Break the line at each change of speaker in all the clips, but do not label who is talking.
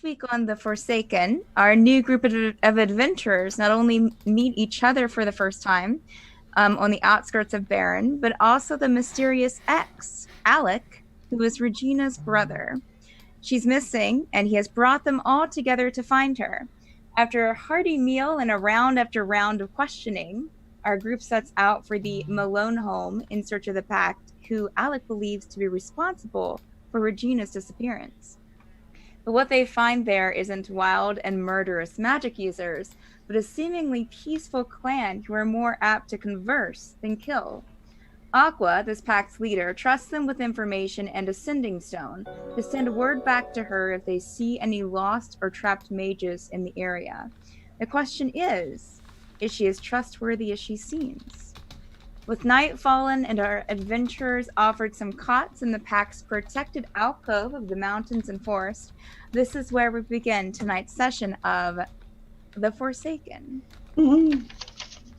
Last week on The Forsaken, our new group of adventurers not only meet each other for the first time on the outskirts of Barren, but also the mysterious X, Alec, who is Regina's brother. She's missing, and he has brought them all together to find her. After a hearty meal and a round after round of questioning, our group sets out for the Malone home in search of the Pact, who Alec believes to be responsible for Regina's disappearance. But what they find there isn't wild and murderous magic users, but a seemingly peaceful clan who are more apt to converse than kill. Aqua, this Pact's leader, trusts them with information and a sending stone to send word back to her if they see any lost or trapped mages in the area. The question is she as trustworthy as she seems? With night fallen and our adventurers offered some cots in the Pact's protected alcove of the mountains and forest, this is where we begin tonight's session of The Forsaken.
Mm-hmm.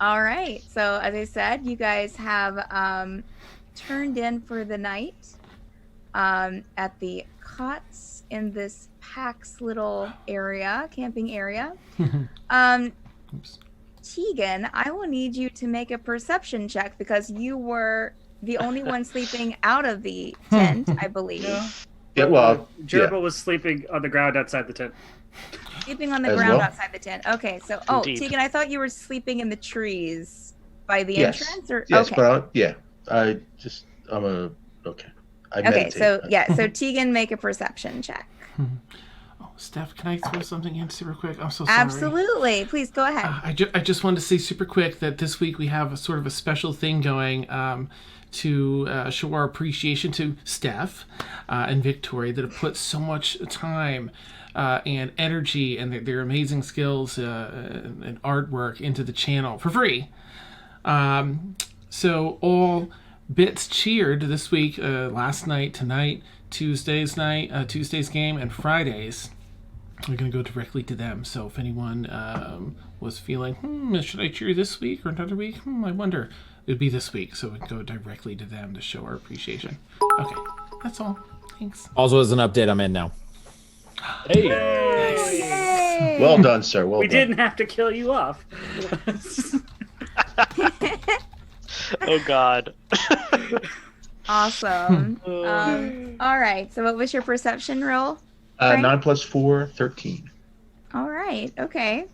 All right. So, as I said, you guys have turned in for the night at the cots in this Pact's little area, camping area.
Oops.
Tegan, I will need you to make a perception check because you were the only one sleeping out of the tent, I believe.
Yeah, well,
Gerbil was sleeping on the ground outside the tent.
Sleeping on the
As
ground
well?
outside the tent. Okay, so
Indeed.
Tegan, I thought you were sleeping in the trees by the
Yes.
entrance, or
Yes,
okay.
but I meditate.
So Tegan, make a perception check.
Oh, Steph, can I throw something in super quick? I'm so sorry.
Absolutely, please go ahead.
I just wanted to say super quick that this week we have a sort of a special thing going to show our appreciation to Steph and Victoria that have put so much time and energy and their amazing skills and artwork into the channel for free. So all bits cheered this week, last night, tonight, Tuesday's game, and Fridays. We're going to go directly to them. So if anyone was feeling, should I cheer this week or another week? I wonder. It would be this week, so we can go directly to them to show our appreciation. Okay, that's all. Thanks.
Also, as an update, I'm in now.
Hey!
Yay!
Well done, sir. Well
We
done.
didn't have to kill you off.
Oh, God.
Awesome. All right. So, what was your perception roll?
9 plus 4, 13.
All right. Okay.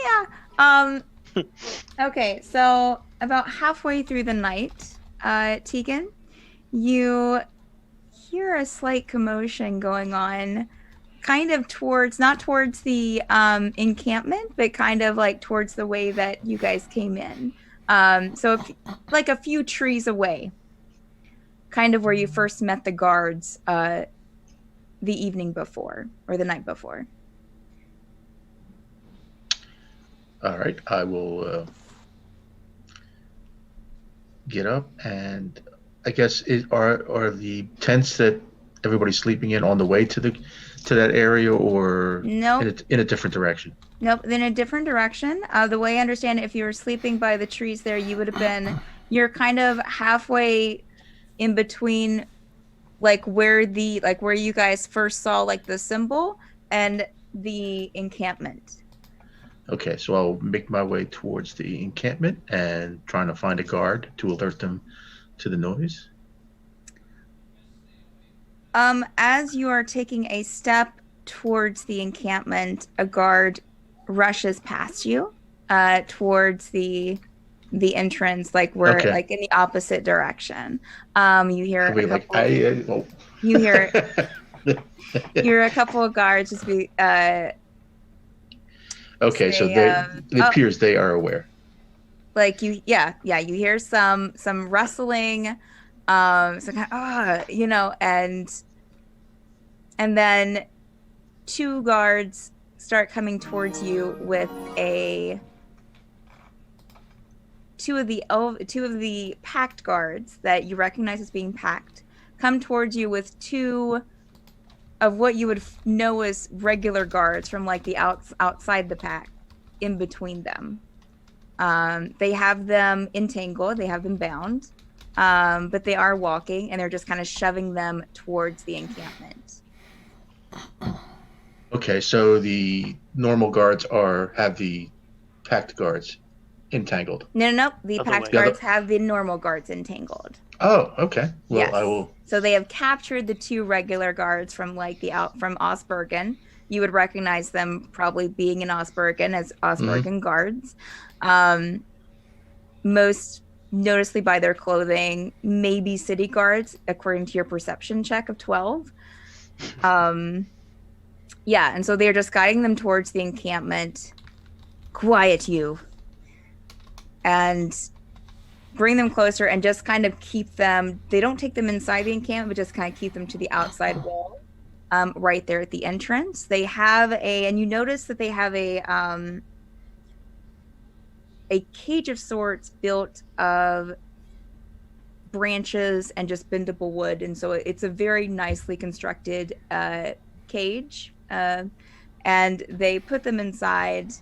Yeah. Okay. So, about halfway through the night, Tegan, you hear a slight commotion going on, kind of not towards the encampment, but kind of like towards the way that you guys came in. So like a few trees away, kind of where you first met the guards the evening before or the night before.
All right, I will get up, and I guess are the tents that everybody's sleeping in on the way to that area, or
Nope.
in a different direction?
Nope, in a different direction. The way I understand it, if you were sleeping by the trees there, you would have been, you're kind of halfway in between, like where you guys first saw like the symbol and the encampment.
Okay, so I'll make my way towards the encampment and trying to find a guard to alert them to the noise.
As you are taking a step towards the encampment, a guard rushes past you, towards the entrance, like
Okay.
like in the opposite direction. You hear
I'll be like,
you hear you hear a couple of guards just be
Okay, so it appears they are aware.
like you hear some rustling, some kind of, and then two guards start coming towards you with two of the Pact guards that you recognize as being Pact come towards you with two of what you would know as regular guards from like the outside the Pact in between them. They have them entangled, they have them bound, but they are walking and they're just kind of shoving them towards the encampment.
Okay, so the normal guards have the packed guards entangled.
No. The
Other
packed
way.
guards have the normal guards entangled.
Oh, okay. Well,
Yes.
I will.
So they have captured the 2 regular guards from from Osbergen. You would recognize them probably being in Osbergen as Osbergen guards. Most noticeably by their clothing, maybe city guards, according to your perception check of 12. Yeah, and so they're just guiding them towards the encampment. Quiet, you. And bring them closer and just kind of keep them. They don't take them inside the encampment, but just kind of keep them to the outside wall, right there at the entrance. They have and you notice that they have a cage of sorts built of branches and just bendable wood, and so it's a very nicely constructed cage. And they put them inside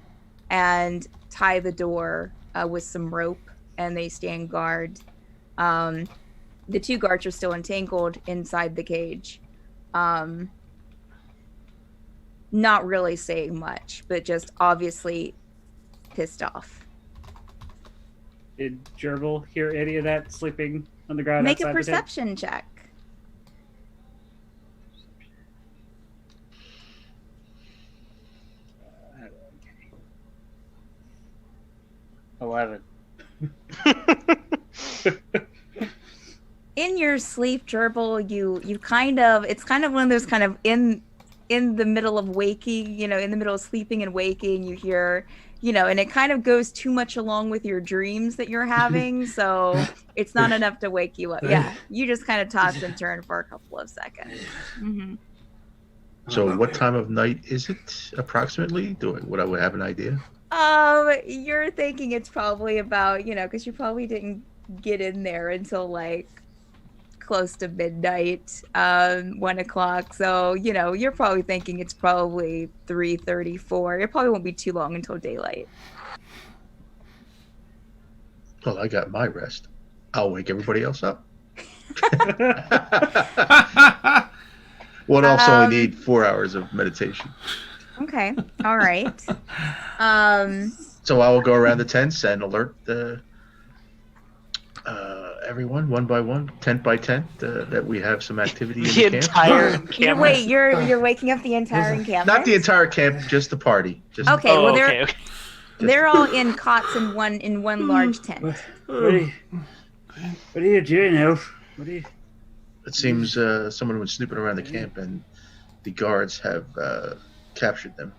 and tie the door with some rope, and they stand guard. The 2 guards are still entangled inside the cage. Not really saying much, but just obviously pissed off.
Did Gerbil hear any of that sleeping on the ground
Make a
outside the tent?
perception check.
11.
In your sleep, Gerbil, you kind of, it's kind of one of those kind of in the middle of waking, in the middle of sleeping and waking, you hear, and it kind of goes too much along with your dreams that you're having, so it's not enough to wake you up. Yeah, you just kind of toss and turn for a couple of seconds. Mm-hmm.
So, what time of night is it approximately? Would I have an idea?
You're thinking it's probably about, because you probably didn't get in there until like close to midnight, 1:00. So, you're probably thinking it's probably 3:34. It probably won't be too long until daylight.
Well, I got my rest. I'll wake everybody else up. Would also only need 4 hours of meditation.
Okay. All right.
So I will go around the tents and alert everyone one by one, tent by tent, that we have some activity in the camp.
Entire encampment.
You're waking up the entire encampment?
Not the entire camp, just the party. Just
Okay, well they're
okay.
they're all in cots in one large tent.
What are you doing, Elf? What are you...
It seems someone was snooping around the camp, and the guards have captured them.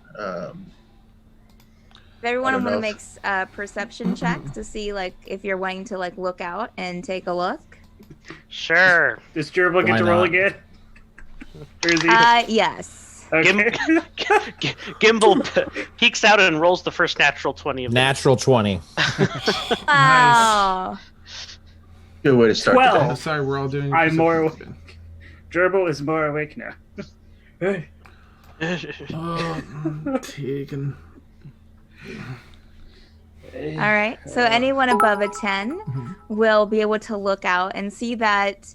Everyone
I don't
want to
know
make perception checks to see like if you're wanting to like look out and take a look.
Sure.
Does Gerbil get
Why
to roll
not?
again? Or is he...
Yes.
Okay.
Gimbal peeks out and rolls the first natural 20 of them.
Natural 20.
Wow.
Good way to start
12.
the day.
Sorry, we're all doing.
I'm more
perception.
Gerbil is more awake now. Hey.
Oh, taken.
All right. So anyone above a 10 will be able to look out and see that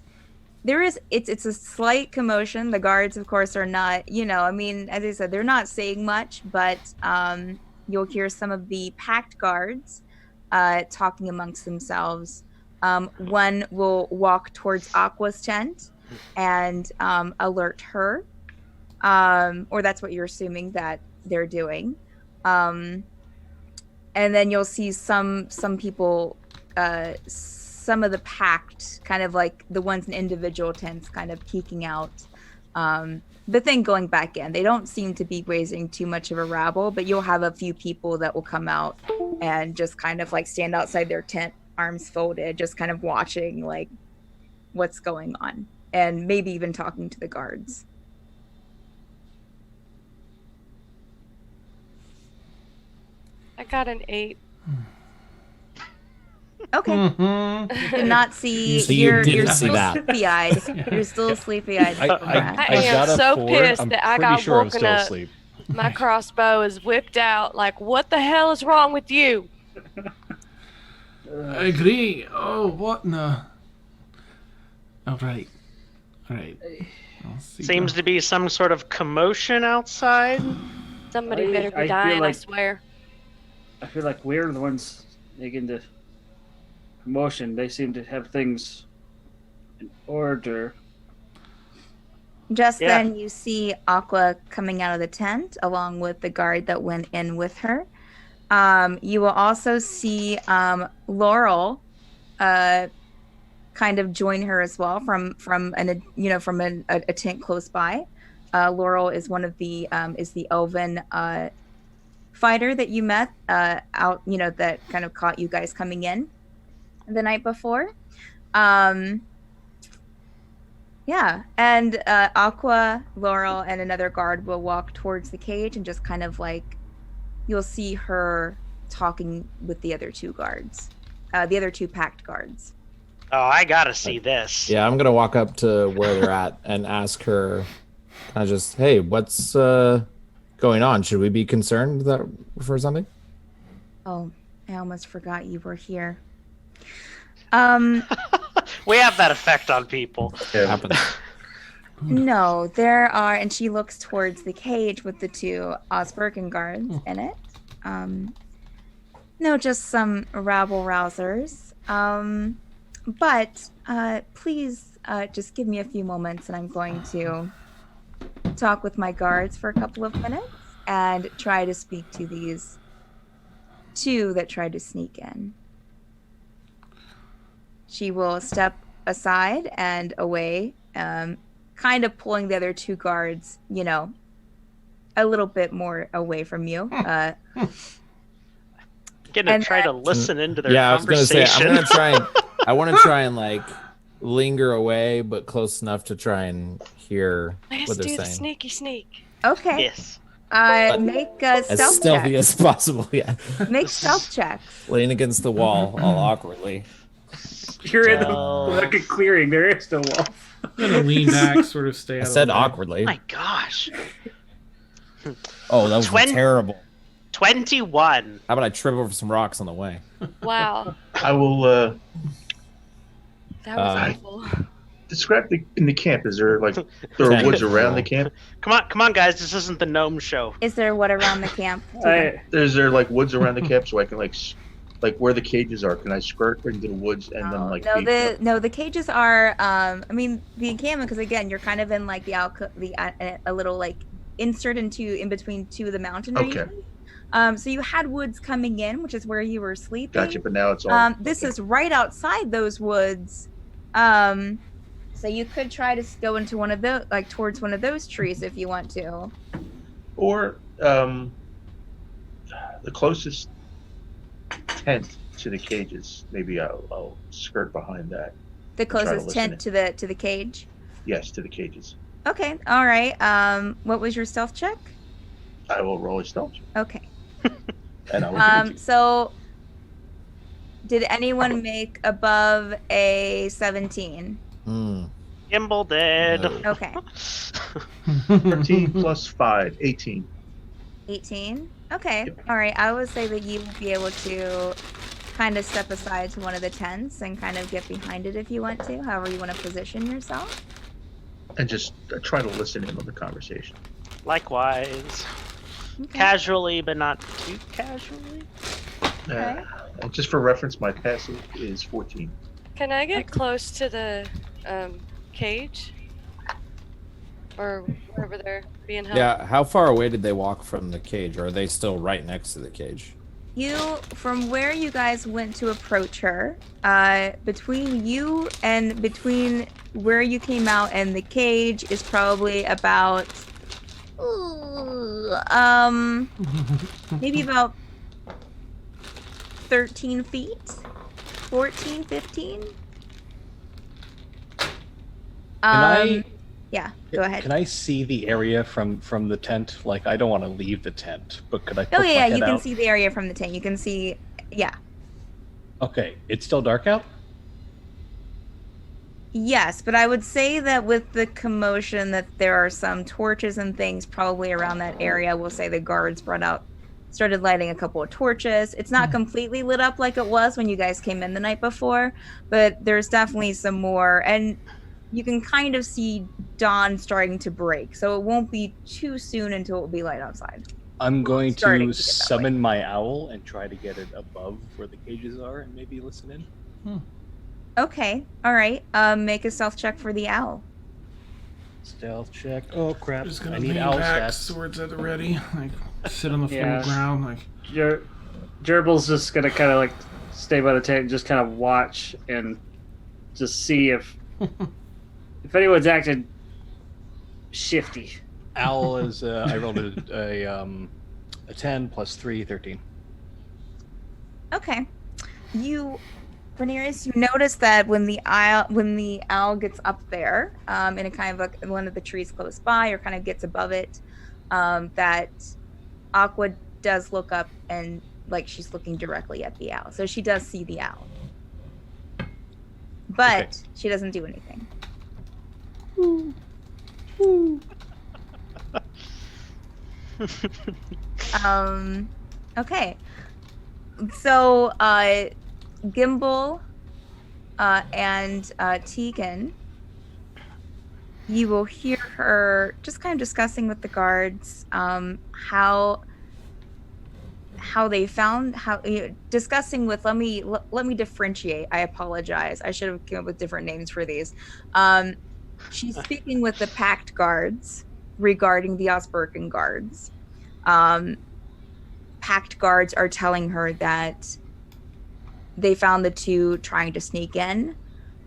it's a slight commotion. The guards, of course, are not, I mean, as I said, they're not saying much, but you'll hear some of the Pact guards talking amongst themselves. One will walk towards Aqua's tent and alert her, or that's what you're assuming that they're doing. And then you'll see some people, some of the Pact, kind of like the ones in individual tents, kind of peeking out, but then going back in. They don't seem to be raising too much of a rabble, but you'll have a few people that will come out and just kind of like stand outside their tent, arms folded, just kind of watching like what's going on, and maybe even talking to the guards.
I got an 8.
Okay. You did not see.
So you didn't
you're
see
still
that.
sleepy-eyed. You're still sleepy-eyed.
I
am
got a
so
4.
pissed
I'm
that I
pretty
got
sure I'm
woken
still
up.
asleep.
My crossbow is whipped out. Like, what the hell is wrong with you?
I agree. Oh, what no? All right.
Seems to be some sort of commotion outside.
Somebody better be dying, I swear.
I feel like we're the ones making the commotion. They seem to have things in order.
Just then you see Aqua coming out of the tent along with the guard that went in with her. You will also see Laurel kind of join her as well from a tent close by. Laurel is one of the elven fighter that you met out, that kind of caught you guys coming in the night before. And Aqua, Laurel, and another guard will walk towards the cage and just kind of like, you'll see her talking with the other two guards, the other two Pact guards.
Oh, I gotta see this.
Yeah, I'm gonna walk up to where they're at and ask her, hey, what's going on? Should we be concerned for something?
Oh, I almost forgot you were here.
We have that effect on people.
Yeah.
No, there are, and she looks towards the cage with the two Osbergen guards in it. No, just some rabble-rousers. But please just give me a few moments and I'm going to talk with my guards for a couple of minutes and try to speak to these two that tried to sneak in. She will step aside and away, kind of pulling the other two guards, a little bit more away from you.
Gonna try to listen into their
I was
conversation.
gonna say, I'm gonna try I want to try and like linger away, but close enough to try and hear
Let's
what they're
do the
saying.
sneaky sneak.
Okay.
Yes.
Make a
As
stealth
stealthy
check.
as possible, yeah.
Make stealth check.
Laying against the wall, all awkwardly.
You're in the clearing. There is no wall.
I'm gonna lean back, sort of stay out
I
of
said
the way.
awkwardly.
My gosh.
Oh, that was terrible.
21.
How about I trip over some rocks on the way?
Wow.
I will
That was awful.
describe in the camp. Is there there are woods around the camp?
Come on, guys. This isn't the gnome show.
Is there what around the camp?
Is there woods around the camp so I can where the cages are? Can I skirt into the woods and then
the cages are the encampment, because again you're kind of in like a little like insert in between two of the mountain ranges. So you had woods coming in, which is where you were sleeping.
Gotcha, but now it's all
this is right outside those woods. So you could try to go into one of those, towards one of those trees if you want to.
Or the closest tent to the cages. Maybe I'll skirt behind that.
The closest tent to the cage?
Yes, to the cages.
Okay, all right. What was your stealth check?
I will roll a stealth check.
Okay.
And I'll
so did anyone make above a 17?
Gimbal did.
No.
Okay.
13 plus 5, 18.
18? Okay.
Yep.
All right. I would say that you would be able to kind of step aside to one of the tents and kind of get behind it if you want to, however you want to position yourself.
And just try to listen in on the conversation.
Likewise.
Okay.
Casually, but not too casually.
Okay.
And just for reference, my passive is 14.
Can I get close to the cage? Or wherever they're being held?
Yeah, how far away did they walk from the cage? Or are they still right next to the cage?
From where you guys went to approach her, between you and between where you came out and the cage is probably about, maybe about 13 feet, 14, 15. Yeah, go ahead.
Can I see the area from the tent? I don't want to leave the tent, but could I poke
Oh
my
yeah,
head
you can
out?
see the area from the tent. You can see, yeah.
Okay, it's still dark out?
Yes, but I would say that with the commotion that there are some torches and things probably around that area. We'll say the guards started lighting a couple of torches. It's not completely lit up like it was when you guys came in the night before, but there's definitely some more. And you can kind of see dawn starting to break, so it won't be too soon until it will be light outside.
I'm going
Starting
to
to get that
summon my owl and try to get it above where the cages are and maybe listen in.
Okay, all right. Make a stealth check for the owl.
Stealth check. Oh crap!
Just gonna
I need
lean
owl
back,
stats.
swords at the ready, like sit on the
Yeah.
ground, like
Gerbil's just gonna kind of like stay by the tent and just kind of watch and just see if anyone's acting shifty.
Owl is. I rolled a 10 plus 3, 13.
Okay. Rhaenyra, you notice that when the owl gets up there, in a kind of like one of the trees close by, or kind of gets above it, that Aqua does look up and like she's looking directly at the owl, so she does see the owl, but she doesn't do anything. Okay. So, Gimbal and Tegan, you will hear her just kind of discussing with the guards how they found discussing with let me differentiate. I apologize. I should have come up with different names for these. She's speaking with the Pact guards regarding the Osbergen guards. Pact guards are telling her that they found the two trying to sneak in.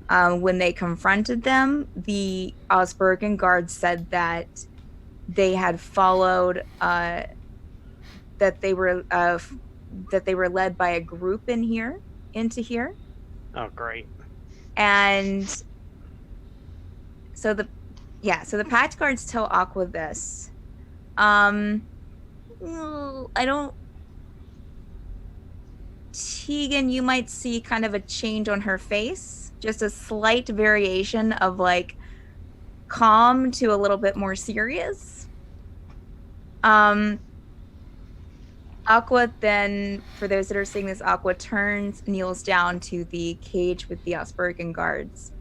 When they confronted them, the Osbergen guards said that they had followed, that they were led by a group into here.
Oh, great.
And so the Pact guards tell Aqua this. Tegan, you might see kind of a change on her face, just a slight variation of like calm to a little bit more serious. Aqua then, for those that are seeing this, Aqua kneels down to the cage with the Osbergen guards.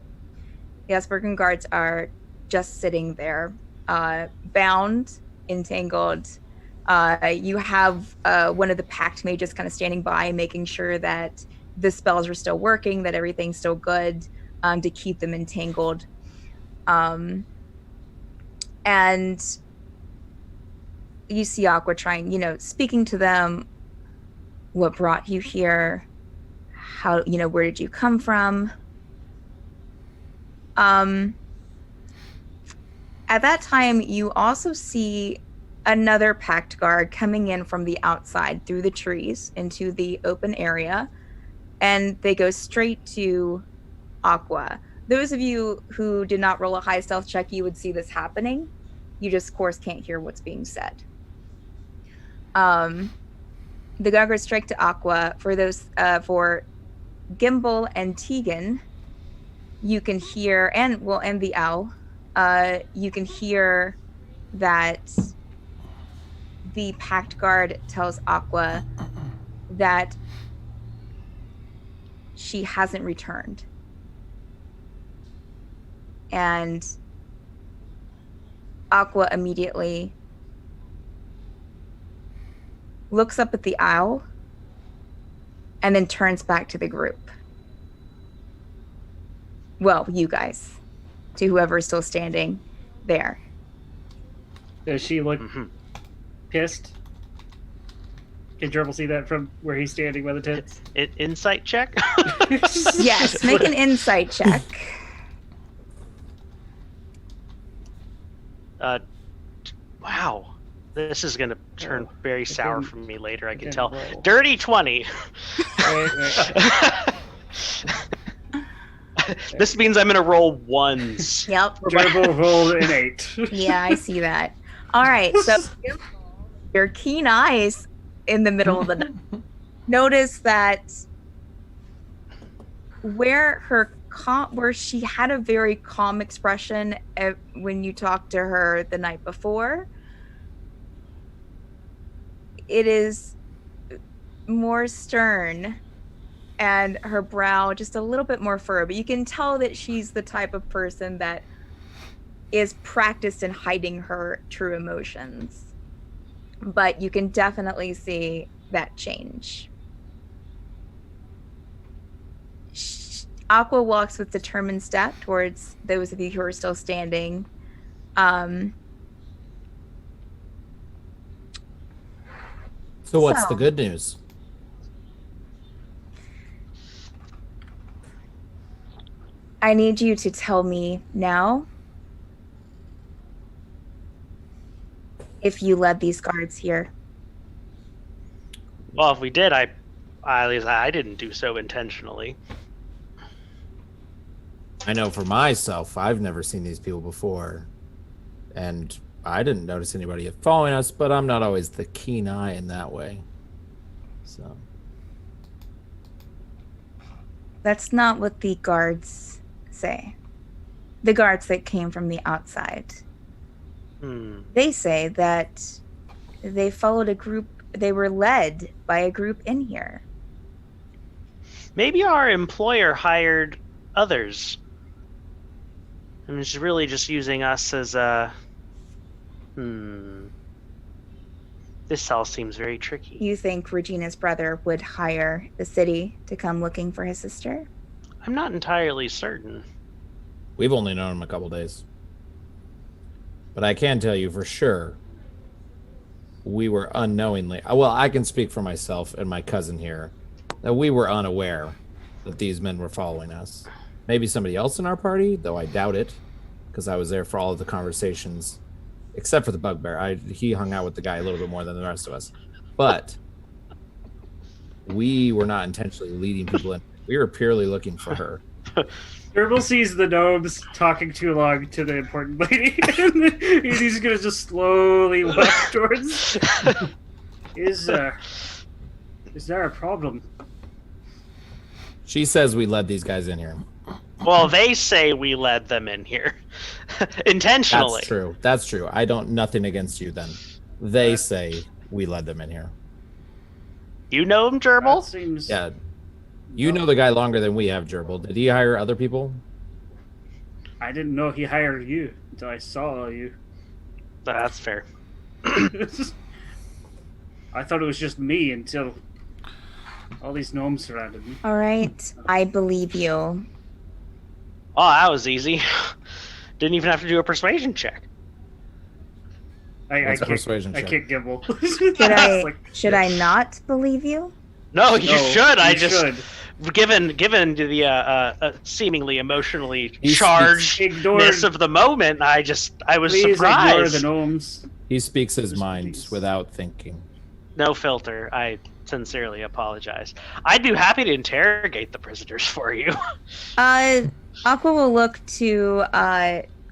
The Osbergen guards are just sitting there, bound, entangled. You have one of the Pact mages kind of standing by, making sure that the spells are still working, that everything's still good, to keep them entangled. And you see Aqua trying, speaking to them. What brought you here? How, where did you come from? At that time, you also see another Pact guard coming in from the outside through the trees into the open area, and they go straight to Aqua. Those of you who did not roll a high stealth check, you would see this happening. You just, of course, can't hear what's being said. The guard goes straight to Aqua. For for Gimbal and Tegan, you can hear, and the owl, you can hear that the Pact guard tells Aqua that she hasn't returned. And Aqua immediately looks up at the owl and then turns back to the group. Well, you guys, to whoever is still standing there.
Does she look pissed? Can Gerbil see that from where he's standing by the tent?
Insight check?
Yes, make an insight check.
Wow. This is going to turn very sour for me later, I can tell.
Roll.
Dirty 20.
Right.
This means I'm going to roll ones.
Yep.
Gerbil rolled an 8.
Yeah, I see that. All right, so your keen eyes in the middle of the night notice that where she had a very calm expression when you talked to her the night before, it is more stern and her brow just a little bit more furrowed. But you can tell that she's the type of person that is practiced in hiding her true emotions. But you can definitely see that change. Aqua walks with determined step towards those of you who are still standing.
So what's the good news?
I need you to tell me now if you led these guards here.
Well, if we did, at least I didn't do so intentionally.
I know for myself, I've never seen these people before, and I didn't notice anybody following us, but I'm not always the keen eye in that way. So
that's not what the guards say. The guards that came from the outside. They say that they followed a group, they were led by a group in here.
Maybe our employer hired others. I mean, she's really just using us as a... This all seems very tricky.
You think Regina's brother would hire the city to come looking for his sister?
I'm not entirely certain.
We've only known him a couple days. But I can tell you for sure, we were unknowingly... Well, I can speak for myself and my cousin here, that we were unaware that these men were following us. Maybe somebody else in our party, though I doubt it, because I was there for all of the conversations, except for the bugbear. He hung out with the guy a little bit more than the rest of us. But we were not intentionally leading people in. We were purely looking for her.
Gerbil sees the gnomes talking too long to the important lady, and he's gonna just slowly walk towards. Is there a problem?
She says we led these guys in here.
Well, they say we led them in here. Intentionally.
That's true. I don't... Nothing against you then. They say we led them in here.
You know him, Gerbil?
Seems...
Yeah. You know the guy longer than we have, Gerbil. Did he hire other people?
I didn't know he hired you until I saw you.
That's fair.
I thought it was just me until all these gnomes surrounded me.
All right, I believe you.
Oh, that was easy. Didn't even have to do a persuasion check.
I
persuasion check?
can't gimble.
Should I not believe you?
No, you should.
Should.
Given the seemingly emotionally chargedness of the moment, I was
Please
surprised.
Ignore the gnomes.
He speaks his mind without thinking.
No filter. I sincerely apologize. I'd be happy to interrogate the prisoners for you.
Aqua will look to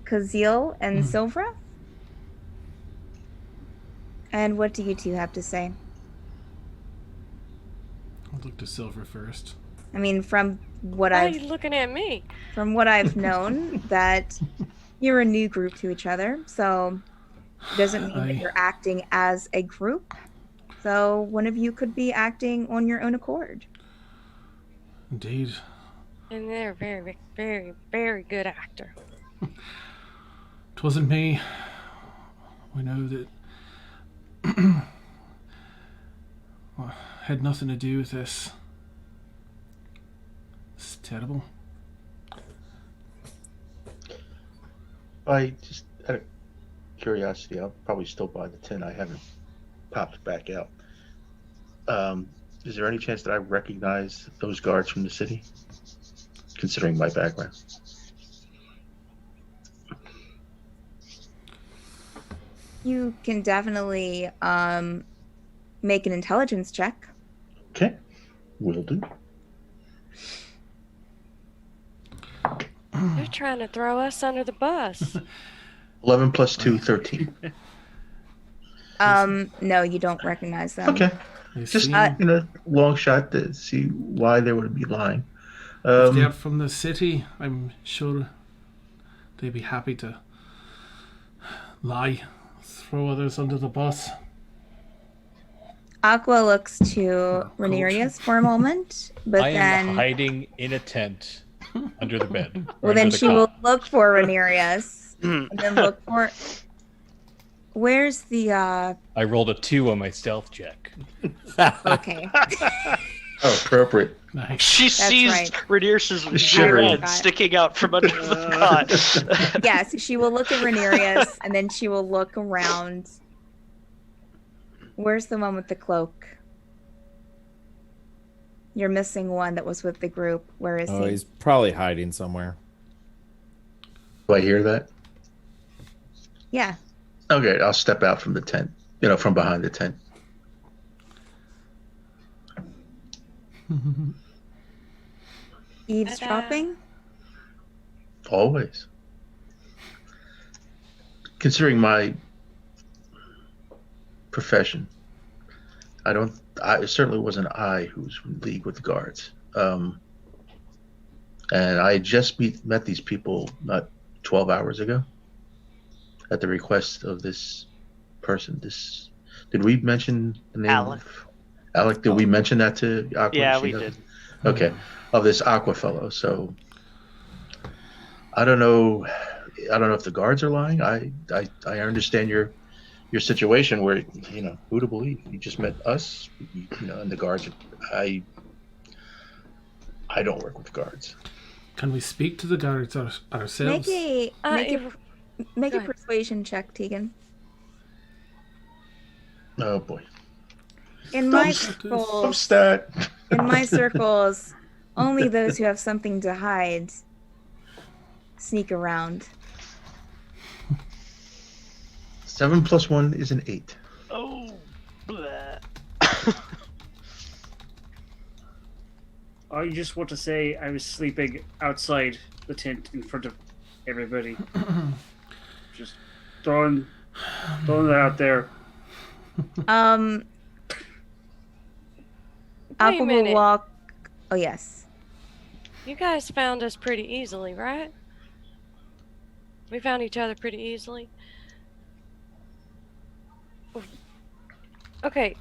Kazil and Silvra. And what do you two have to say?
I'll look to Silver first.
I mean, from what
Why are you looking at me?
From what I've known, that you're a new group to each other, so it doesn't mean that you're acting as a group. So one of you could be acting on your own accord.
Indeed.
And they're a very, very, very good actor.
It wasn't me. We know that had nothing to do with this. It's terrible.
I just out of curiosity, I'll probably still buy the 10. I haven't popped back out. Is there any chance that I recognize those guards from the city, considering my background?
You can definitely make an intelligence check.
Okay, will do.
You're trying to throw us under the bus.
11 plus 2, 13.
No, you don't recognize them.
Okay. Just, long shot to see why they would be lying.
If they're from the city, I'm sure they'd be happy to lie, throw others under the bus.
Aqua looks to Rhaenyra's for a moment, but
I
then
am hiding in a tent under the bed. or
well, then
under the
she will
cot.
look for Rhaenyra's and then look for. Where's the?
I rolled a 2 on my stealth check.
Okay.
Oh, appropriate.
Nice.
She sees
right.
Rhaenyra's rear
Shivering.
end sticking out from under the cot.
Yes, she will look at Rhaenyra's and then she will look around. Where's the one with the cloak? You're missing one that was with the group. Where is
Oh,
he?
he's probably hiding somewhere.
Do I hear that?
Yeah.
Okay, I'll step out from the tent. From behind the tent.
Eavesdropping?
Always. Considering my profession, it certainly wasn't I who was in league with the guards. And I just met these people not 12 hours ago at the request of this person. Did we mention the name?
Alec.
Alec, did we mention that to Aqua?
Yeah,
She
we
doesn't?
did.
Okay, of this Aqua fellow. So I don't know if the guards are lying. I understand your situation where who to believe. You just met us, and the guards. I don't work with guards.
Can we speak to the guards ourselves?
Make
Go
a
ahead.
persuasion check, Tegan.
Oh boy.
In my
What's
circles,
that?
only those who have something to hide sneak around.
7 + 1 is an 8.
Oh. bleh.
Oh, you just want to say I was sleeping outside the tent in front of everybody. Just throwing that out there.
Aqua will
minute.
walk. Oh yes.
You guys found us pretty easily, right? We found each other pretty easily. Okay.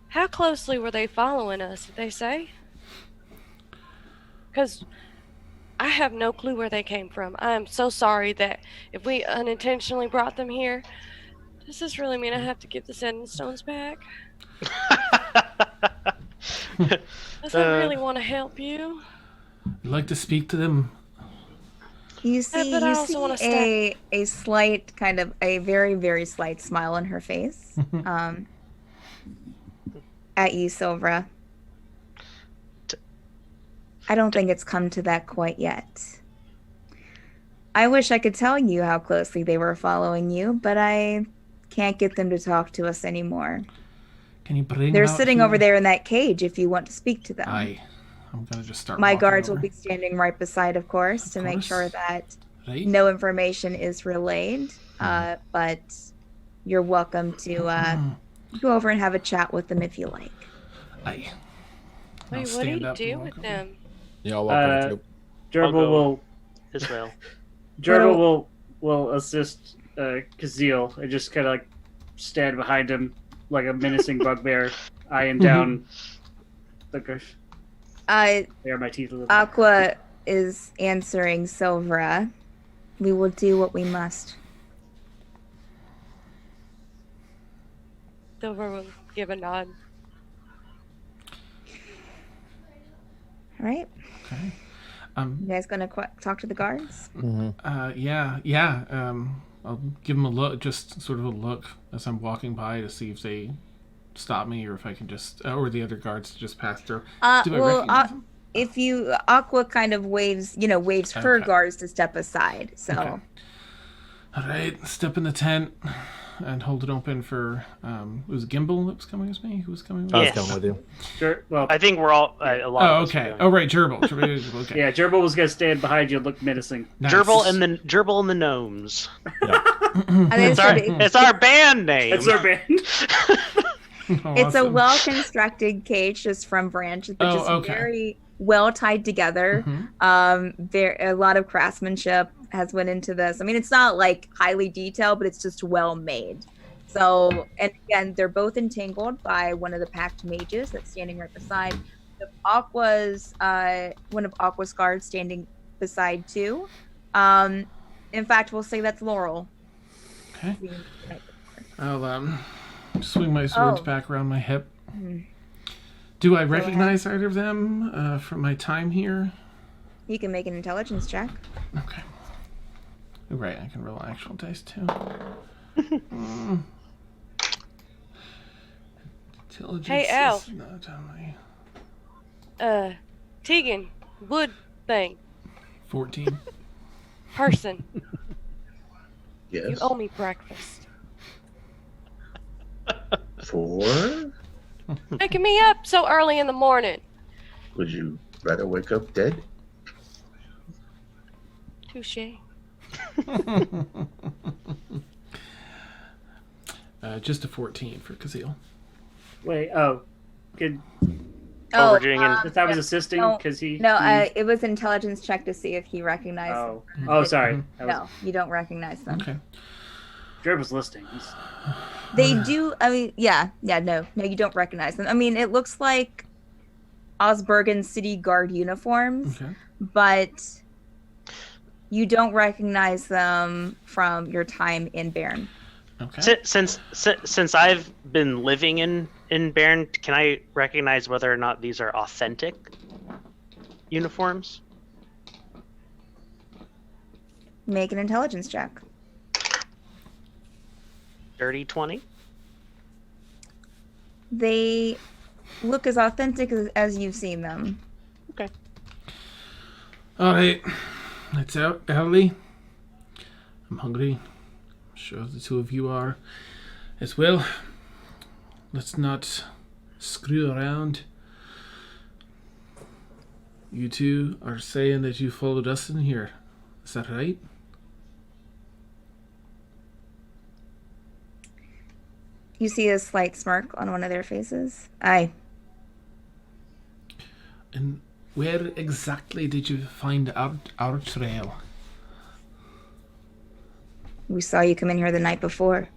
How closely were they following us, did they say? Because I have no clue where they came from. I am so sorry that if we unintentionally brought them here, does this really mean I have to give the Sending Stones back? Does I really want to help you?
I'd like to speak to them.
You see,
but I also wanna
a slight a very, very slight smile on her face. At you, Silvra. I don't think it's come to that quite yet. I wish I could tell you how closely they were following you, but I can't get them to talk to us anymore.
Can you bring
They're
them out
sitting
here?
over there in that cage if you want to speak to them.
I'm gonna just start.
My
walking
guards
over.
will be standing right beside, of course, to make sure that
Right.
no information is relayed. But you're welcome to go over and have a chat with them if you like.
Aye. I'll
Wait, what do
stand
you
up and
do
walk
with
over.
them?
Yeah, I'll walk over too.
Gerbil
go.
will
As well.
will assist Kazeel and just kind of like stand behind him like a menacing bugbear, eyeing down. There are my teeth a little.
Aqua is answering Silvra. We will do what we must.
Silver will give a nod.
All right.
Okay.
You guys gonna talk to the guards?
Yeah. I'll give them a look, just sort of a look as I'm walking by to see if they stop me or if I can just, or the other guards to just pass through. Do I recognize them?
If you Aqua kind of waves her
Okay.
guards to step aside. So
Okay. All right, step in the tent and hold it open for. It was Gimbal that was coming with me. Who was coming with
I
me?
was
Yes.
coming with you.
Well,
I think we're all a lot.
Oh,
of us are
okay.
going.
Oh, right, Gerbil. Okay.
yeah, Gerbil was gonna stand behind you and look menacing.
Nice.
Gerbil and the Gnomes.
and then
It's our, it's our band name.
That's our band.
Oh,
it's a
awesome.
well-constructed cage just from branches, but
Oh,
just
okay.
very well tied together. A lot of craftsmanship has went into this. I mean, it's not like highly detailed, but it's just well made. So, and again, they're both entangled by one of the Pact mages that's standing right beside. One of Aqua's guards standing beside too. In fact, we'll say that's Laurel.
Okay. I'll swing my swords
Oh.
back around my hip.
Mhm.
Do I recognize either of them from my time here?
You can make an intelligence check.
Okay. Right, I can roll actual dice too. Intelligence
Hey, Al.
is not on my...
Tegan, wood thing,
14.
person.
Yes.
You owe me breakfast.
4?
Waking me up so early in the morning.
Would you rather wake up dead?
Touche.
Just a 14 for Kazeel.
Wait, good.
Oh, we're doing
I thought I was assisting
no,
because he.
it was intelligence check to see if he recognized.
Oh, sorry. That was,
No, you don't recognize them.
Okay.
Jared was listening.
They do. I mean, no, you don't recognize them. I mean, it looks like Osbergen City Guard uniforms,
Okay.
but you don't recognize them from your time in Bern.
Okay.
Since I've been living in Bern, can I recognize whether or not these are authentic uniforms?
Make an intelligence check.
Dirty 20.
They look as authentic as you've seen them.
Okay.
All right. It's out early. I'm hungry. I'm sure the two of you are as well. Let's not screw around. You two are saying that you followed us in here. Is that right?
You see a slight smirk on one of their faces. Aye.
And where exactly did you find our trail?
We saw you come in here the night before.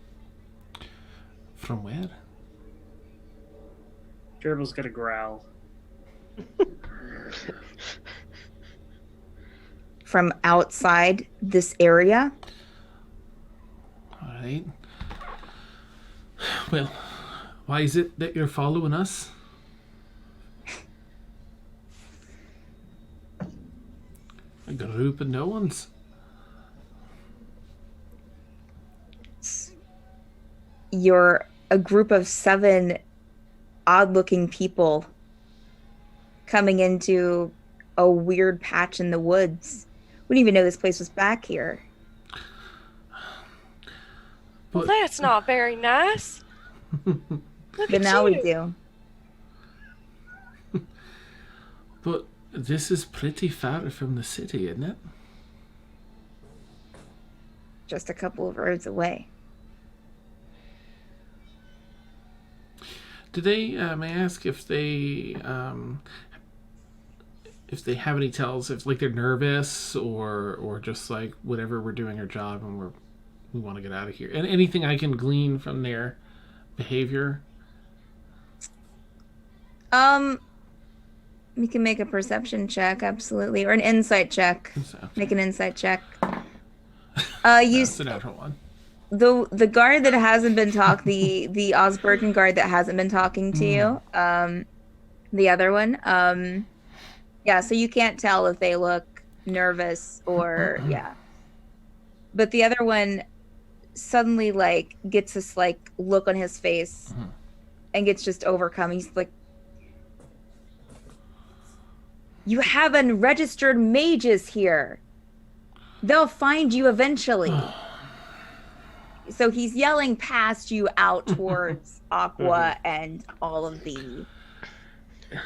From where?
Gerbil's gonna growl.
From outside this area.
All right. Well, why is it that you're following us? A group of no ones.
You're a group of 7 odd-looking people coming into a weird patch in the woods. We didn't even know this place was back here.
Well, that's not very nice. Look
But
at
now we
you.
do.
But this is pretty far from the city, isn't it?
Just a couple of roads away.
Do they, may I ask if they have any tells, if like they're nervous or just like whatever, we're doing our job and we want to get out of here. And anything I can glean from their behavior?
We can make a perception check, absolutely, or an insight check.
Okay.
Make an insight check.
That's a natural one.
The guard that hasn't been the Osbergen guard that hasn't been talking to you, the other one, yeah, so you can't tell if they look nervous or but the other one suddenly like gets this like look on his face and gets just overcome. He's like, you have unregistered mages here. They'll find you eventually. So he's yelling past you out towards Aqua and all of the...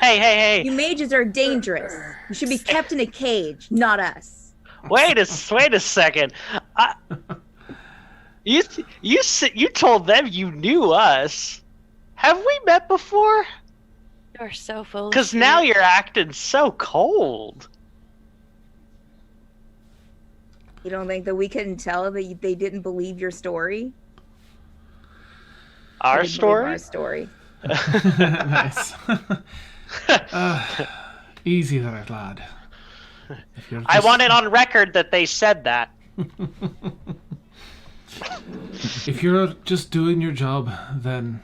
Hey!
You mages are dangerous. You should be kept in a cage, not us.
Wait a second. You told them you knew us. Have we met before?
You're so full.
Because now you're acting so cold.
You don't think that we couldn't tell that they didn't believe your story?
Our
I believe
story?
Our story.
Nice. Easy there, lad.
I want it on record that they said that.
If you're just doing your job, then...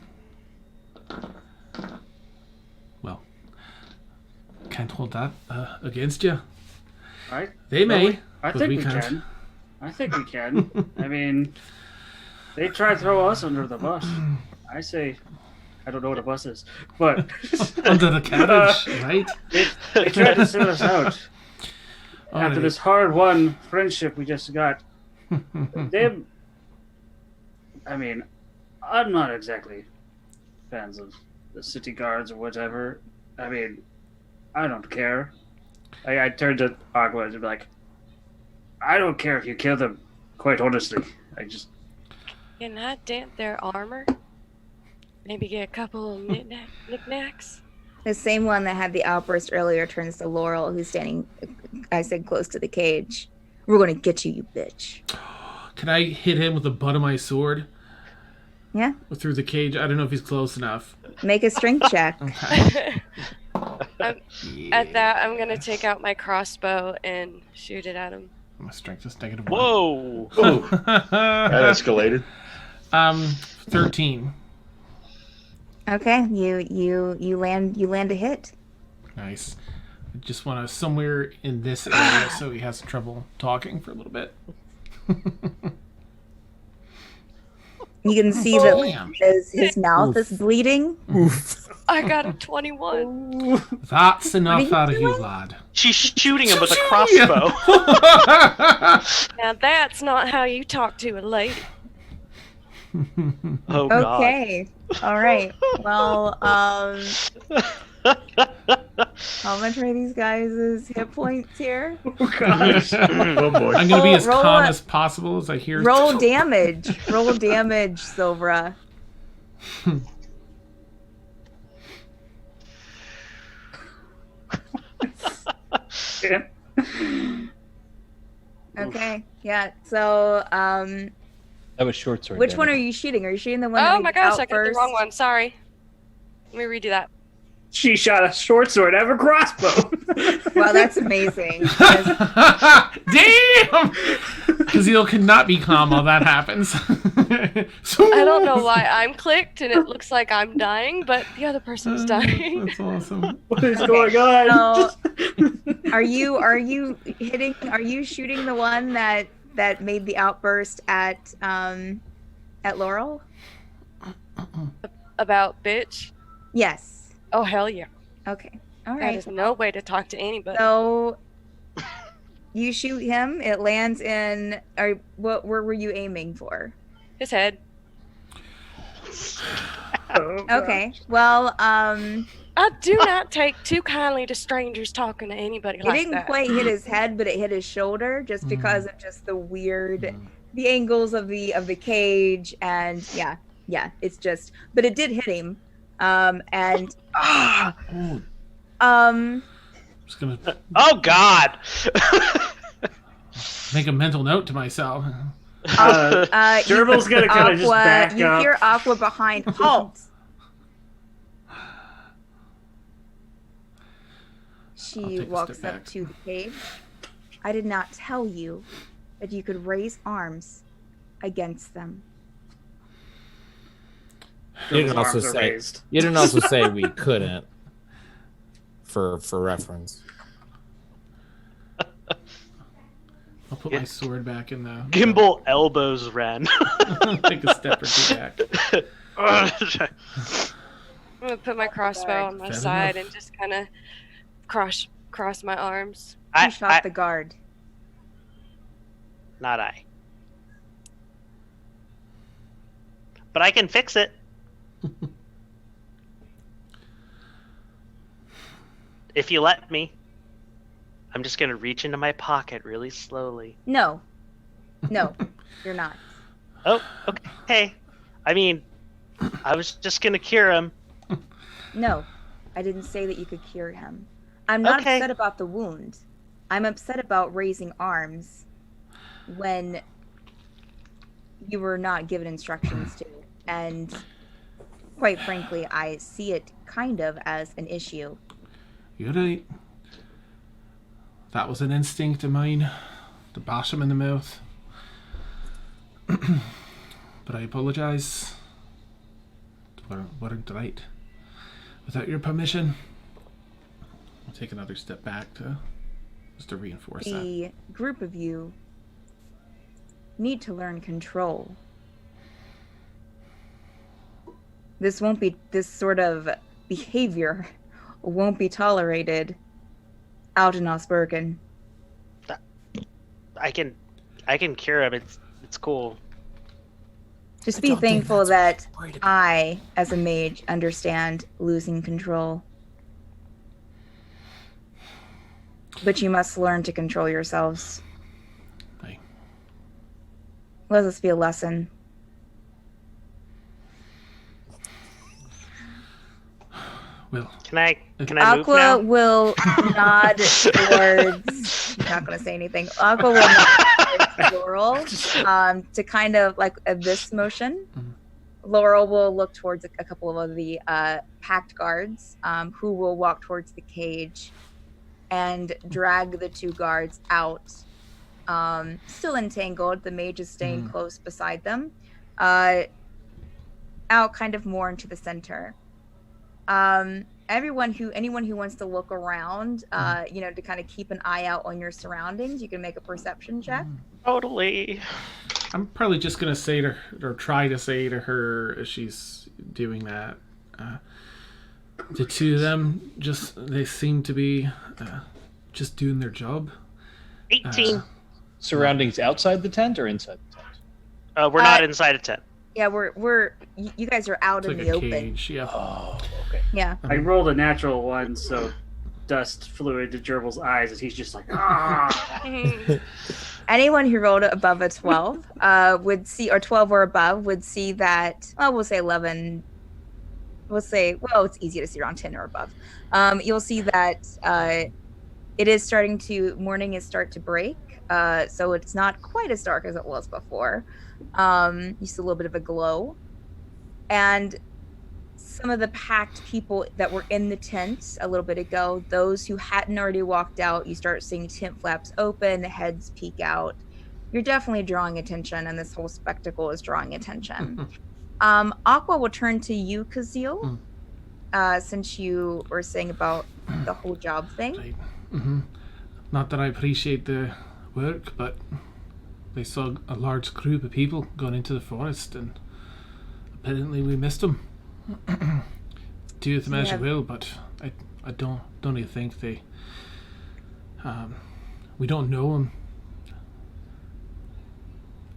Well, can't hold that against you.
Right?
They may,
I
but
think
we
we
can't.
can. I think we can. I mean, they tried to throw us under the bus. I say, I don't know what a bus is, but
Under the carriage, right?
they tried to send us out. After
Alright.
this hard-won friendship we just got, I mean, I'm not exactly fans of the city guards or whatever. I mean, I don't care. I turned to Aqua and be like, I don't care if you kill them, quite honestly.
Can I dent their armor? Maybe get a couple of knickknacks?
The same one that had the outburst earlier turns to Laurel, who's standing, I said, close to the cage. We're going to get you, you bitch.
Can I hit him with the butt of my sword?
Yeah?
Through the cage? I don't know if he's close enough.
Make a strength check.
Okay.
At that, I'm going to take out my crossbow and shoot it at him.
My strength is -1.
Whoa!
Ooh, that escalated.
13.
Okay, you land a hit.
Nice. I just want to somewhere in this area so he has trouble talking for a little bit.
You can see
Damn.
that his mouth is bleeding.
I got a 21.
That's enough
you
out of you,
doing?
lad.
She's shooting him with a
Shooting
crossbow.
Now that's not how you talk to a lady.
Oh god.
Okay. All right. Well, how much are these guys' hit points here?
Oh gosh.
Oh boy.
I'm going to be as
Roll
calm
a-
as possible as I hear...
Roll damage. Roll damage, Silvera. Okay. Yeah. So,
That was short sword.
which one are
damage.
you shooting? Are you shooting the one? that
Oh
made
my
the
gosh, I got the
outburst?
wrong one. Sorry. Let me redo that.
She shot a short sword out of a crossbow.
Wow, that's amazing.
Damn! Kazeel cannot be calm while that happens.
I don't know why I'm clicked and it looks like I'm dying, but the other person's dying.
That's awesome.
What is going on?
So, are you shooting the one that made the outburst at Laurel?
About bitch?
Yes.
Oh, hell yeah.
Okay. All
That
right.
is no way to talk to anybody.
So you shoot him. It lands in. Where were you aiming for?
His head.
Oh, God.
Okay. Well,
I do not take too kindly to strangers talking to anybody
it
like
didn't
that.
quite hit his head, but it hit his shoulder just because of just the weird, the angles of the cage, and yeah, it's just. But it did hit him, and
Oh, just gonna
Oh god.
make a mental note to myself.
Gerbil's gonna kind of just back
you
up.
hear Aqua behind. Halt. She
take a
walks
step
up
back.
to the cage. I did not tell you that you could raise arms against them.
You didn't
Gerbil's
also
arms are
say
raised.
you didn't also say we couldn't. For reference.
I'll put my sword back in the...
Gimbal elbows Ren.
Take a step or two back.
I'm gonna put my crossbow on my
Fair
side
enough.
and just kind of cross my arms.
You shot the guard.
Not I. But I can fix it. If you let me. I'm just gonna reach into my pocket really slowly.
No, you're not.
Oh, okay. I mean, I was just gonna cure him.
No, I didn't say that you could cure him. I'm not
Okay.
upset about the wound. I'm upset about raising arms when you were not given instructions to. And quite frankly, I see it kind of as an issue.
You're right. That was an instinct of mine, to bash him in the mouth. But I apologize. Weren't right. Without your permission, I'll take another step back just to reinforce that.
The group of you need to learn control. This sort of behavior won't be tolerated out in Osbergen.
I can cure him. It's cool.
Just be thankful that I, as a mage, understand losing control. But you must learn to control yourselves.
Aye.
Let this be a lesson.
Well,
Can I move
Aqua
now?
will nod towards. I'm not going to say anything. Aqua will nod towards Laurel to kind of like this motion.
Mhm.
Laurel will look towards a couple of the Pact guards who will walk towards the cage and drag the two guards out. Still entangled. The mage is staying close beside them. Out kind of more into the center. Anyone who wants to look around, to kind of keep an eye out on your surroundings, you can make a perception check.
Totally.
I'm probably just gonna say to her, or try to say to her as she's doing that. The two of them they seem to be just doing their job.
18.
Surroundings outside the tent or inside the tent?
We're not inside a tent.
Yeah, you guys are out
It's
in
like
the
a
open.
cage, yeah.
Oh, okay.
Yeah.
I rolled a natural one, so dust flew into Gerbil's eyes, and he's just like, ah.
Anyone who rolled above a 12 would see, or 12 or above, would see that, well, we'll say 11. We'll say, well, it's easy to see around 10 or above. You'll see that morning is start to break. So it's not quite as dark as it was before. You see a little bit of a glow. And some of the Pact people that were in the tent a little bit ago, those who hadn't already walked out, you start seeing tent flaps open, heads peek out. You're definitely drawing attention, and this whole spectacle is drawing attention. Aqua will turn to you, Kazil, since you were saying about the whole job thing.
Right. Mm-hmm. Not that I appreciate the work, but they saw a large group of people going into the forest, and apparently we missed them. Do with them as you will, but I don't even think they. We don't know them,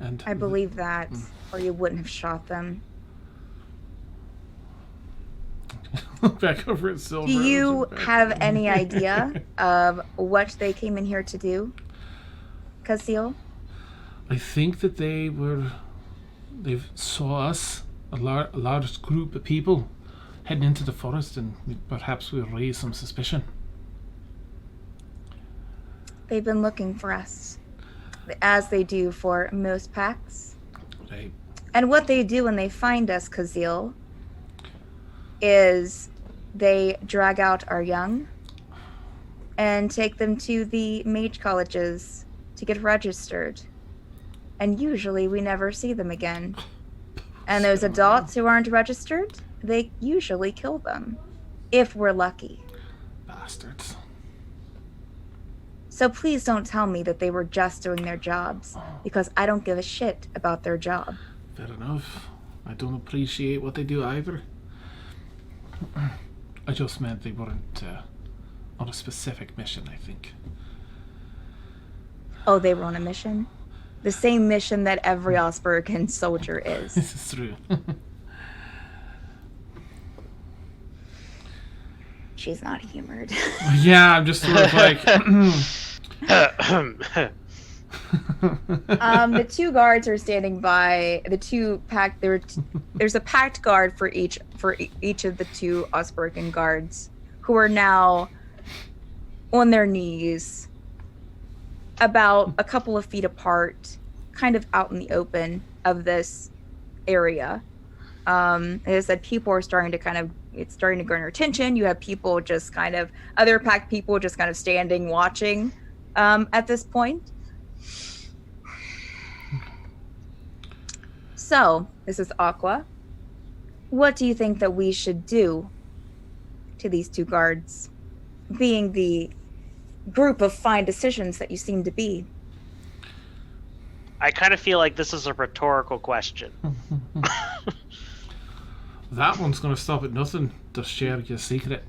and
I believe that, or you wouldn't have shot them.
back over at Silver.
Do you have any idea of what they came in here to do, Kazil?
I think that they saw us, a large group of people, heading into the forest, and perhaps we'll raise some suspicion.
They've been looking for us, as they do for most packs.
Right.
And what they do when they find us, Kazil, is they drag out our young and take them to the mage colleges to get registered. And usually we never see them again. And those adults who aren't registered, they usually kill them, if we're lucky.
Bastards.
So please don't tell me that they were just doing their jobs, because I don't give a shit about their job.
Fair enough. I don't appreciate what they do either. I just meant they weren't on a specific mission, I think.
Oh, they were on a mission? The same mission that every Osbergen soldier is.
This is true.
She's not humored.
Yeah, I'm just sort of like...
The two guards are standing by the two Pact. There's a Pact guard for each of the two Osbergen guards, who are now on their knees, about a couple of feet apart, kind of out in the open of this area. As I said, people are starting to it's starting to garner attention. You have people just kind of, other Pact people just kind of standing, watching at this point. So, this is Aqua. What do you think that we should do to these two guards, being the group of fine decisions that you seem to be?
I kind of feel like this is a rhetorical question.
That one's going to stop at nothing to share your secret.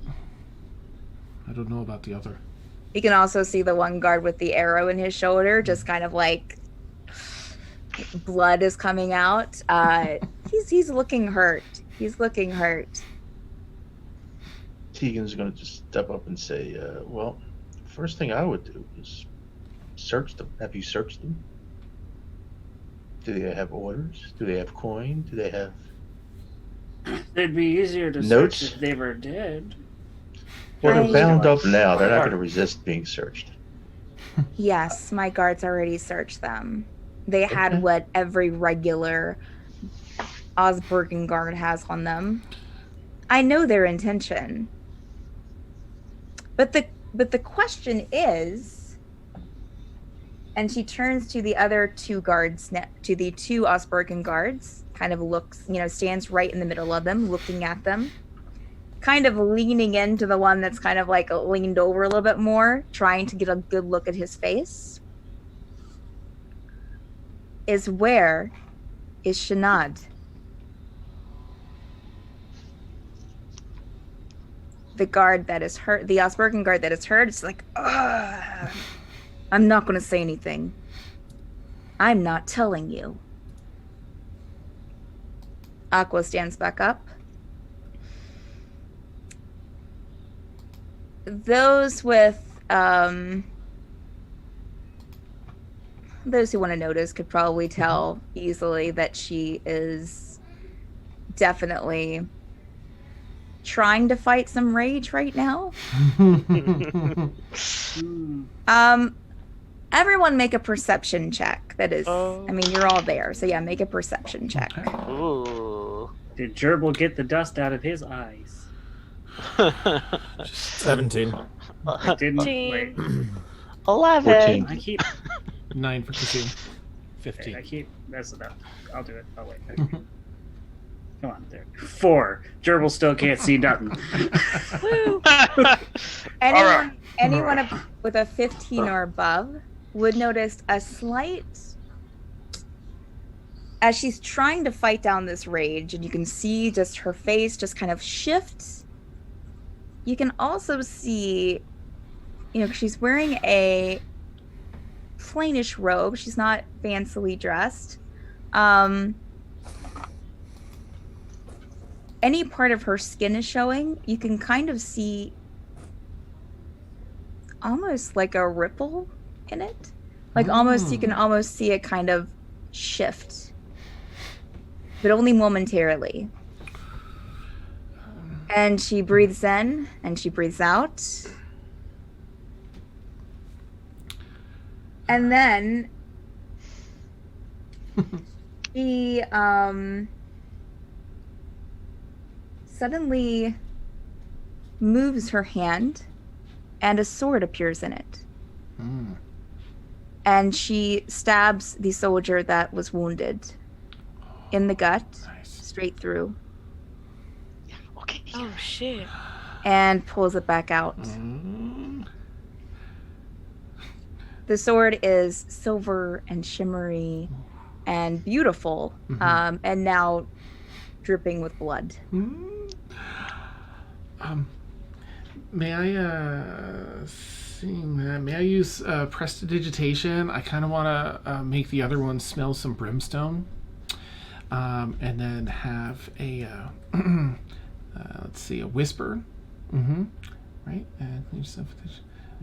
I don't know about the other.
You can also see the one guard with the arrow in his shoulder, just kind of like blood is coming out. He's looking hurt. He's looking hurt.
Tegan's going to just step up and say, well, first thing I would do is search them. Have you searched them? Do they have orders? Do they have coin? Do they have
It'd be easier to
notes?
search if they were dead.
Well, they're
I-
bound up now. They're not going to resist being searched.
Yes, my guards already searched them. They had
Okay.
what every regular Osbergen guard has on them. I know their intention. But the question is, and she turns to the other two guards, to the two Osbergen guards, kind of looks, stands right in the middle of them, looking at them, kind of leaning into the one that's kind of like leaned over a little bit more, trying to get a good look at his face. Where is Shanad? The guard that is hurt, the Osbergen guard that is hurt, it's like, ugh. I'm not going to say anything. I'm not telling you. Aqua stands back up. Those with, those who want to notice could probably tell easily that she is definitely trying to fight some rage right now. Everyone make a perception check. That is, you're all there. So yeah, make a perception check.
Ooh.
Did Gerbil get the dust out of his eyes?
17.
I didn't.
Teen.
Wait,
11.
14.
I keep.
9 for Christine.
15.
I keep messing up. I'll do it. Oh wait. Okay. Come on, there. 4. Gerbil still can't see nothing.
Woo!
Anyone with a 15 or above would notice a slight, as she's trying to fight down this rage, and you can see just her face just kind of shifts. You can also see, she's wearing a plainish robe. She's not fancily dressed. Any part of her skin is showing. You can kind of see almost like a ripple in it. Like you can almost see it kind of shift. But only momentarily. And she breathes in and she breathes out. And then she suddenly moves her hand and a sword appears in it. And she stabs the soldier that was wounded in the gut, straight through,
Okay.
Oh shit.
and pulls it back out. The sword is silver and shimmery and beautiful, and now dripping with blood.
May I, seeing that, may I use prestidigitation? I kind of want to make the other one smell some brimstone. And then have a, let's see, a whisper. Right?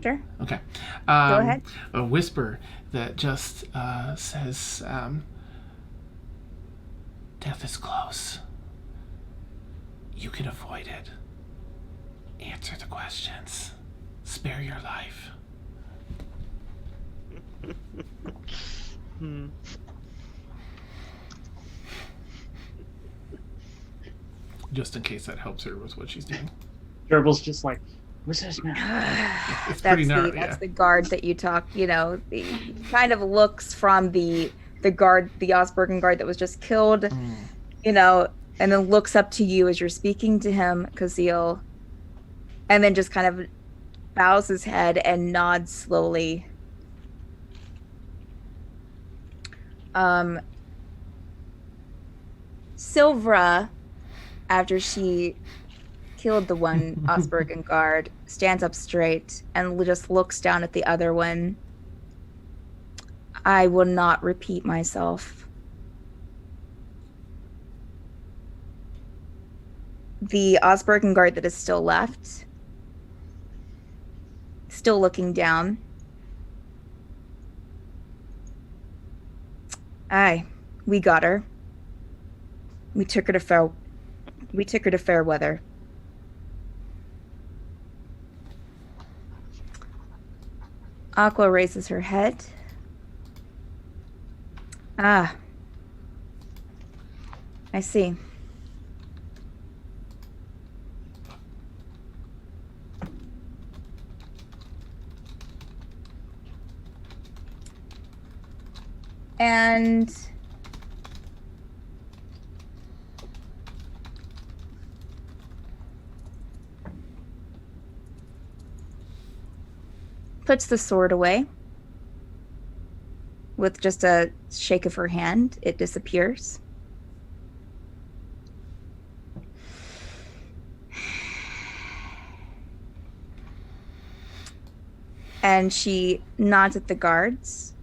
Sure.
Okay.
Go ahead.
A whisper that just says, death is close. You can avoid it. Answer the questions. Spare your life. just in case that helps her with what she's doing.
Gerbil's just like, what's this man?
It's pretty gnarly,
That's the guard that you talk. He kind of looks from the guard, the Osbergen guard that was just killed. And then looks up to you as you're speaking to him, Kazil, and then just kind of bows his head and nods slowly. Silvra, after she killed the one Osbergen guard, stands up straight and just looks down at the other one. I will not repeat myself. The Osbergen guard that is still left, still looking down. Aye, we got her. We took her to Fairweather. Aqua raises her head. Ah, I see. And puts the sword away. With just a shake of her hand, it disappears. And she nods at the guards.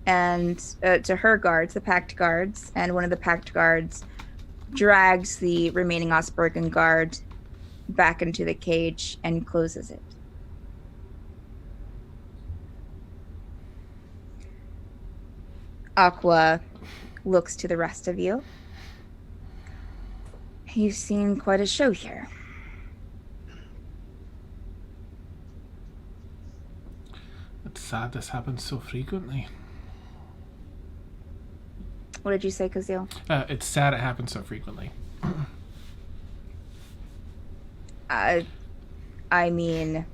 And to her guards, the Pact guards, and one of the Pact guards drags the remaining Osbergen guard back into the cage and closes it. Aqua looks to the rest of you. You've seen quite a show here.
It's sad this happens so frequently.
What did you say, Kazil?
It's sad it happens so frequently.
I mean,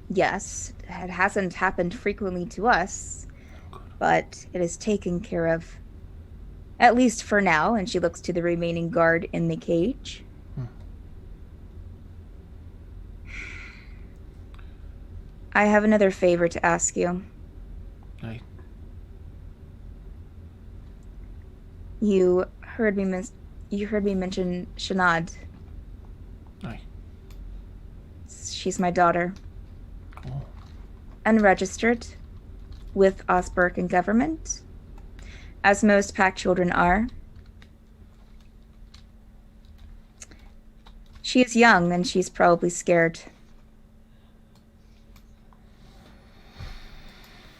yes, it hasn't happened frequently to us, but it is taken care of, at least for now. And she looks to the remaining guard in the cage. I have another favor to ask you.
Aye.
You heard me mention Shanad.
Aye.
She's my daughter.
Oh.
Unregistered with Osbergen government, as most Pact children are. She is young and she's probably scared.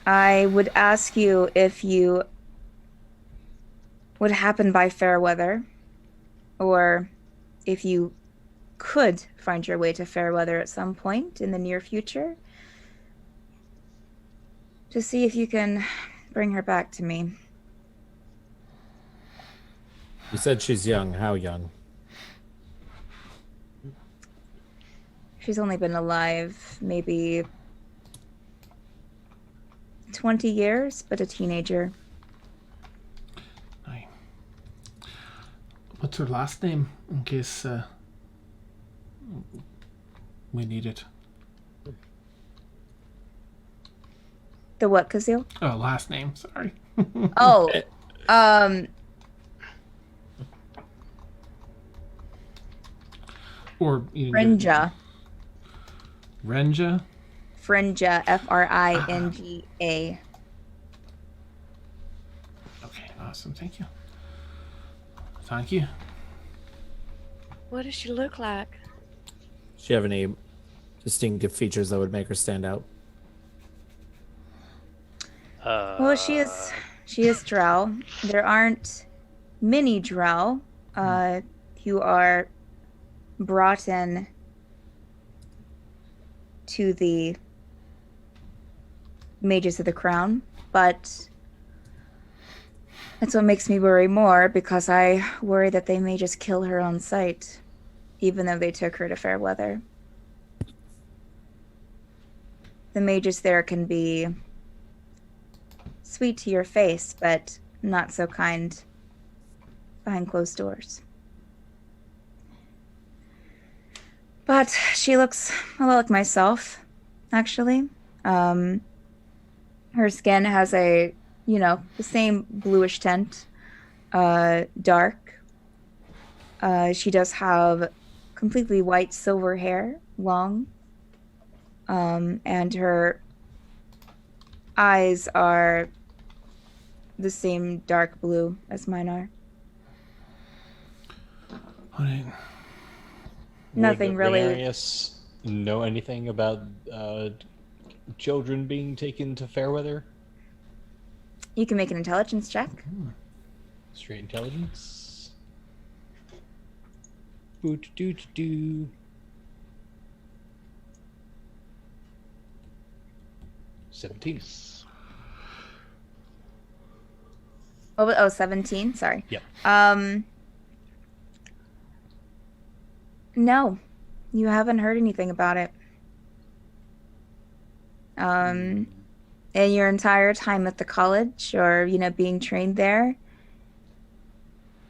I would ask you if you would happen by Fairweather, or if you could find your way to Fairweather at some point in the near future, to see if you can bring her back to me.
You said she's young. How young?
She's only been alive maybe 20 years, but a teenager.
Aye. What's her last name, in case we need it?
The what, Kazil?
Oh, last name. Sorry.
Oh,
Or you can give it-
Fringa.
Renja.
Fringa, Fringa.
Okay, awesome. Thank you. Thank you.
What does she look like?
Does she have any distinctive features that would make her stand out?
Well, she is drow. There aren't many drow who are brought in to the Mages of the Crown, but that's what makes me worry more, because I worry that they may just kill her on sight. even though they took her to Fairweather. The mages there can be sweet to your face, but not so kind behind closed doors. But she looks a lot like myself, actually. Her skin has the same bluish tint, dark. She does have completely white silver hair, long. And her eyes are the same dark blue as mine are.
Right.
Nothing
Would
really.
Renarius know anything about children being taken to Fairweather?
You can make an intelligence check.
Straight intelligence. Boot doot doo. 17.
Oh, 17. Sorry.
Yep.
No, you haven't heard anything about it. In your entire time at the college, or being trained there,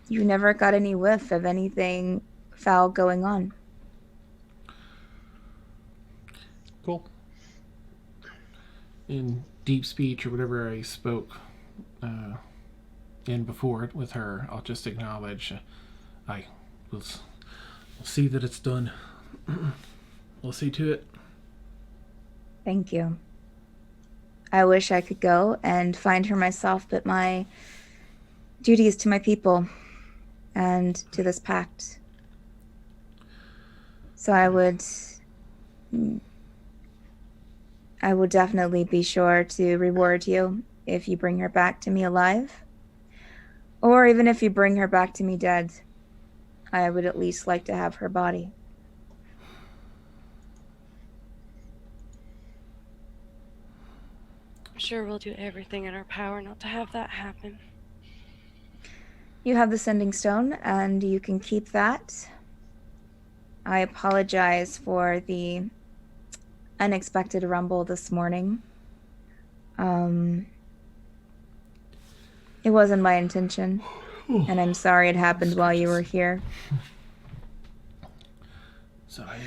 you never got any whiff of anything foul going on.
Cool.
In deep speech or whatever I spoke in before it with her, I'll just acknowledge I will see that it's done. We'll see to it.
Thank you. I wish I could go and find her myself, but my duty is to my people and to this pact. So I would definitely be sure to reward you if you bring her back to me alive. Or even if you bring her back to me dead. I would at least like to have her body.
I'm sure we'll do everything in our power not to have that happen.
You have the sending stone, and you can keep that. I apologize for the unexpected rumble this morning. It wasn't my intention, and I'm sorry it happened while you were here.
Sorry.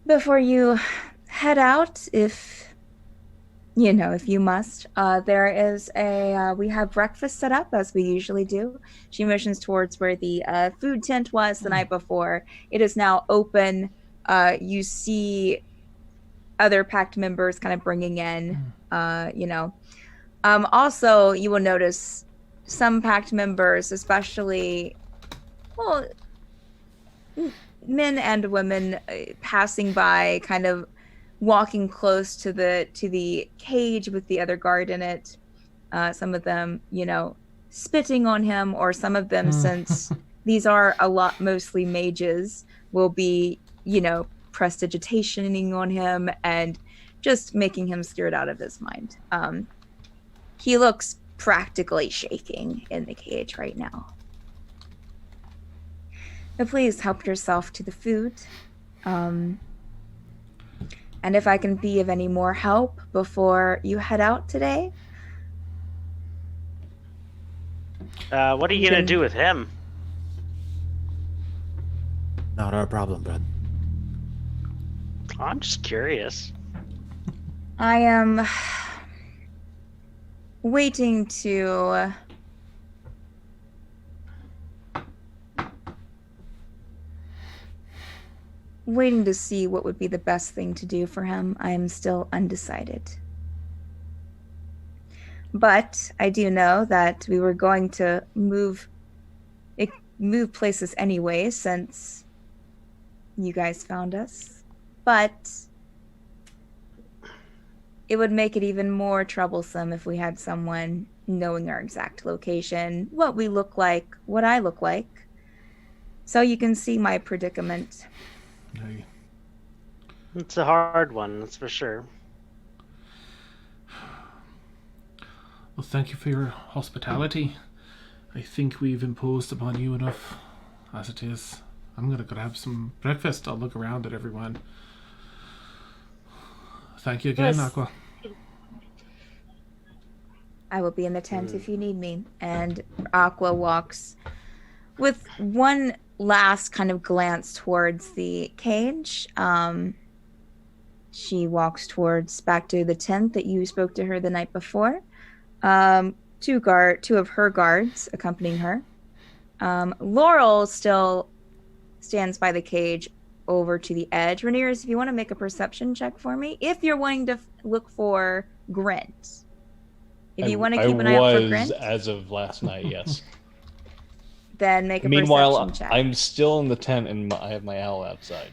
Before you head out, if you must, there is we have breakfast set up as we usually do. She motions towards where the food tent was the night before. It is now open. You see other Pact members kind of bringing in, also, you will notice some Pact members, especially, men and women, passing by, kind of walking close to the cage with the other guard in it. Some of them, spitting on him, or some of them, since these are mostly mages, will be, prestidigitationing on him and just making him scared out of his mind. He looks practically shaking in the cage right now. But please help yourself to the food. And if I can be of any more help before you head out today.
What are you going to do with him?
Not our problem, bud.
I'm just curious.
I am waiting to see what would be the best thing to do for him. I am still undecided. But I do know that we were going to move places anyway, since you guys found us. But it would make it even more troublesome if we had someone knowing our exact location, what we look like, what I look like. So you can see my predicament.
Okay.
It's a hard one, that's for sure.
Well, thank you for your hospitality. I think we've imposed upon you enough as it is. I'm gonna grab some breakfast. I'll look around at everyone. Thank you again,
Yes.
Aqua.
I will be in the tent if you need me. And Aqua walks with one last kind of glance towards the cage. She walks towards back to the tent that you spoke to her the night before. Two of her guards accompanying her. Laurel still stands by the cage over to the edge. Rainiers, if you want to make a perception check for me, if you're wanting to look for Grint. If you want to keep an eye out for Grint,
as of last night, yes.
then make a
Meanwhile,
perception check.
I'm still in the tent and I have my owl outside,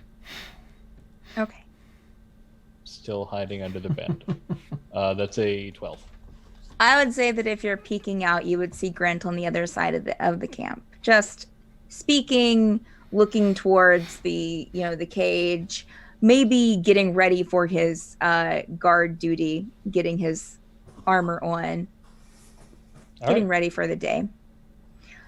Okay.
still hiding under the bed. That's a 12.
I would say that if you're peeking out, you would see Grant on the other side of the camp. Just speaking, looking towards the cage, maybe getting ready for his guard duty, getting his armor on, getting ready for the day.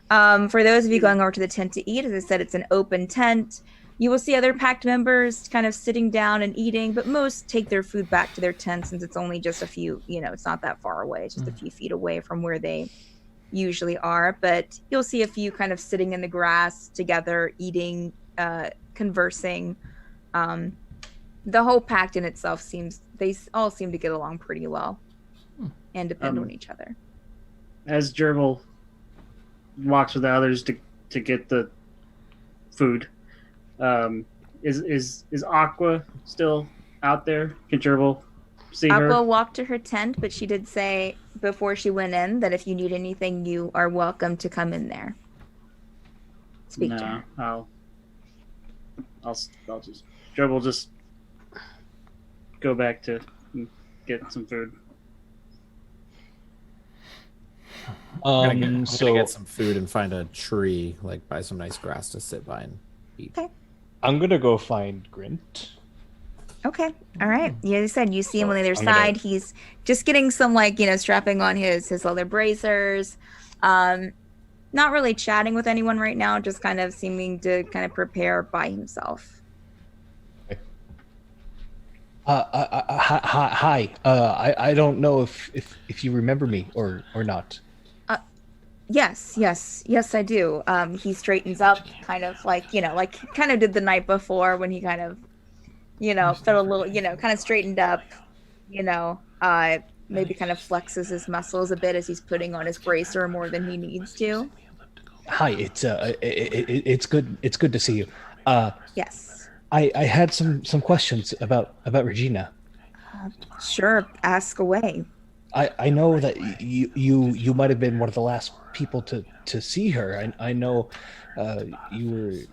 For those of you going over to the tent to eat, as I said, it's an open tent. You will see other Pact members kind of sitting down and eating, but most take their food back to their tent since it's only just a few, it's not that far away. It's just a few feet away from where they usually are. But you'll see a few kind of sitting in the grass together, eating, conversing. The whole Pact in itself they all seem to get along pretty well and depend on each other.
As Gerbil walks with the others to get the food, is Aqua still out there? Can Gerbil see her?
Aqua walked to her tent, but she did say before she went in that if you need anything, you are welcome to come in there. Speak to her.
I'll just Gerbil just go back to get some food.
I'm gonna get some food and find a tree, like buy some nice grass to sit by and eat.
Okay.
I'm gonna go find Grint.
Okay. All right. Yeah, you said you see him on the other
I'm gonna-
side. He's just getting some strapping on his leather bracers. Not really chatting with anyone right now, just kind of seeming to kind of prepare by himself.
Hi. I don't know if you remember me or not.
Yes, I do. He straightens up, kind of like kind of did the night before when he kind of, felt a little, kind of straightened up, maybe kind of flexes his muscles a bit as he's putting on his bracer more than he needs to.
Hi, it's good to see you.
Yes.
I had some questions about Regina.
Sure, ask away.
I know that you might have been one of the last people to see her. I know you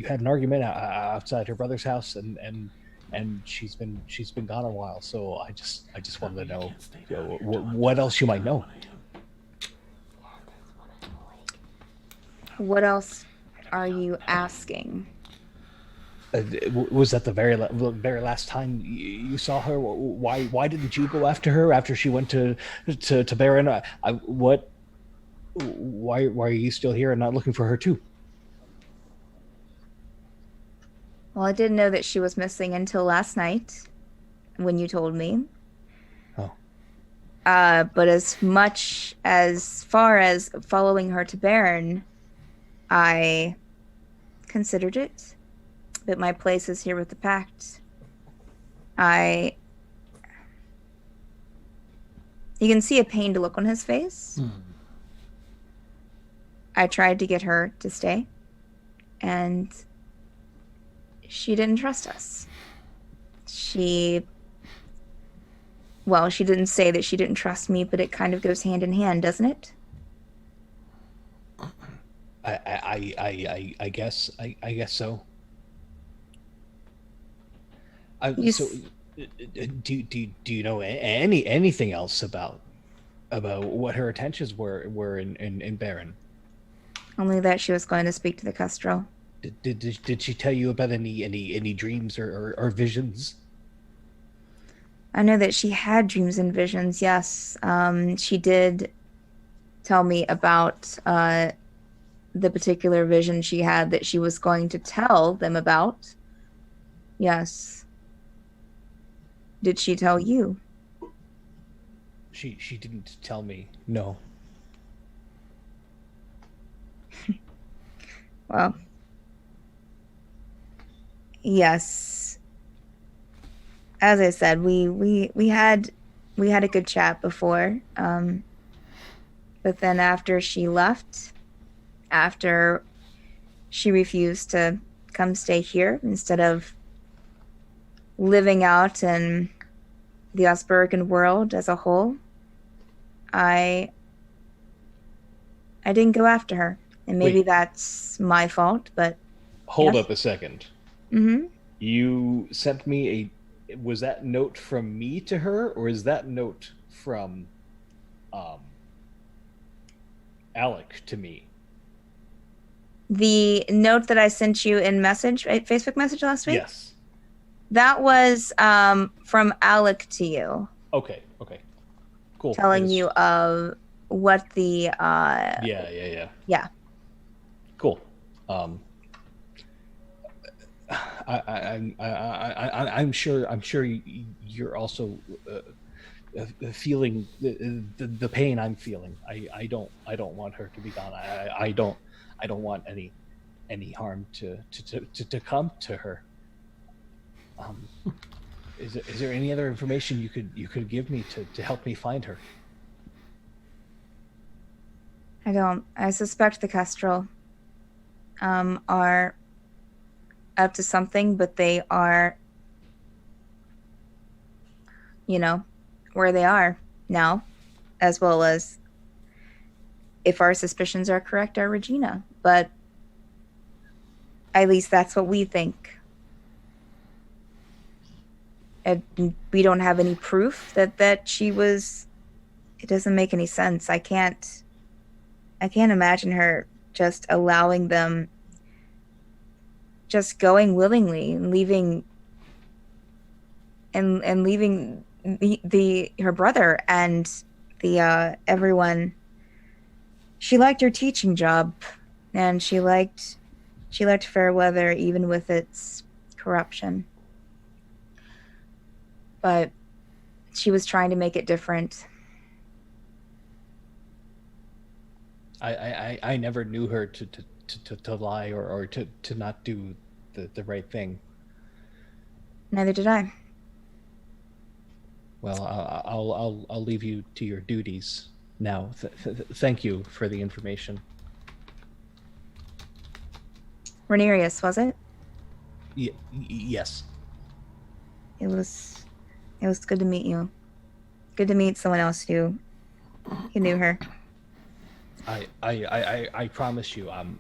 had an argument outside her brother's house, and she's been gone a while. So I just wanted to know what else you might know.
What else are you asking?
Was that the very last time you saw her? Why didn't you go after her after she went to Baron? Why are you still here and not looking for her too?
Well, I didn't know that she was missing until last night when you told me.
Oh.
But as far as following her to Baron, I considered it. But my place is here with the Pact. You can see a pained look on his face. I tried to get her to stay, and she didn't trust us. She didn't say that she didn't trust me, but it kind of goes hand in hand, doesn't it?
I guess so. So, do you know anything else about what her intentions were in Baron?
Only that she was going to speak to the Kestrel.
Did she tell you about any dreams or visions?
I know that she had dreams and visions. Yes, she did tell me about the particular vision she had that she was going to tell them about. Yes. Did she tell you?
She didn't tell me. No.
Well, yes. As I said, we had a good chat before. But then after she left, after she refused to come stay here instead of living out in the Osbergen world as a whole, I didn't go after her. And maybe
Wait.
that's my fault, but
Hold
Yes.
up a second.
mhm.
You sent me was that note from me to her, or is that note from Alec to me?
The note that I sent you in Facebook message last week,
Yes.
that was from Alec to you,
Okay. Cool.
telling you of what the
Yeah. Cool. I'm sure you're also feeling the pain I'm feeling. I don't want her to be gone. I don't want any harm to come to her. Is there any other information you could give me to help me find her?
I don't. I suspect the Kestrel are up to something, but they are, where they are now, as well as, if our suspicions are correct, our Regina. But at least that's what we think. And we don't have any proof that she was. It doesn't make any sense. I can't imagine her just allowing them, just going willingly and leaving her brother and the everyone. She liked her teaching job, and she liked Fairweather even with its corruption. But she was trying to make it different.
I never knew her to lie or to not do the right thing.
Neither did I.
Well, I'll leave you to your duties now. Thank you for the information.
Renerius, was it?
Yes.
It was good to meet you. Good to meet someone else who knew her.
I promise you, I'm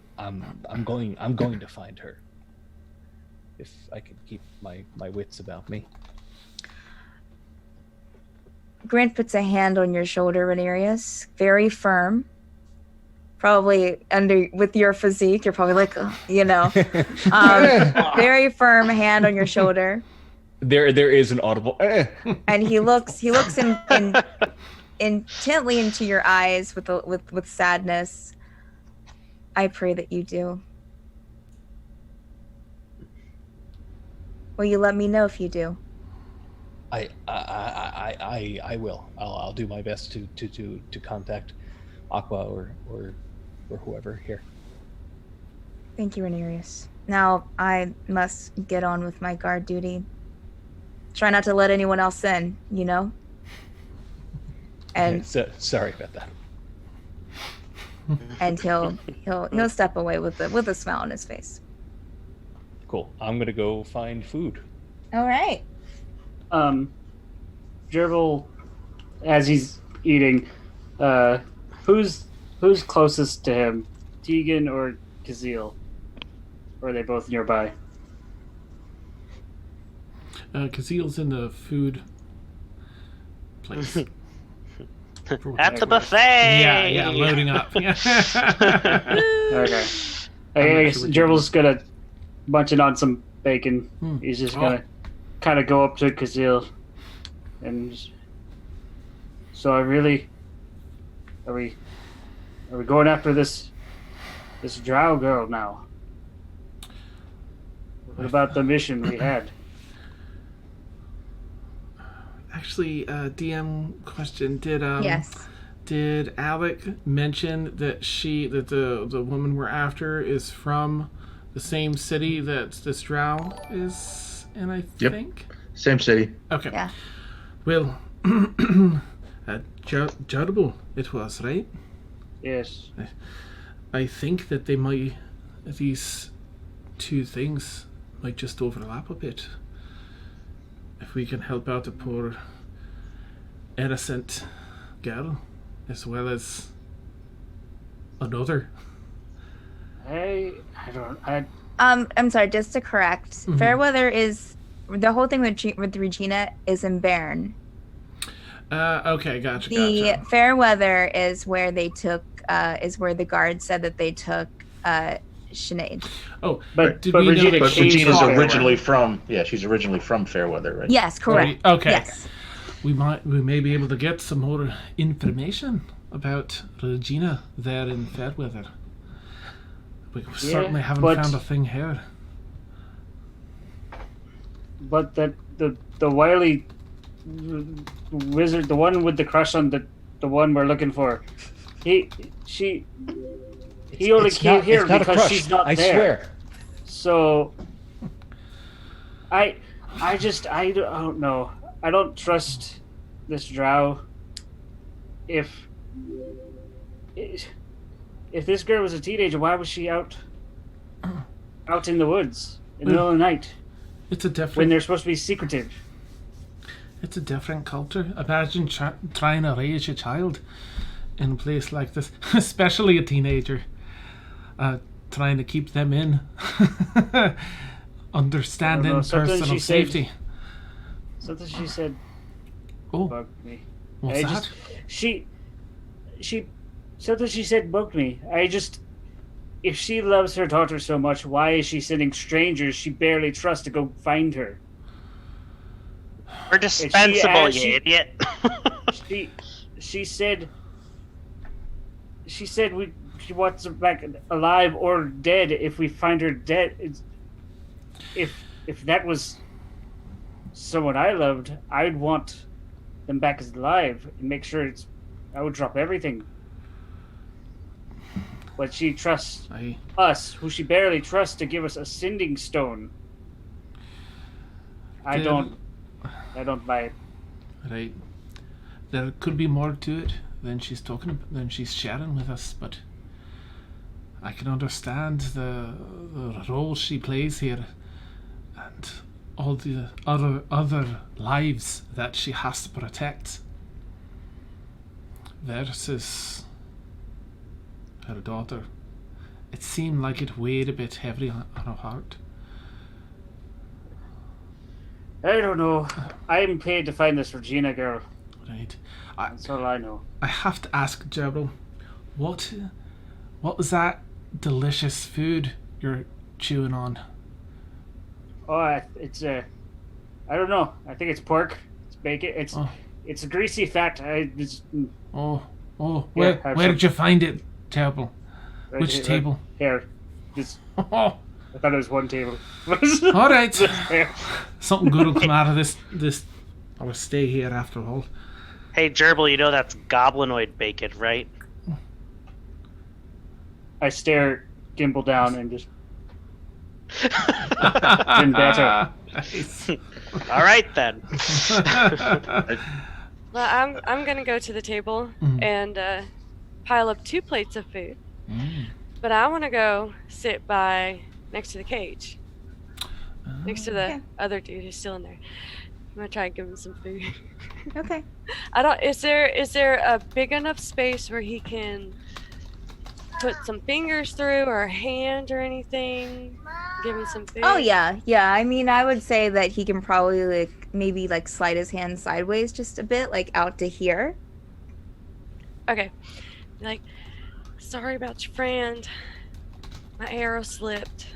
going to find her. If I can keep my wits about me.
Grant puts a hand on your shoulder, Renerius, very firm. Probably with your physique, you're probably like, very firm hand on your shoulder.
There is an audible.
And he looks intently into your eyes with sadness. I pray that you do. Will you let me know if you do?
I will. I'll do my best to contact Aqua or whoever here.
Thank you, Renerius. Now I must get on with my guard duty. Try not to let anyone else in, And
sorry about that.
And he'll step away with a smile on his face.
Cool. I'm gonna go find food.
All right.
Gerbil, as he's eating, who's closest to him, Tegan or Kazeel? Or are they both nearby?
Kazeel's in the food place.
At the buffet.
Yeah, loading up. Yeah.
Okay. I guess Gerbil's gonna munching on some bacon. He's just gonna kind of go up to Kazeel and just, so are we going after this this drow girl now? What about the mission we had?
Actually, DM question:
Yes.
Did Alec mention that the woman we're after is from the same city that this drow is in? I
Yep.
think.
Same city.
Okay.
Yeah.
Well, Judable it was, right?
Yes.
I think that they might, these two things might just overlap a bit. If we can help out a poor innocent girl as well as another.
I'm sorry, just to correct.
Mm-hmm.
Fairweather is the whole thing with Regina is in Bairn.
Okay, gotcha.
The Fairweather is where they took is where the guards said that they took Sinead.
Oh,
But
did
but
we know-
Regina
But
came
Regina's
from
originally from she's originally from Fairweather, right?
Yes, correct.
Okay.
Yes.
we may be able to get some more information about Regina there in Fairweather. We certainly haven't
but-
found a thing here.
But the wily wizard, the one with the crush on the one we're looking for, he only came here
it's not a
because
crush,
she's not
I
there.
swear.
So I don't know. I don't trust this drow. If this girl was a teenager, why was she out in the woods in the middle of the night
It's a
when
different.
they're supposed to be secretive?
It's a different culture. Imagine trying to raise your child in a place like this, especially a teenager. Trying to keep them in, understanding
something
personal
she said-
safety.
Something she said
Oh,
bugged me.
what's that?
She something she said bugged me. If she loves her daughter so much, why is she sending strangers she barely trusts to go find her?
We're dispensable,
she-
you idiot.
She said she wants her back alive or dead. If we find her dead, if that was someone I loved, I'd want them back as alive and make sure I would drop everything. But she trusts us, who she barely trusts, to give us a sending stone. I don't buy it.
Right. There could be more to it than she's sharing with us, but I can understand the role she plays here and all the other lives that she has to protect versus her daughter. It seemed like it weighed a bit heavy on her heart.
I don't know. I'm paid to find this Regina girl.
Right.
That's all I know.
I have to ask, Gerald, what was that delicious food you're chewing on?
Oh, it's I don't know. I think it's pork. It's bacon. It's a greasy fat.
Where did you find it, Table?
Right
Which
here,
table?
Here.
Oh,
I thought it was one table.
all right.
Here.
Something good will come out of this. I will stay here after all.
Hey, Gerbil, you know that's goblinoid bacon, right?
I stare Gimbal down and just vendetta.
Nice.
All right, then.
Well, I'm gonna go to the table and pile up 2 plates of food. But I want to go sit next to the cage, next to the other dude who's still in there. I'm gonna try and give him some food.
Okay.
Is there a big enough space where he can put some fingers through or a hand or anything? Give him some food.
Oh yeah. I mean, I would say that he can probably maybe slide his hand sideways just a bit, out to here.
Okay. Like, sorry about your friend. My arrow slipped.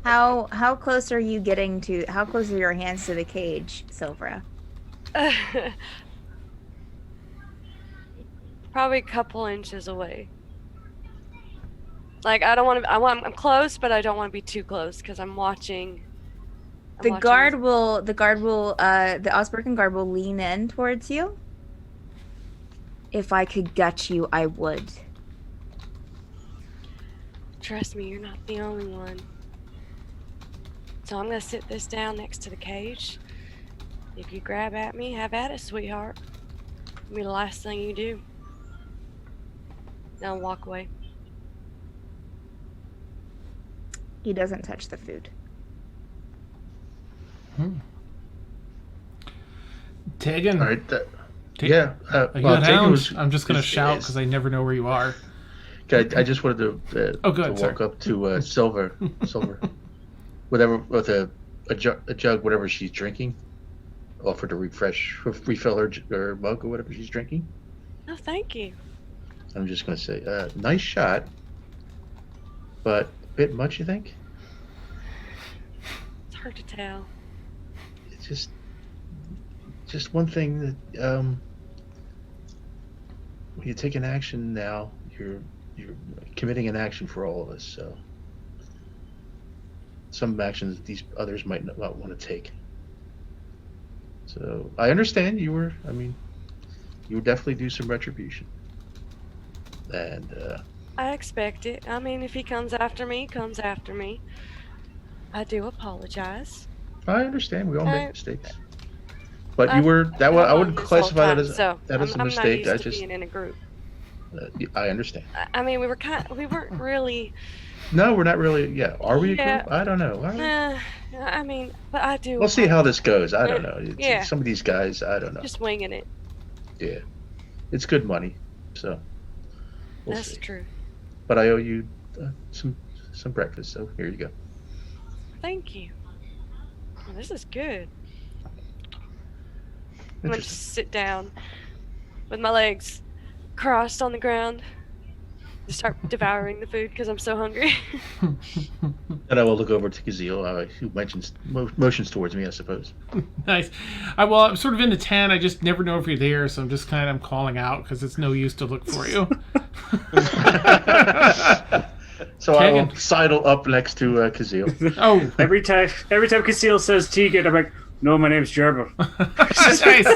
How close are you getting to? How close are your hands to the cage, Silvera?
Probably a couple inches away. Like I don't want to. I'm close, but I don't want to be too close because I'm watching.
The Osbergen guard will lean in towards you. If I could gut you, I would.
Trust me, you're not the only one. So I'm gonna sit this down next to the cage. If you grab at me, have at it, sweetheart. It'll be the last thing you do. Now walk away.
He doesn't touch the food.
Tegan.
All right.
Yeah.
Well,
around?
Tegan was,
I'm just going to shout because I never know where you are.
I just wanted to walk up to Silver, with a jug, whatever she's drinking. Offer to refill her mug or whatever she's drinking.
Oh, thank you.
I'm just going to say, nice shot, but a bit much, you think?
It's hard to tell.
It's just one thing that when you take an action now, you're committing an action for all of us. So some actions these others might not want to take. So I understand you would definitely do some retribution. And
I expect it. I mean, if he comes after me, comes after me. I do apologize.
I understand. We all make mistakes. But
I
wouldn't classify that as
so
a
I'm
mistake.
not used to being in a group.
I understand.
I mean, we weren't really.
No, we're not really. Yeah, are we a group? I don't know.
I mean, but I do.
We'll see how this goes. I don't know.
Yeah.
Some of these guys, I don't know.
Just winging it.
Yeah, it's good money, so we'll
That's
see.
true.
But I owe you some breakfast, so here you go.
Thank you. Oh, this is good. I'm gonna just sit down with my legs crossed on the ground. Just start devouring the food because I'm so hungry.
And I will look over to Kazeel, who motions towards me, I suppose.
Nice. I'm sort of into 10. I just never know if you're there, so I'm calling out because it's no use to look for you.
So I will sidle up next to Kazeel.
Oh,
Every time Casil says Tegan, I'm like, no, my name's Gerbil.
nice.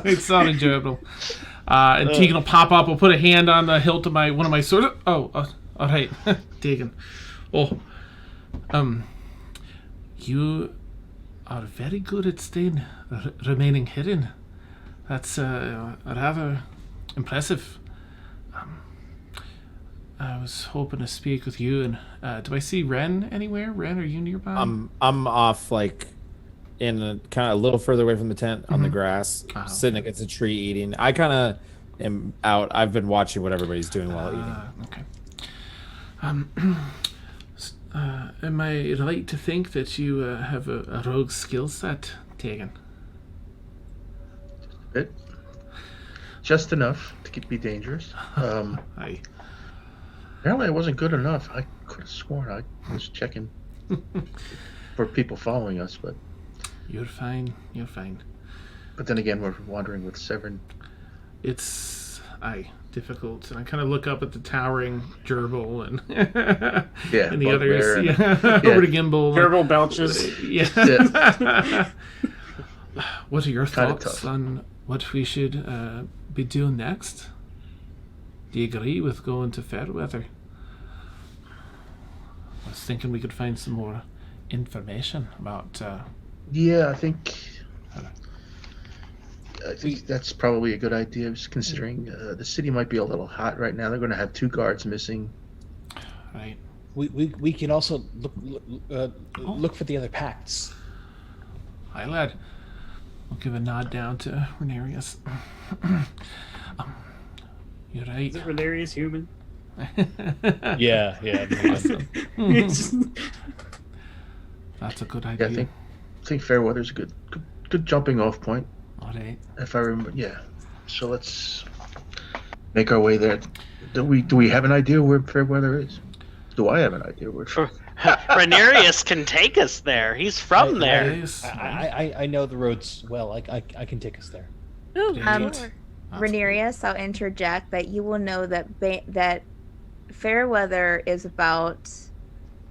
It's not enjoyable. And Tegan will pop up. We'll put a hand on the hilt of one of my swords. All right, Tegan. Oh, you are very good at staying remaining hidden. That's rather impressive. I was hoping to speak with you. And do I see Ren anywhere? Ren, are you nearby?
I'm off in a kind of a little further away from the tent on the grass, sitting against a tree eating. I kind of am out. I've been watching what everybody's doing while eating.
Okay. Am I right to think that you have a rogue skill set, Tegan?
Bit. Just enough to be dangerous. Apparently, I wasn't good enough. I could have sworn I was checking for people following us, but
you're fine. You're fine.
But then again, we're wandering with Severin.
It's difficult, and I kind of look up at the towering gerbil and
yeah,
and the others. Over to Gimbal.
Gerbil belches.
Yeah. What are your thoughts on what we should be doing next? Do you agree with going to Fairweather? I was thinking we could find some more information about.
Yeah, I think that's probably a good idea, considering the city might be a little hot right now. They're going to have 2 guards missing.
Right.
We can also look for the other pacts.
Hi, lad. I'll give a nod down to Renarius. You're right.
Is it Renarius human?
Yeah.
That's a good idea.
Yeah, I think Fairweather's a good jumping off point.
All right.
If I remember, yeah. So let's make our way there. Do we have an idea where Fairweather is? Do I have an idea where?
Renarius can take us there. He's from there.
I know the roads well. I can take us there.
Ooh,
Renarius, I'll interject that you will know that Fairweather is about.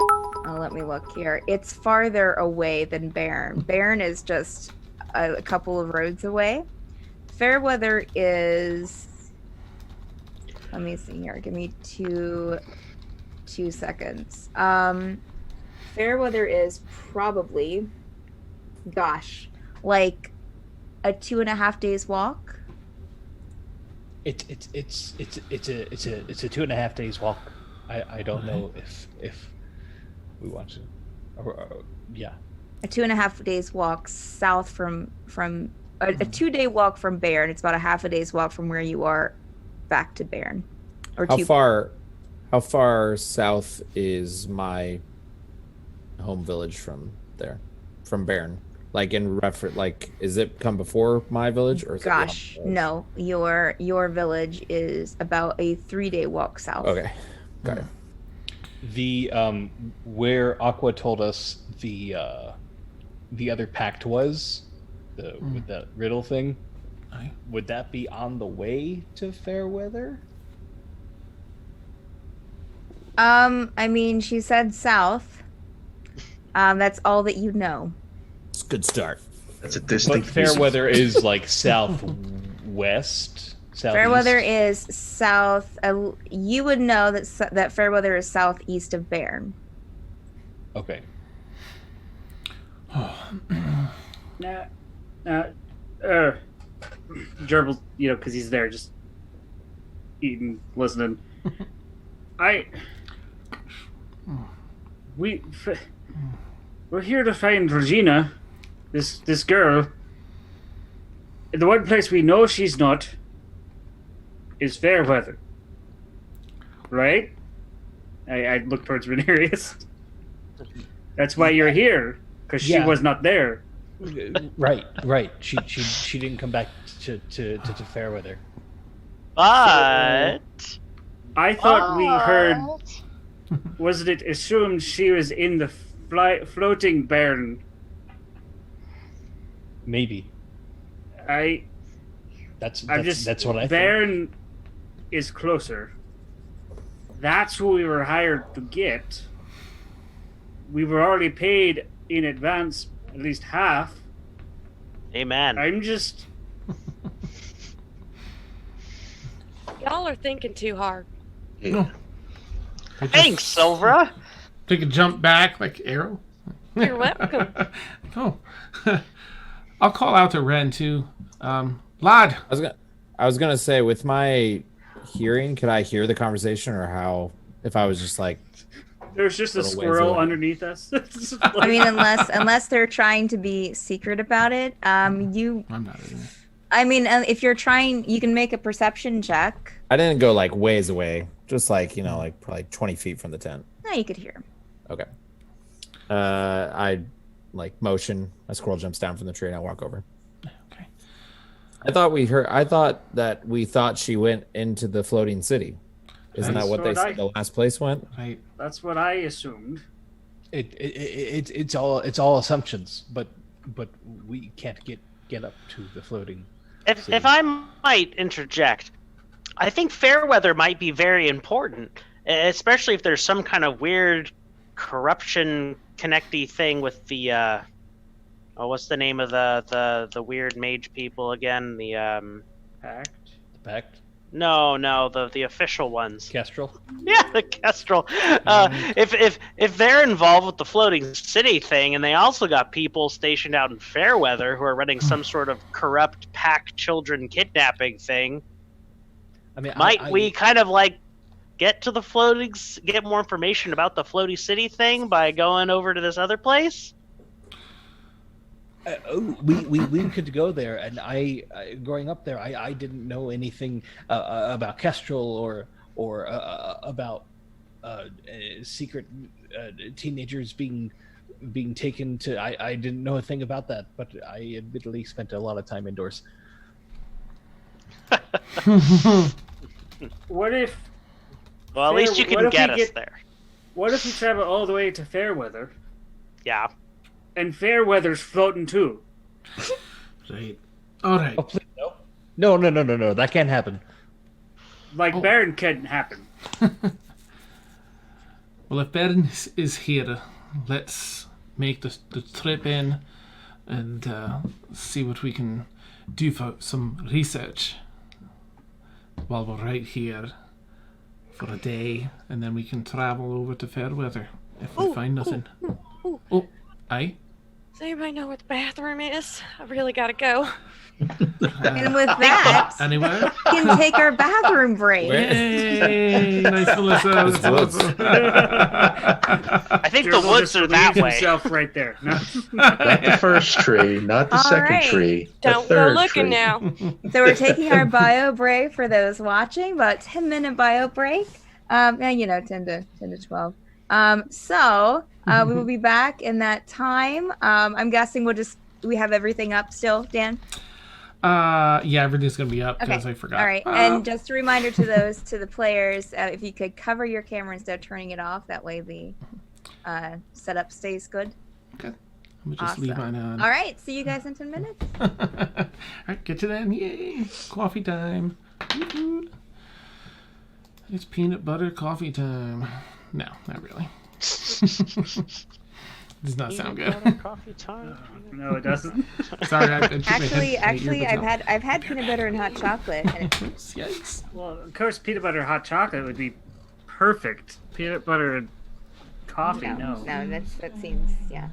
Oh, let me look here. It's farther away than Bairn. Bairn is just a couple of roads away. Fairweather is. Let me see here. Give me two seconds. Fairweather is probably, gosh, like a 2.5 days walk.
It's a 2.5 days walk. I don't know if we want to, yeah.
A 2.5 days walk south from a 2-day walk from Bairn. It's about a half a day's walk from where you are back to Bairn. Or
how far south is my home village from there, from Bairn? Like in reference, like is it come before my village or? Is
Gosh, no. Your village is about a 3-day walk south.
Okay, got it.
The where Aqua told us the other pact was, with that riddle thing. Would that be on the way to Fairweather?
I mean, she said south. That's all that you know.
It's a good start.
That's a distinct.
But Fairweather is like southwest.
Fairweather is south. You would know that Fairweather is southeast of Bairn.
Okay.
Gerbil, because he's there just eating, listening. We're here to find Regina, this girl. The one place we know she's not is Fairweather, right? I look towards Renarius. That's why you're here, because she was not there.
Right. She didn't come back to Fairweather.
But
I thought we heard. Wasn't it assumed she was in the floating Bairn?
Maybe. That's what I think.
Bairn is closer. That's who we were hired to get. We were already paid in advance, at least half.
amen.
I'm just.
Y'all are thinking too hard.
Yeah.
Thanks, Silvera.
Take a jump back like arrow.
You're welcome.
Oh, I'll call out to Ren too. Lad.
I was gonna say, with my hearing, could I hear the conversation, or how? If I was just like,
There's just a squirrel underneath us.
I mean, unless they're trying to be secret about it,
I'm not.
I mean, if you're trying, you can make a perception check.
I didn't go like ways away, just like like probably 20 feet from the tent.
No, you could hear.
Okay. I like motion. A squirrel jumps down from the tree, and I walk over.
Okay.
I thought we thought she went into the floating city. Isn't that what they said the last place went?
Right.
That's what I assumed.
It's all assumptions, but we can't get up to the floating.
If I might interject, I think Fairweather might be very important, especially if there's some kind of weird corruption connecty thing with the what's the name of the weird mage people again? The
Pact.
The Pact.
No, the official ones.
Kestrel.
Yeah, the Kestrel. If they're involved with the floating city thing, and they also got people stationed out in Fairweather who are running some sort of corrupt Pact children kidnapping thing,
I mean,
we kind of like get more information about the floating city thing by going over to this other place?
We could go there, and I growing up there, I didn't know anything about Kestrel or about secret teenagers being taken to. I didn't know a thing about that, but I admittedly spent a lot of time indoors.
What if?
Well, at least you can get us there.
What if we travel all the way to Fairweather?
Yeah.
And Fairweather's floating too.
Right. All right.
Oh, please, no. That can't happen.
Like Baron can't happen.
Well, if Baron is here, let's make the trip in and see what we can do for some research while we're right here for a day, and then we can travel over to Fairweather if we find nothing. Oh, aye?
Does anybody know where the bathroom is? I really gotta go.
And with that,
Anywhere?
we can take our bathroom break.
Yay! Nice, Melissa.
It's woods.
I think
Gerbil
the woods
just
are that
relieves
way.
himself right there. No.
Not the first tree, not the
All
second
right.
tree. The
Don't go
third
looking
tree.
now.
So we're taking our bio break for those watching, about 10-minute bio break. And 10 to 12. We will be back in that time. I'm guessing we have everything up still, Dan?
Yeah, everything's gonna be up
Okay.
because I forgot.
All right. And just a reminder to the players, if you could cover your camera instead of turning it off, that way the setup stays good.
Okay. Let me just leave mine on.
All right. See you guys in 10 minutes.
All right, get to then. Yay! Coffee time. Woo-hoo. It's peanut butter coffee time. No, not really. Does not sound good.
Coffee time.
No, it doesn't.
Sorry,
I've had peanut butter and hot chocolate. And
Yikes.
Well, of course, peanut butter hot chocolate would be perfect. Peanut butter and coffee, no.
that seems, yeah.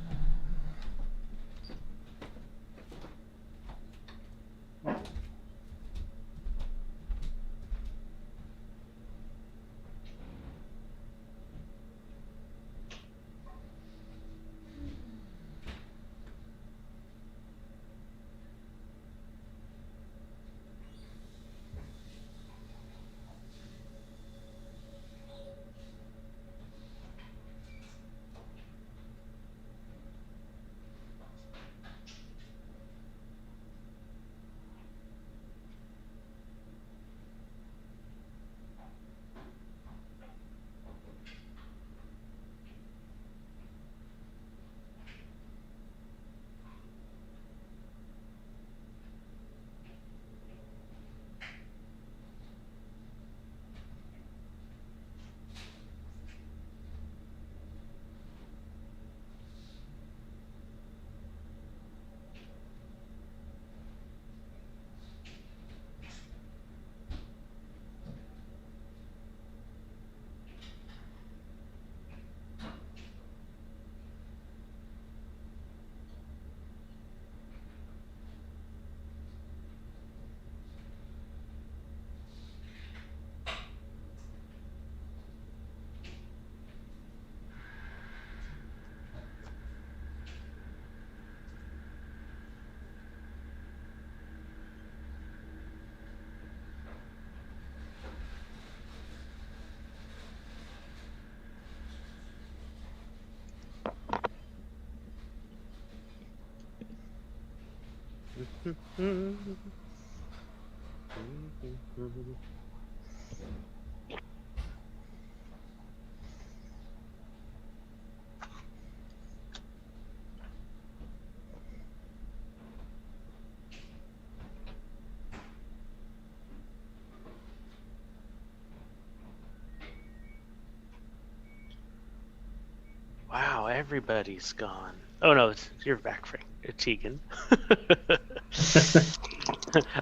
Wow, everybody's gone. Oh no, you're back, Frank. Tegan.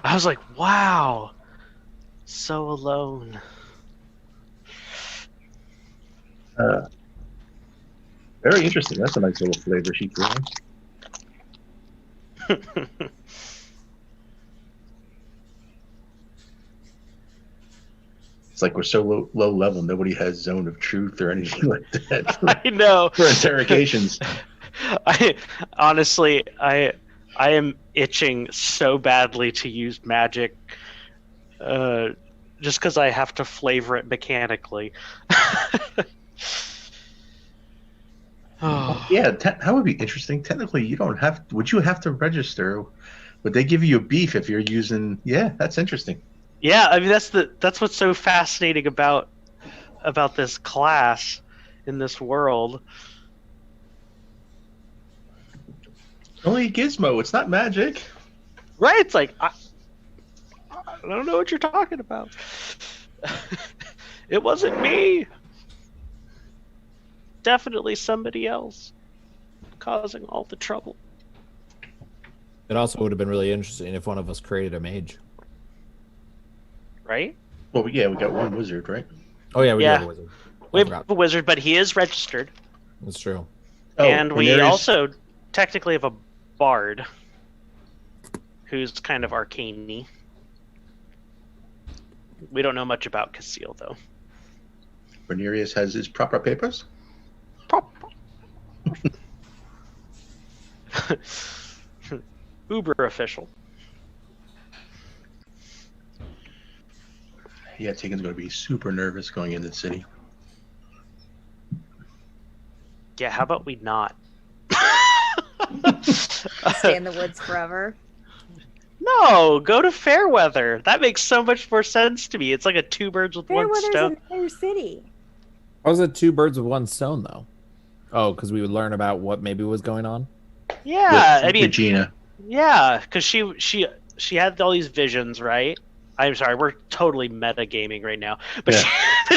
I was like, wow, so alone.
Very interesting. That's a nice little flavor sheet for us. It's like we're so low level, nobody has zone of truth or anything like that.
I know.
For interrogations.
I am itching so badly to use magic, just because I have to flavor it mechanically.
Oh. Yeah, that would be interesting. Technically, you don't have. Would you have to register? Would they give you a beef if you're using? Yeah, that's interesting.
Yeah, I mean that's what's so fascinating about this class in this world.
Only a gizmo. It's not magic.
Right? It's like I don't know what you're talking about. It wasn't me. definitely somebody else causing all the trouble.
It also would have been really interesting if one of us created a mage.
Right?
Well, yeah, we got one wizard, right?
Oh yeah, we do
Yeah.
have a wizard.
We
I
have
forgot.
a wizard, but he is registered.
That's true.
And we
Cornelius-
also technically have a bard who's kind of arcane-y. We don't know much about Casil, though.
Bernerius has his proper papers.
Uber official.
Yeah, Tegan's going to be super nervous going into the city.
Yeah, how about we not?
Stay in the woods forever.
No, go to Fairweather. That makes so much more sense to me. It's like a two birds with one
Fairweather's
stone.
another city.
How was it 2 birds with 1 stone though? Oh, because we would learn about what maybe was going on.
Yeah, I mean,
Regina.
yeah, because she had all these visions, right? I'm sorry, we're totally metagaming right now, but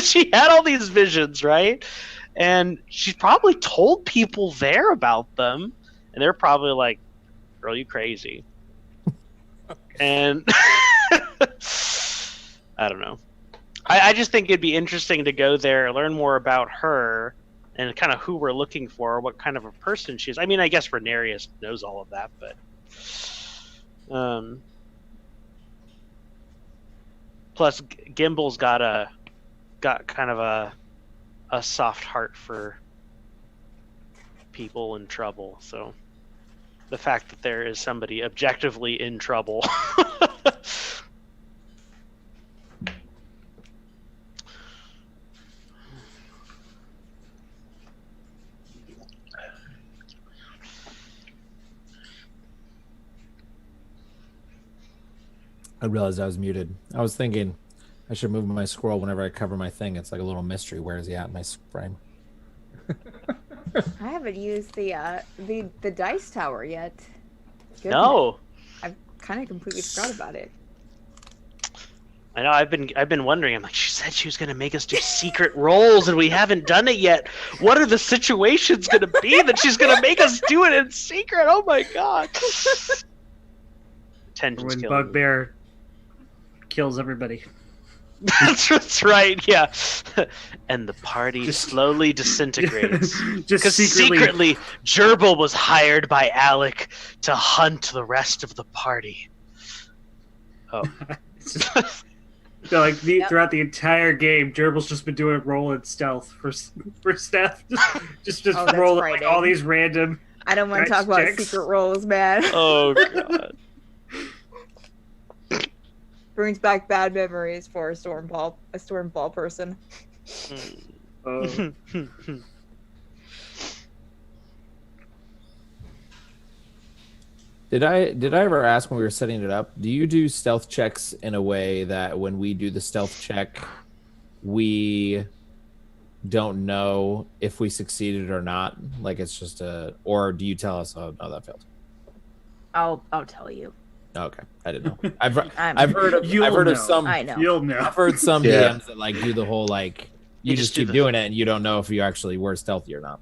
she had all these visions, right? And she probably told people there about them, and they're probably like, "Girl, you crazy?" And I don't know. I just think it'd be interesting to go there, learn more about her, and kind of who we're looking for, what kind of a person she is. I mean, I guess Renarius knows all of that, but plus Gimble's got kind of a soft heart for people in trouble. So the fact that there is somebody objectively in trouble.
I realized I was muted. I was thinking I should move my scroll whenever I cover my thing. It's like a little mystery. Where is he at in my frame?
I haven't used the dice tower yet. Goodness.
No,
I've kind of completely forgot about it.
I know. I've been wondering. I'm like, she said she was going to make us do secret rolls, and we haven't done it yet. What are the situations going to be that she's going to make us do it in secret? Oh my god! Tension's
When
killing me.
Bugbear kills everybody.
That's right. Yeah, and the party slowly disintegrates.
Just
Because secretly, Gerbil was hired by Alec to hunt the rest of the party. Oh.
So, like throughout the entire game, Gerbil's just been doing roll and stealth for Steph. Just
Oh, that's
rolling like
frightening.
all these random.
I don't want to
Dice
talk about
checks.
secret rolls, man.
Oh god.
Brings back bad memories for a Stormfall person.
Did I ever ask when we were setting it up? Do you do stealth checks in a way that when we do the stealth check, we don't know if we succeeded or not? Like it's just or do you tell us? Oh no, that failed.
I'll tell you.
Okay, I didn't know. I've heard of
You'll
I've heard of
know.
some
I know.
You'll know.
I've heard some
Yeah.
DMs that like do the whole like you just
do
keep
the-
doing it and you don't know if you actually were stealthy or not.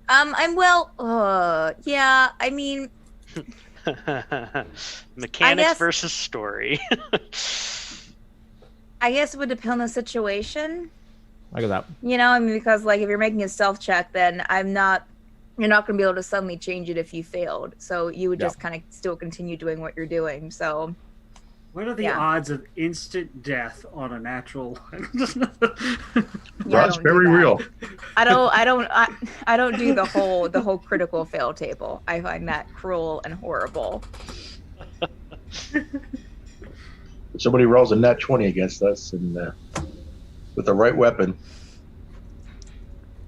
Yeah, I mean,
Mechanics
guess-
versus story.
I guess it would depend on the situation.
Look at that.
You know, I mean, because like if you're making a stealth check, then you're not going to be able to suddenly change it if you failed. So you would just kind of still continue doing what you're doing. So
What are the
Yeah.
odds of instant death on a natural one?
yeah, I
That's
don't do
very
that.
real.
I don't do the whole critical fail table. I find that cruel and horrible.
If somebody rolls a nat 20 against us and with the right weapon,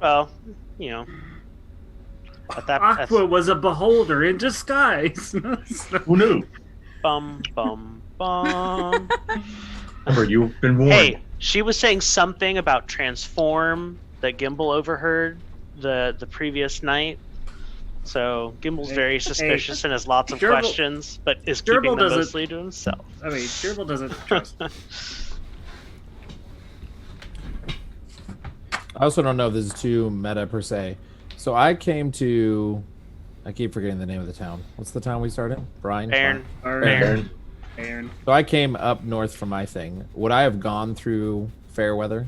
Well, you know. At that,
Aqua was a beholder in disguise.
who knew?
bum bum bum.
Remember, you've been warned.
Hey, she was saying something about transform that Gimble overheard the previous night. So Gimble's very suspicious and has lots of
Gerbil-
questions, but is
Gerbil
keeping them
doesn't-
mostly to himself.
I mean, Gerbil doesn't trust.
I also don't know if this is too meta per se. So I came to... I keep forgetting the name of the town. What's the town we started? Brian?
Bairn.
So I came up north from my thing. Would I have gone through Fairweather?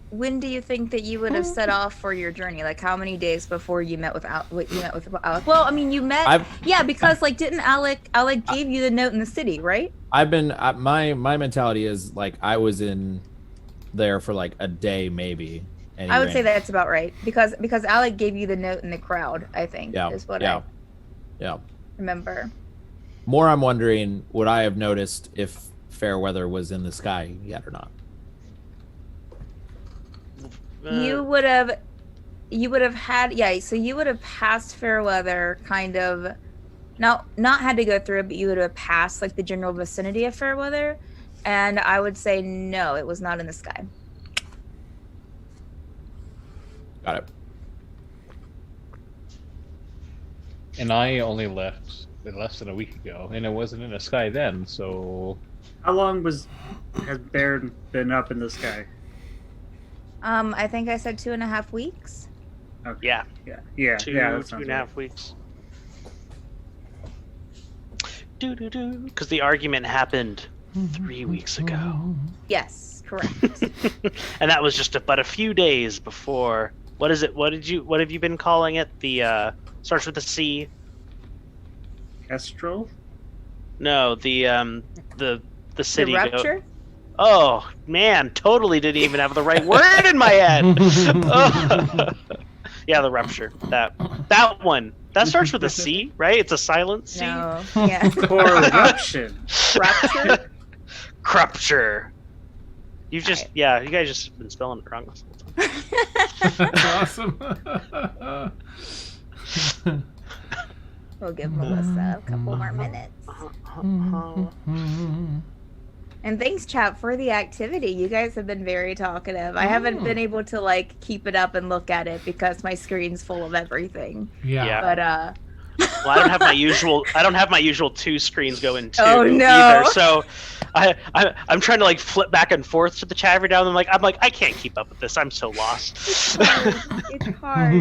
When do you think that you would have set off for your journey? Like, how many days before you met with Alec? Well, I mean, you met, because like, didn't Alec gave you the note in the city, right?
I've been my mentality is like I was in there for like a day maybe. And
I would say that's about right because Alec gave you the note in the crowd. I think is what I remember.
More, I'm wondering, would I have noticed if Fairweather was in the sky yet or not?
You would have had so you would have passed Fairweather, kind of not had to go through it, but you would have passed like the general vicinity of Fairweather, and I would say no, it was not in the sky.
Got it.
And I only left less than a week ago, and it wasn't in the sky then. So,
how long has Bairn been up in the sky?
I think I said 2.5 weeks.
Okay.
Yeah.
Two and a half weeks.
Because the argument happened 3 weeks ago.
Yes, correct.
And that was just but a few days before. What is it? What have you been calling it? The starts with a C.
Kestrel?
No, the city.
The rupture?
Oh man, totally didn't even have the right word in my head. Yeah, the rupture. That one. That starts with a C, right? It's a silent C.
No. Yeah.
Corruption.
Rupture?
Crupture. You guys just been spelling it wrong this whole time.
That's awesome.
We'll give Melissa a couple more minutes. And thanks, chat, for the activity. You guys have been very talkative. I haven't been able to like keep it up and look at it because my screen's full of everything.
Yeah.
But
well, I don't have my usual two screens going too
no.
either. So I'm trying to like flip back and forth to the chat every now and then. I'm like I can't keep up with this. I'm so lost.
It's hard.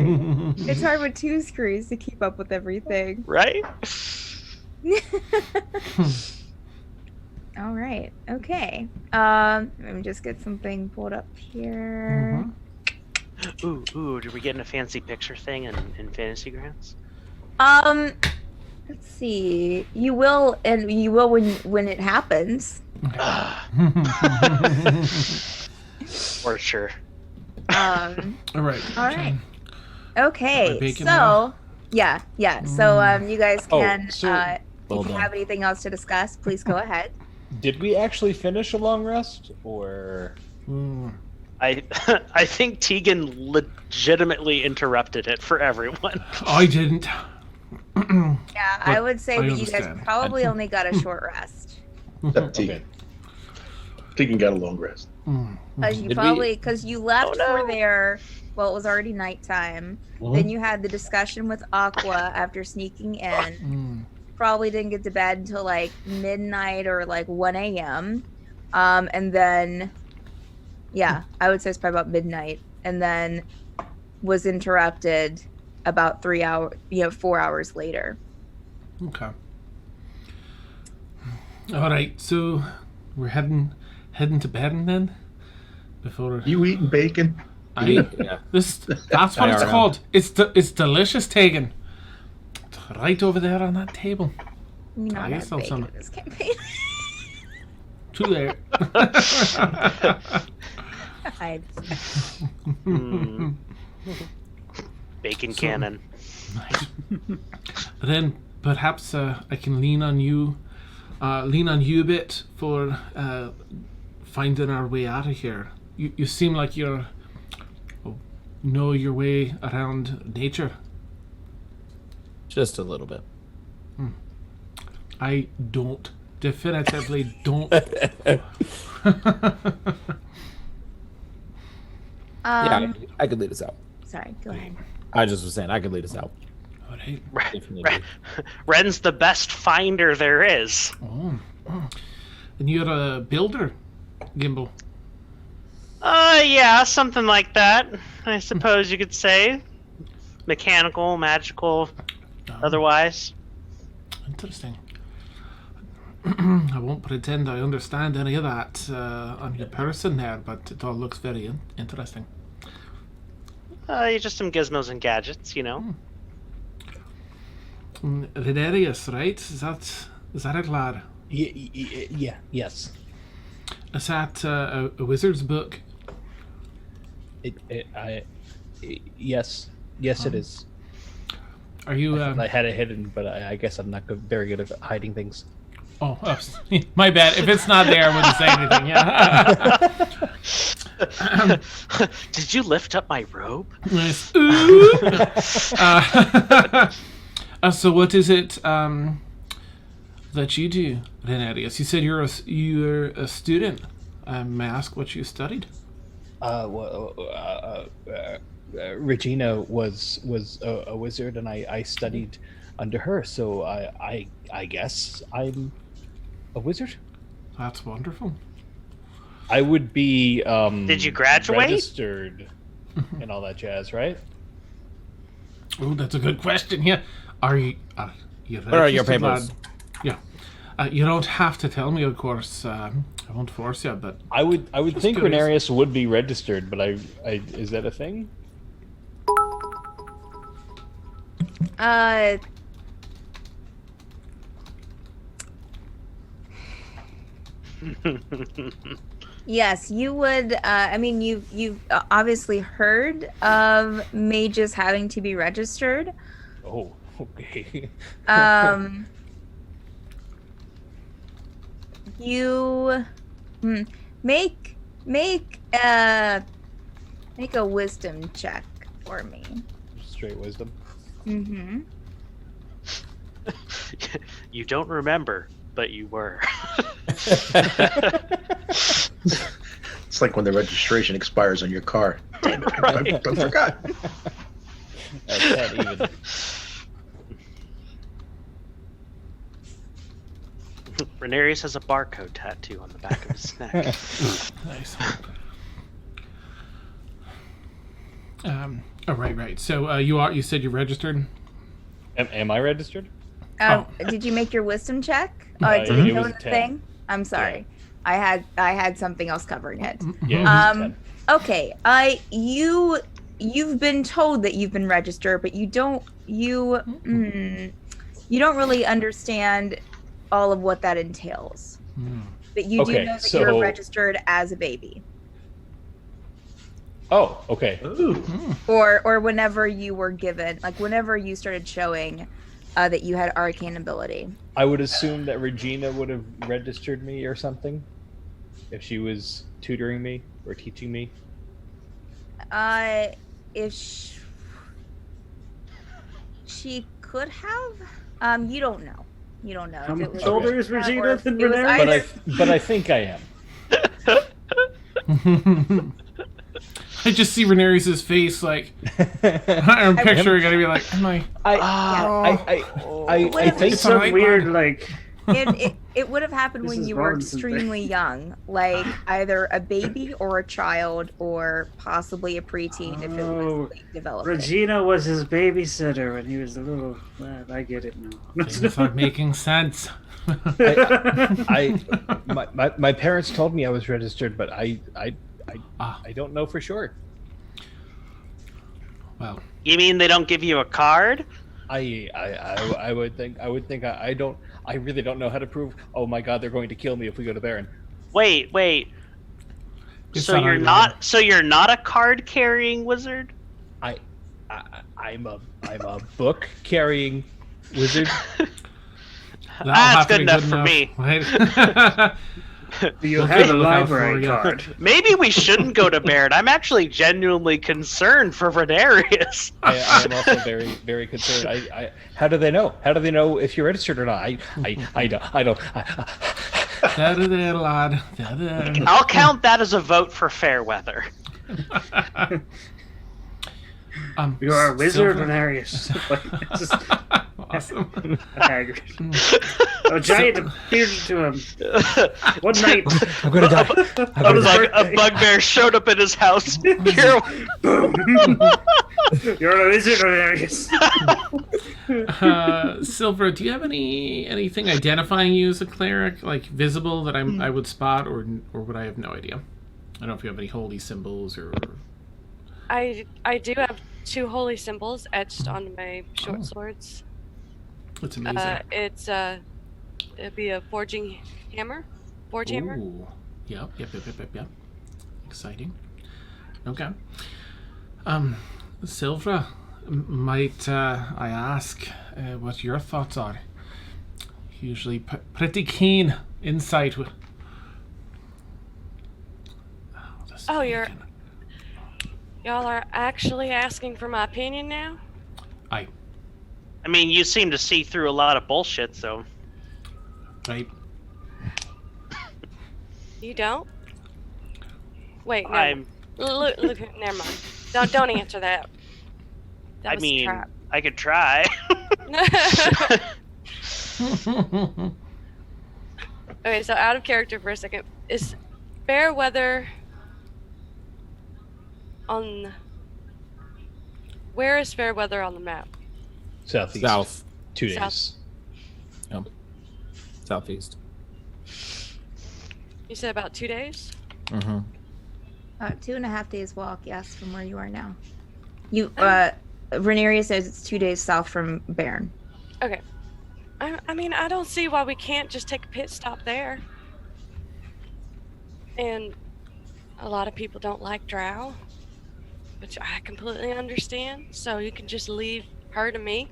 It's hard with two screens to keep up with everything.
Right?
All right. Okay. Let me just get something pulled up here.
Ooh, did we get in a fancy picture thing in Fantasy Grounds?
Let's see. You will when it happens.
For sure.
All right.
All right. Okay.
Bacon
So,
now?
yeah. So, you guys can if
well
you
done.
have anything else to discuss, please go ahead.
did we actually finish a long rest, or?
I think Tegan legitimately interrupted it for everyone.
I didn't.
Yeah, I
But
would say
I
that you guys
understand.
probably only got a short rest.
Tegan. Tegan got a long rest.
Because you left for there. Well, it was already nighttime. Then you had the discussion with Aqua after sneaking in. Probably didn't get to bed until like midnight or like 1 a.m. And then, yeah, I would say it's probably about midnight. And then was interrupted about 4 hours later.
Okay. All right. So we're heading to bed then. Before
You eating bacon?
that's what it's called. It's delicious, Tegan. It's right over there on that table.
Not
Buy
as
yourself
big
some.
in this campaign.
Two there.
Bacon cannon.
Then perhaps I can lean on you a bit for finding our way out of here. You seem like you know your way around nature.
Just a little bit.
I don't. Definitively don't.
Yeah, I could lead us out.
Sorry, go ahead.
I just was saying I could lead us out.
All right.
If you need me.
Ren's the best finder there is.
And you're a builder, Gimbal.
Yeah, something like that. I suppose you could say. Mechanical, magical, otherwise.
Interesting. I won't pretend I understand any of that on your person there, but it all looks very interesting.
Just some gizmos and gadgets, you know.
Renarius, right? Is that it, lad?
Yeah. Yes.
Is that a wizard's book?
Yes. Yes, it is.
Are you?
I had it hidden, but I guess I'm not very good at hiding things.
Oh, my bad. If it's not there, I wouldn't say anything. Yeah.
Did you lift up my robe?
Nice. So what is it that you do, Renarius? You said you're a student. May I ask what you studied?
Regina was a wizard, and I studied under her. So I guess I'm a wizard.
That's wonderful.
I would be.
Did you graduate?
Registered and all that jazz, right?
Oh, that's a good question. Yeah. Are you?
Where are your papers?
Lad? Yeah. You don't have to tell me, of course. I won't force you, but
I would think
curious.
Renarius would be registered, but I is that a thing?
Yes, you would. I mean, you've obviously heard of mages having to be registered.
Oh, okay.
You make a wisdom check for me.
Straight wisdom.
Mm-hmm.
You don't remember, but you were.
It's like when the registration expires on your car. Damn it,
Right.
I forgot.
I can't even.
Renarius has a barcode tattoo on the back of his neck.
nice. Oh, right. So you said you registered.
Am I registered?
Did you make your wisdom check?
It
Did you know
was a
the
10.
thing? I'm sorry. I had something else covering it.
Yeah. It was a 10.
Okay. You've been told that you've been registered, but you don't really understand all of what that entails. But you do know that you're registered as a baby.
Oh, okay.
Or whenever you were given, like whenever you started showing that you had arcane ability.
I would assume that Regina would have registered me or something if she was tutoring me or teaching me.
If she could have, you don't know. You don't know.
How
if it
much
was
older is
Regina
Regina
or if
than
it was
Renarius?
But I think I am.
I just see Renarius' face, like I'm picturing it. I'd be like, am I?
I think
It's some weird, like...
It would have happened when
Mrs.
you were
Robinson thing.
extremely young, like either a baby or a child or possibly a preteen if it was late developing.
Regina was his babysitter when he was a little lad. I get it now.
Things are making sense.
my parents told me I was registered, but I don't know for sure.
Well,
You mean they don't give you a card?
I would think I really don't know how to prove. Oh my God, they're going to kill me if we go to Baron.
Wait.
It's
So
not
you're
on
not. So you're not a card carrying wizard.
I'm a book carrying wizard.
That's good enough for me.
Right?
Do you
We'll
have a
look out for
library
you.
card?
Maybe we shouldn't go to Baird. I'm actually genuinely concerned for Renarius.
I am also very, very concerned. How do they know? How do they know if you're registered or not? I don't.
Da-da-da, lad. Da-da.
I'll count that as a vote for Fairweather.
You are a wizard,
Silver-
Renarius.
awesome.
Hagrid. A giant appeared to him one night.
I'm gonna die.
I was like, a bugbear showed up at his house. You're
a wizard, Renarius.
Silver, do you have anything identifying you as a cleric, like visible that I would spot, or would I have no idea? I don't know if you have any holy symbols or.
I do have 2 holy symbols etched onto my short swords.
That's amazing.
It'd be a forging hammer. Forge hammer.
Ooh. Yep. Exciting. Okay. Silvra, might I ask what your thoughts are? Usually pretty keen insight.
Y'all are actually asking for my opinion now?
I
mean, you seem to see through a lot of bullshit, so.
Right.
You don't? Wait, no.
I'm.
Look, never mind. Don't answer that. That
I
was
mean,
a trap.
I could try.
Okay, so out of character for a second. Is Fairweather on... Where is Fairweather on the map?
Southeast.
South.
2 days.
South.
Yep. Southeast.
You said about 2 days?
Mm-hmm.
2.5 days walk, yes, from where you are now. Renaria says it's 2 days south from Bairn.
Okay. I mean, I don't see why we can't just take a pit stop there. And a lot of people don't like drow, which I completely understand. So you can just leave her to me.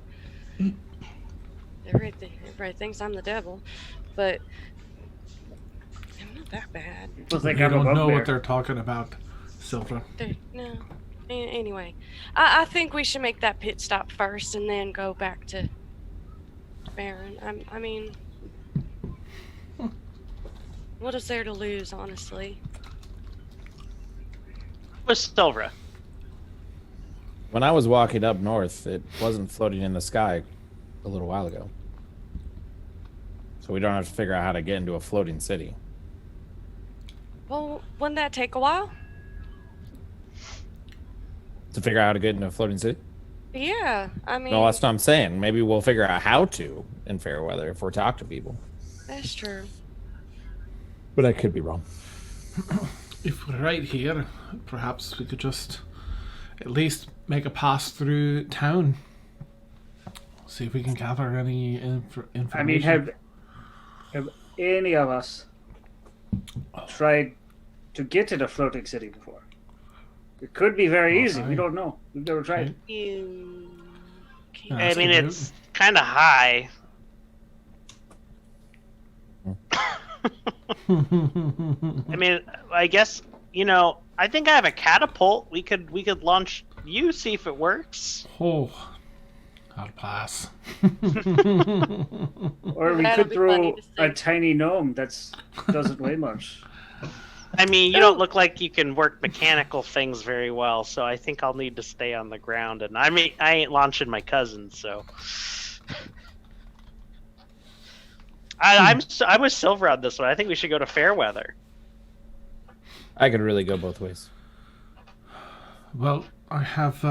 Everybody thinks I'm the devil, but I'm not that bad.
People think
You
I'm a
don't know
bugbear.
what they're talking about, Silvra.
No. Anyway, I think we should make that pit stop first and then go back to Baron. I mean, what is there to lose, honestly?
With Silvra.
When I was walking up north, it wasn't floating in the sky a little while ago. So we don't have to figure out how to get into a floating city.
Well, wouldn't that take a while?
To figure out how to get into a floating city?
Yeah, I mean,
No, that's what I'm saying. Maybe we'll figure out how to in Fairweather if we talk to people.
that's true.
But I could be wrong.
If we're right here, perhaps we could just at least make a pass through town. See if we can gather any information.
I mean, have any of us tried to get to the floating city before? It could be very easy. We don't know. We've never tried.
You can't.
Yeah.
I mean,
That's
it's kind of high. I mean, I guess, I think I have a catapult. We could launch you, see if it works.
Oh, I'll pass.
Or we
That'll
could
be
throw
funny to see.
a tiny gnome that doesn't weigh much.
I mean, you don't look like you can work mechanical things very well, so I think I'll need to stay on the ground. And I mean, I ain't launching my cousins, so I'm with Silver on this one. I think we should go to Fairweather.
I could really go both ways.
Well, I have.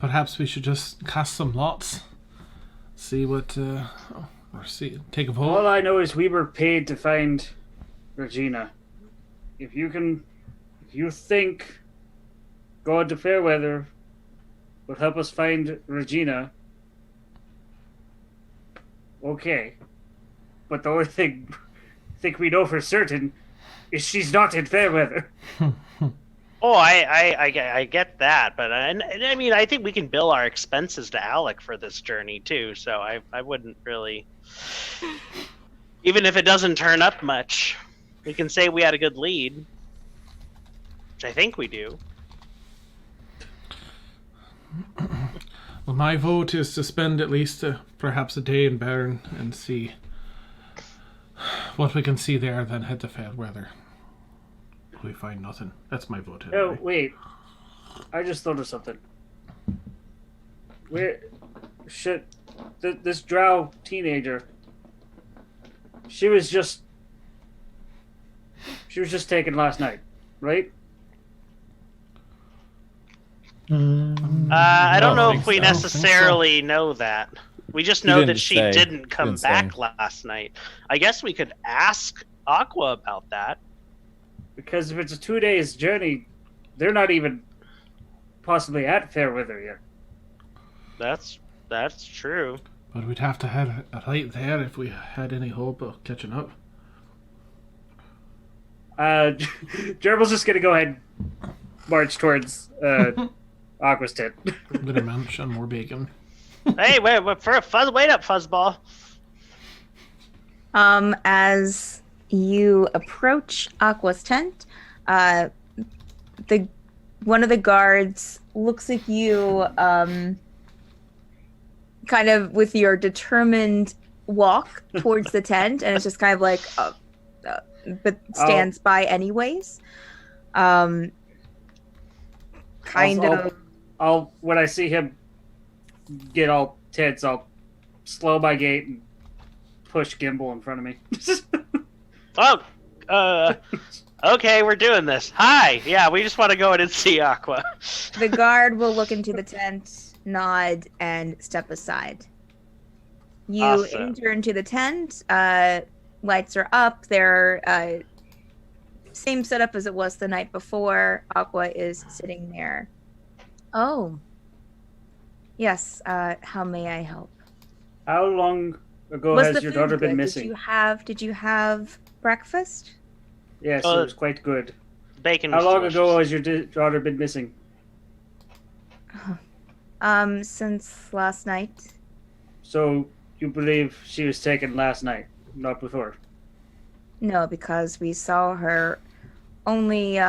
Perhaps we should just cast some lots. See what. Or see. Take a vote.
All I know is we were paid to find Regina. If you think going to Fairweather will help us find Regina, okay. But the only thing I think we know for certain is she's not in Fairweather.
Oh, I get that, but I mean, I think we can bill our expenses to Alec for this journey too. So I wouldn't really, even if it doesn't turn up much, we can say we had a good lead, which I think we do.
Well, my vote is to spend at least perhaps a day in Bairn and see what we can see there, then head to Fairweather. If we find nothing, that's my vote.
Oh,
Anyway.
wait. I just thought of something. this drow teenager. She was just taken last night, right?
I don't know if we
I don't think so.
necessarily know that. We just
He
know that
didn't
she
say.
didn't come
Didn't say.
back last night. I guess we could ask Aqua about that.
Because if it's a 2 days journey, they're not even possibly at Fairweather yet.
That's true.
But we'd have to head right there if we had any hope of catching up.
Gerbil's just gonna go ahead and march towards Aqua's tent.
I'm gonna munch on more bacon.
Hey, wait up, Fuzzball.
As you approach Aqua's tent, one of the guards looks at you, kind of with your determined walk towards the tent, and it's just kind of like, but stands by anyways. Kind of.
I'll when I see him get all tense, I'll slow my gait and push Gimbal in front of me.
Okay, we're doing this. Hi, yeah, we just want to go in and see Aqua.
The guard will look into the tent, nod, and step aside. You
Awesome.
enter into the tent. Lights are up. They're same setup as it was the night before. Aqua is sitting there. Oh. Yes, how may I help?
How long ago
Was
has
the
your
food
daughter been
good?
missing?
Did you have breakfast?
Yes, it was quite good.
Bacon.
How
was
long
delicious.
ago has your daughter been missing?
Since last night.
So you believe she was taken last night, not before?
No, because we saw her only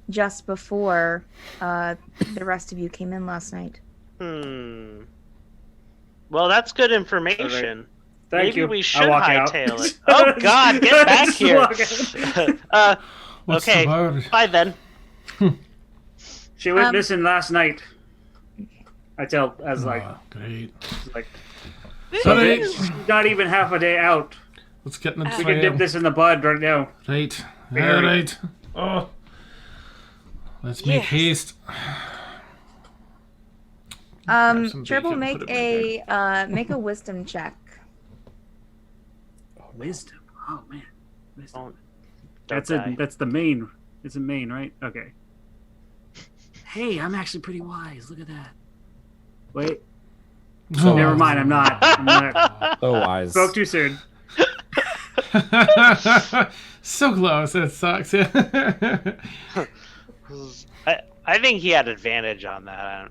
just before the rest of you came in last night.
Well, that's good information.
Thank
Maybe
you.
we
I'll
should
walk out.
hightail it. Oh God, get back
Just
here!
walk out.
What's
Okay,
the word?
bye then.
She went missing last night. I tell as like
Great.
so
Sorry.
not even half a day out.
Let's get in the
We can dip
trail.
this in the bud right now.
Right.
Very.
All right. Oh. Let's make
Yes.
haste. some
Triple,
bacon,
make
put it right
make a wisdom check.
Wisdom. Oh man. Wisdom.
Don't
That's
die.
that's the main. It's a main, right? Okay. Hey, I'm actually pretty wise. Look at that. Wait.
Oh.
Never mind. I'm not. I'm not.
So wise.
Spoke too soon.
So close. It sucks.
I think he had advantage on that.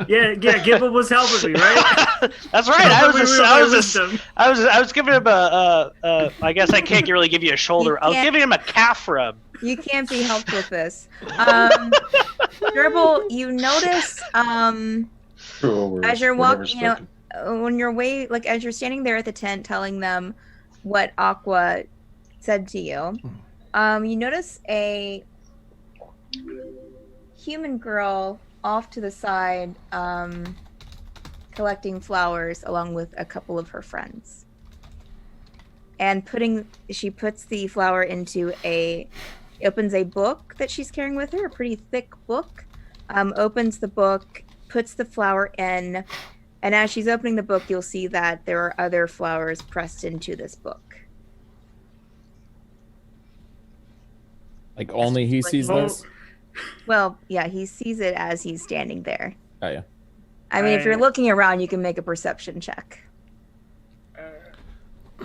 Yeah. Gibble was helping me, right?
That's right. I
Wisdom.
was giving him I guess I can't really give you a shoulder.
You
I was
can't-
giving him a calf rub.
You can't be helped with this. Gerbil, you notice as you're walking, when you're as you're standing there at the tent telling them what Aqua said to you, you notice a human girl off to the side collecting flowers along with a couple of her friends. And she puts the flower into opens a book that she's carrying with her, a pretty thick book, opens the book, puts the flower in, and as she's opening the book, you'll see that there are other flowers pressed into this book.
Like only he sees this?
Well, yeah, he sees it as he's standing there.
Oh, yeah.
I mean, if you're looking around, you can make a perception check.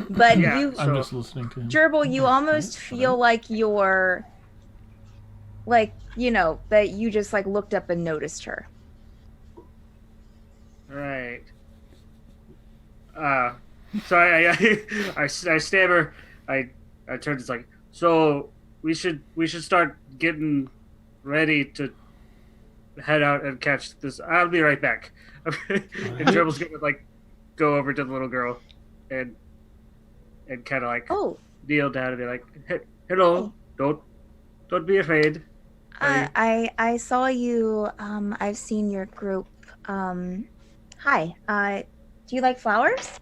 But
Yeah.
you,
I'm just listening to him.
Gerbil, you almost feel like you're, that you just looked up and noticed her.
Right. So I stammer. I turn. It's like, so we should start getting ready to head out and catch this. I'll be right back. And Gerbil's gonna go over to the little girl and kind of
Oh,
kneel down and be like, hello, don't be afraid.
I saw you. I've seen your group Hi. Do you like flowers?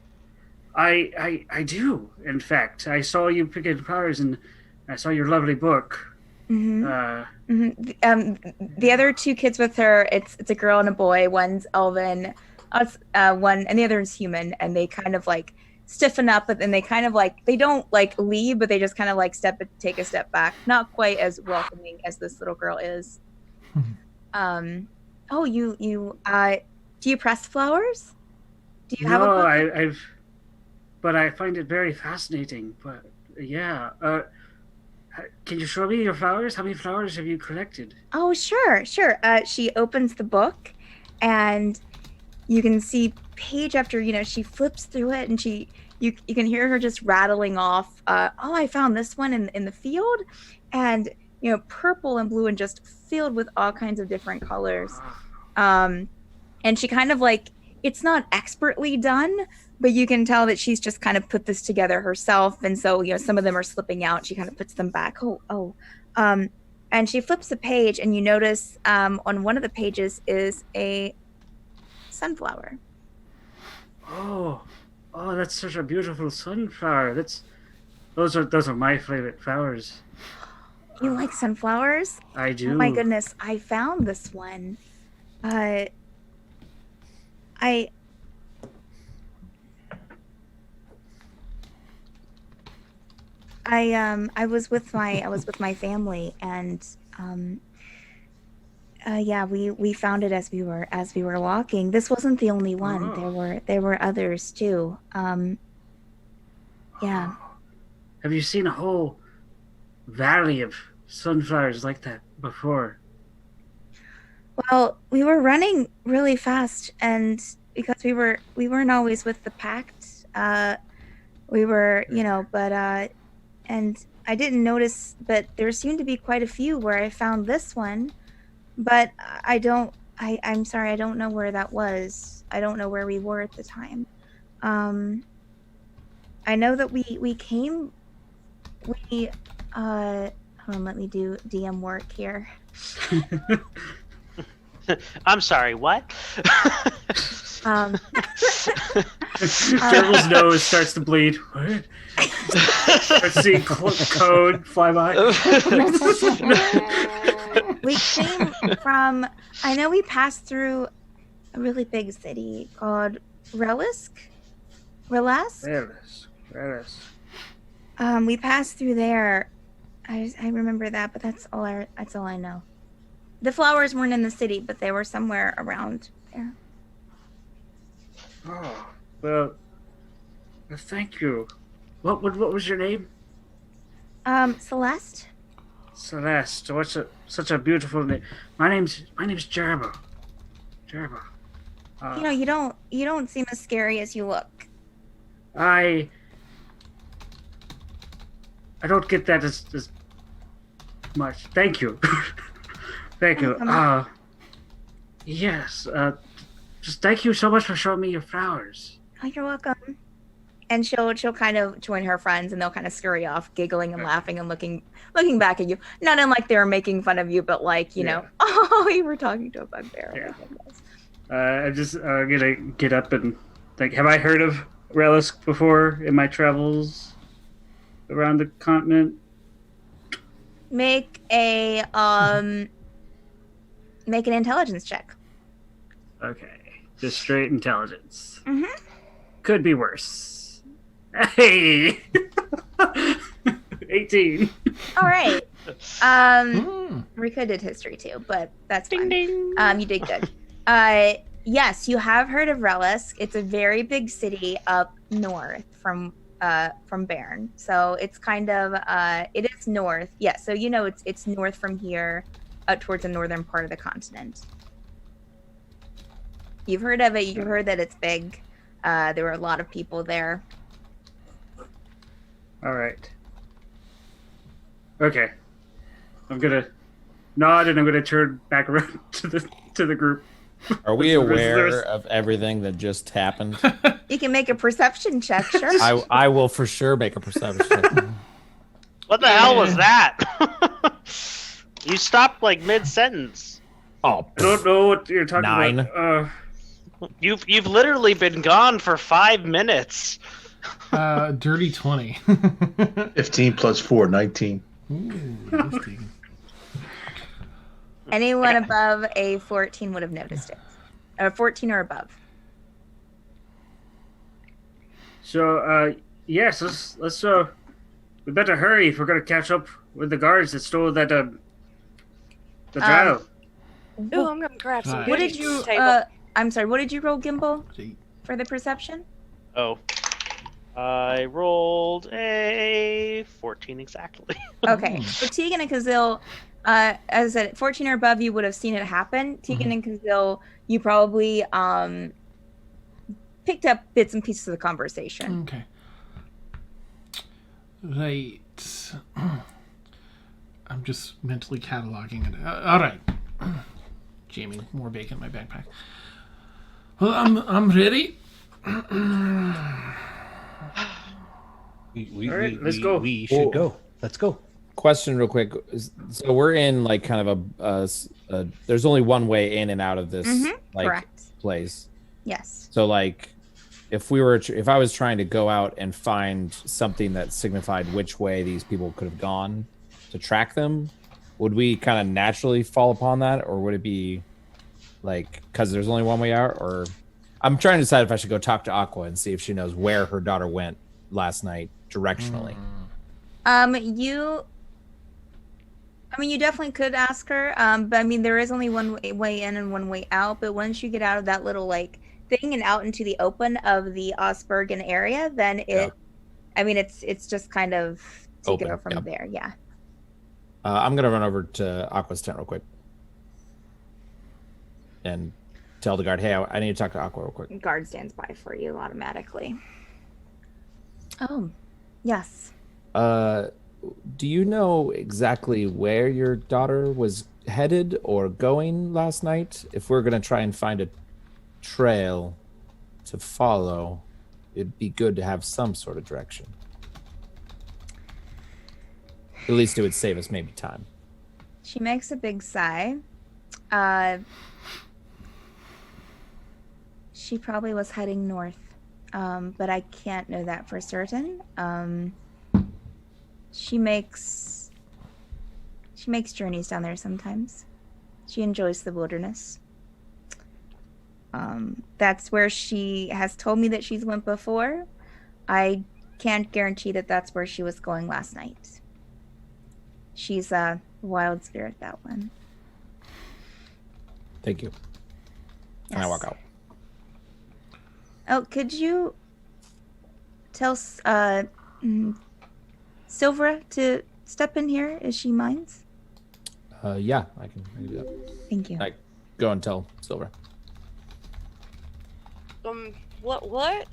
I do. In fact, I saw you picking flowers, and I saw your lovely book.
The other two kids with her, it's a girl and a boy. One's elven, one, and the other is human. And they kind of like stiffen up, but then they kind of like they don't like leave, but they just kind of like take a step back. Not quite as welcoming as this little girl is. Oh, you do you press flowers? Do you have a book?
I've, but I find it very fascinating. But yeah, can you show me your flowers? How many flowers have you collected?
Oh, sure. She opens the book, and you can see page after, she flips through it, and you can hear her just rattling off. I found this one in the field, and purple and blue and just filled with all kinds of different colors. And she kind of like, it's not expertly done, but you can tell that she's just kind of put this together herself. And so, some of them are slipping out. She kind of puts them back. And she flips a page, and you notice on one of the pages is a sunflower.
Oh, that's such a beautiful sunflower. Those are my favorite flowers.
You like sunflowers?
I do.
Oh my goodness, I found this one. I was with my family, and we found it as we were walking. This wasn't the only one.
Oh.
There were others too. Yeah.
Have you seen a whole valley of sunflowers like that before?
Well, we were running really fast, and because we weren't always with the Pact, we were, and I didn't notice, but there seemed to be quite a few where I found this one, but I'm sorry, I don't know where that was. I don't know where we were at the time. I know that we came, hold on, let me do DM work here.
I'm sorry, what?
Gerbil's nose starts to bleed. What? Starts seeing code fly by.
We came from, I know we passed through a really big city called Relisk? We passed through there. I remember that, but that's all I know. The flowers weren't in the city, but they were somewhere around there.
Oh, well, thank you. What was your name?
Celeste.
Celeste. Such a beautiful name. My name's Jerbo. Jerbo.
You don't seem as scary as you look.
I don't get that as much. Thank you. Thank you. Yes. Just thank you so much for showing me your flowers.
Oh, you're welcome. And she'll kind of join her friends, and they'll kind of scurry off, giggling and laughing and looking back at you. Not in like they were making fun of you, but like, know, oh, you were talking to a bugbear.
Yeah. I'm just gonna get up and think. Have I heard of Relisk before in my travels around the continent?
Make an intelligence check.
Okay, just straight intelligence.
Mm-hmm.
Could be worse. Hey, 18.
All right. Rika did history too, but that's fine.
Ding.
You did good. Yes, you have heard of Relisk. It's a very big city up north from Bern. So it's kind of it is north. Yeah, so it's north from here, towards the northern part of the continent. You've heard of it. You heard that it's big. There were a lot of people there.
All right. Okay. I'm gonna nod, and I'm gonna turn back around to the group.
Are we aware of everything that just happened?
You can make a perception check, sure.
I will for sure make a perception check.
What the hell was that? You stopped like mid-sentence.
Oh,
I don't know what you're talking
9.
about.
You've literally been gone for 5 minutes.
Dirty 20.
15 plus 4, 19.
Ooh, that's taken.
Anyone above a 14 would have noticed it. 14 or above.
So, yes, let's we better hurry if we're gonna catch up with the guards that stole that the drow.
Ooh, I'm gonna grab some.
What
What
goodies
did
from
you?
the table.
I'm sorry. What did you roll, Gimbal,
See.
for the perception?
Oh. I rolled a 14 exactly.
Okay. So Tegan and Kazil, as I said, 14 or above, you would have seen it happen. Tegan and Kazil, you probably picked up bits and pieces of the conversation.
Okay. Right. I'm just mentally cataloging it. All right. Jamming more bacon in my backpack. Well, I'm ready.
Let's go.
We should go. Let's go.
Question real quick. So we're in like kind of a there's only one way in and out of this like
Correct.
place.
Yes.
So like if I was trying to go out and find something that signified which way these people could have gone to track them, would we kind of naturally fall upon that, or would it be like because there's only one way out? Or I'm trying to decide if I should go talk to Aqua and see if she knows where her daughter went last night directionally.
You definitely could ask her, but I mean, there is only one way in and one way out. But once you get out of that little like thing and out into the open of the Osbergen area, then it's just kind of to
Open,
go from
yep.
there. Yeah.
I'm gonna run over to Aqua's tent real quick and tell the guard, hey, I need to talk to Aqua real quick.
Guard stands by for you automatically. Oh, yes.
Do you know exactly where your daughter was headed or going last night? If we're gonna try and find a trail to follow, it'd be good to have some sort of direction. At least it would save us maybe time.
She makes a big sigh. She probably was heading north, but I can't know that for certain. She makes journeys down there sometimes. She enjoys the wilderness. That's where she has told me that she's went before. I can't guarantee that that's where she was going last night. She's a wild spirit, that one.
Thank you. And I walk out.
Oh, could you tell Silvera to step in here? Is she minds?
Yeah, I can do that.
Thank you.
I go and tell Silver.
What?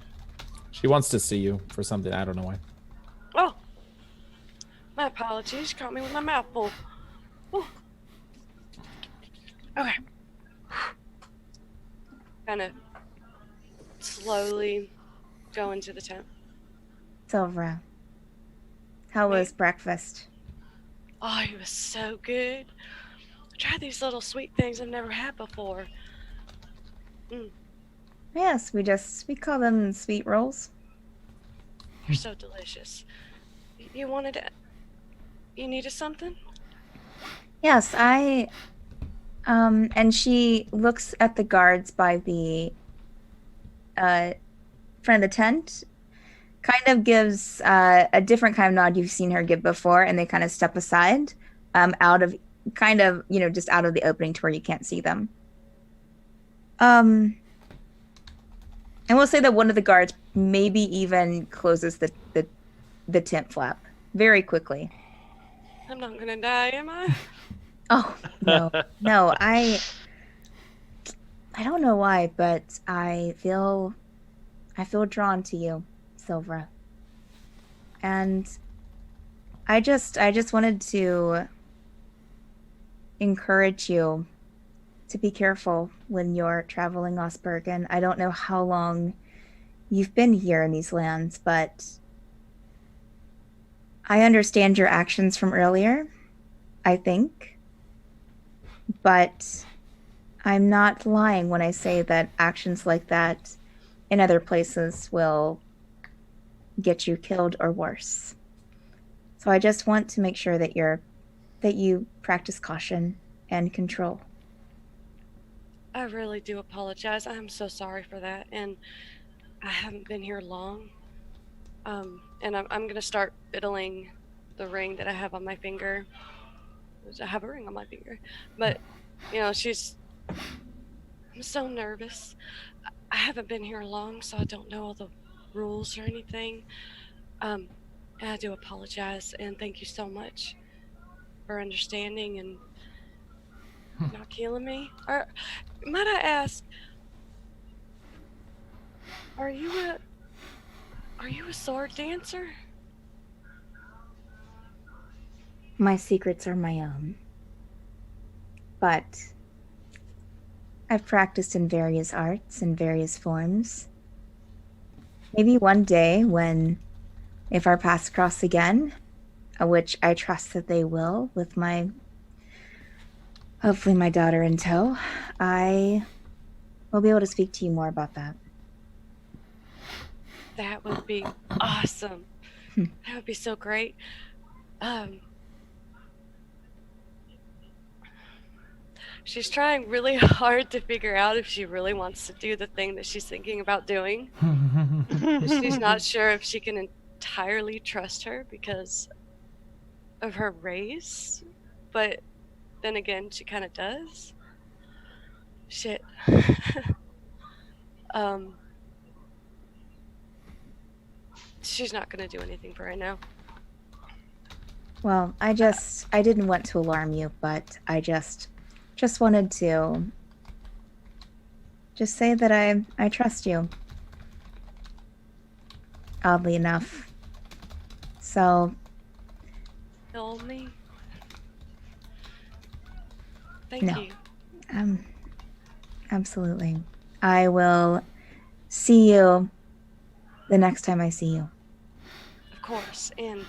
She wants to see you for something. I don't know why.
Oh, my apologies. Caught me with my mouth full. Ooh. Okay. Kind of slowly go into the tent.
Silvera, how was breakfast?
Oh, it was so good. I tried these little sweet things I've never had before.
Yes, we call them sweet rolls.
You're so delicious. You needed something?
Yes, and she looks at the guards by the front of the tent, kind of gives a different kind of nod you've seen her give before, and they kind of step aside, out of just out of the opening to where you can't see them. And we'll say that one of the guards maybe even closes the tent flap very quickly.
I'm not gonna die, am I?
Oh, no, I don't know why, but I feel drawn to you, Silvera. And I just wanted to encourage you to be careful when you're traveling Osbergen. I don't know how long you've been here in these lands, but I understand your actions from earlier, I think. But I'm not lying when I say that actions like that in other places will get you killed or worse. So I just want to make sure that you practice caution and control.
I really do apologize. I'm so sorry for that, and I haven't been here long. And I'm gonna start fiddling the ring that I have on my finger. I have a ring on my finger, but I'm so nervous. I haven't been here long, so I don't know all the rules or anything. And I do apologize, and thank you so much for understanding and not killing me. Or might I ask, are you a sword dancer?
My secrets are my own. But I've practiced in various arts in various forms. Maybe one day if our paths cross again, which I trust that they will with hopefully my daughter in tow, I will be able to speak to you more about that.
That would be awesome. That would be so great. She's trying really hard to figure out if she really wants to do the thing that she's thinking about doing. She's not sure if she can entirely trust her because of her race, but then again, she kind of does. Shit. She's not gonna do anything for right now.
Well, I didn't want to alarm you, but I just wanted to just say that I trust you. Oddly enough. So,
Kill me? Thank
No.
you.
Absolutely. I will see you the next time I see you.
Of course. And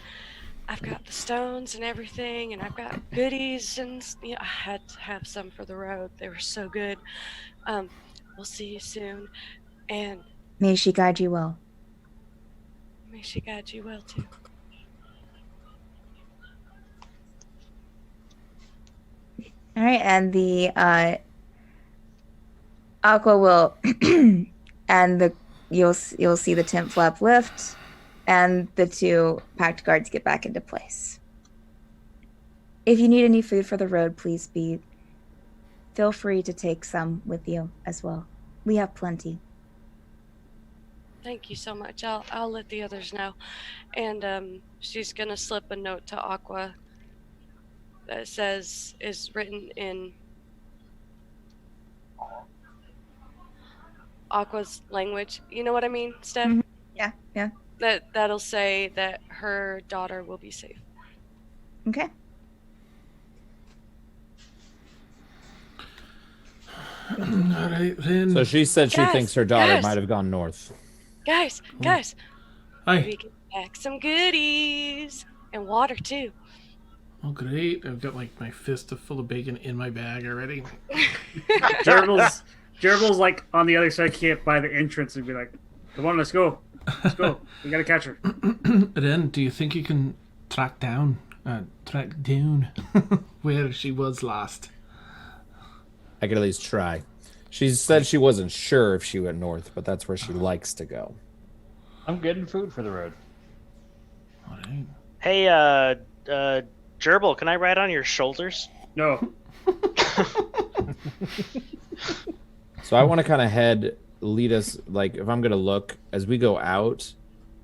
I've got the stones and everything, and I've got goodies, and I had to have some for the road. They were so good. We'll see you soon, and
May she guide you well.
may she guide you well too.
All right, and the Aqua will, and you'll see the tent flap lift, and the two Pact guards get back into place. If you need any food for the road, feel free to take some with you as well. We have plenty.
Thank you so much. I'll let the others know, and she's gonna slip a note to Aqua that is written in Aqua's language. You know what I mean, Steph?
Mhm. Yeah.
That'll say that her daughter will be safe.
Okay.
All right, then.
So she said she
Guys,
thinks her daughter
guys.
might have gone north.
Guys,
Hi.
we can pack some goodies and water too.
Oh, great. I've got like my fist full of bacon in my bag already.
Gerbil's like on the other side, can't by the entrance and be like, "Come on, let's go. We gotta catch her."
Ren, do you think you can track down where she was last?
I could at least try. She said she wasn't sure if she went north, but that's where she likes to go.
I'm getting food for the road.
All right.
Hey, Gerbil, can I ride on your shoulders?
No.
So I want to kind of lead us, like, if I'm going to look, as we go out,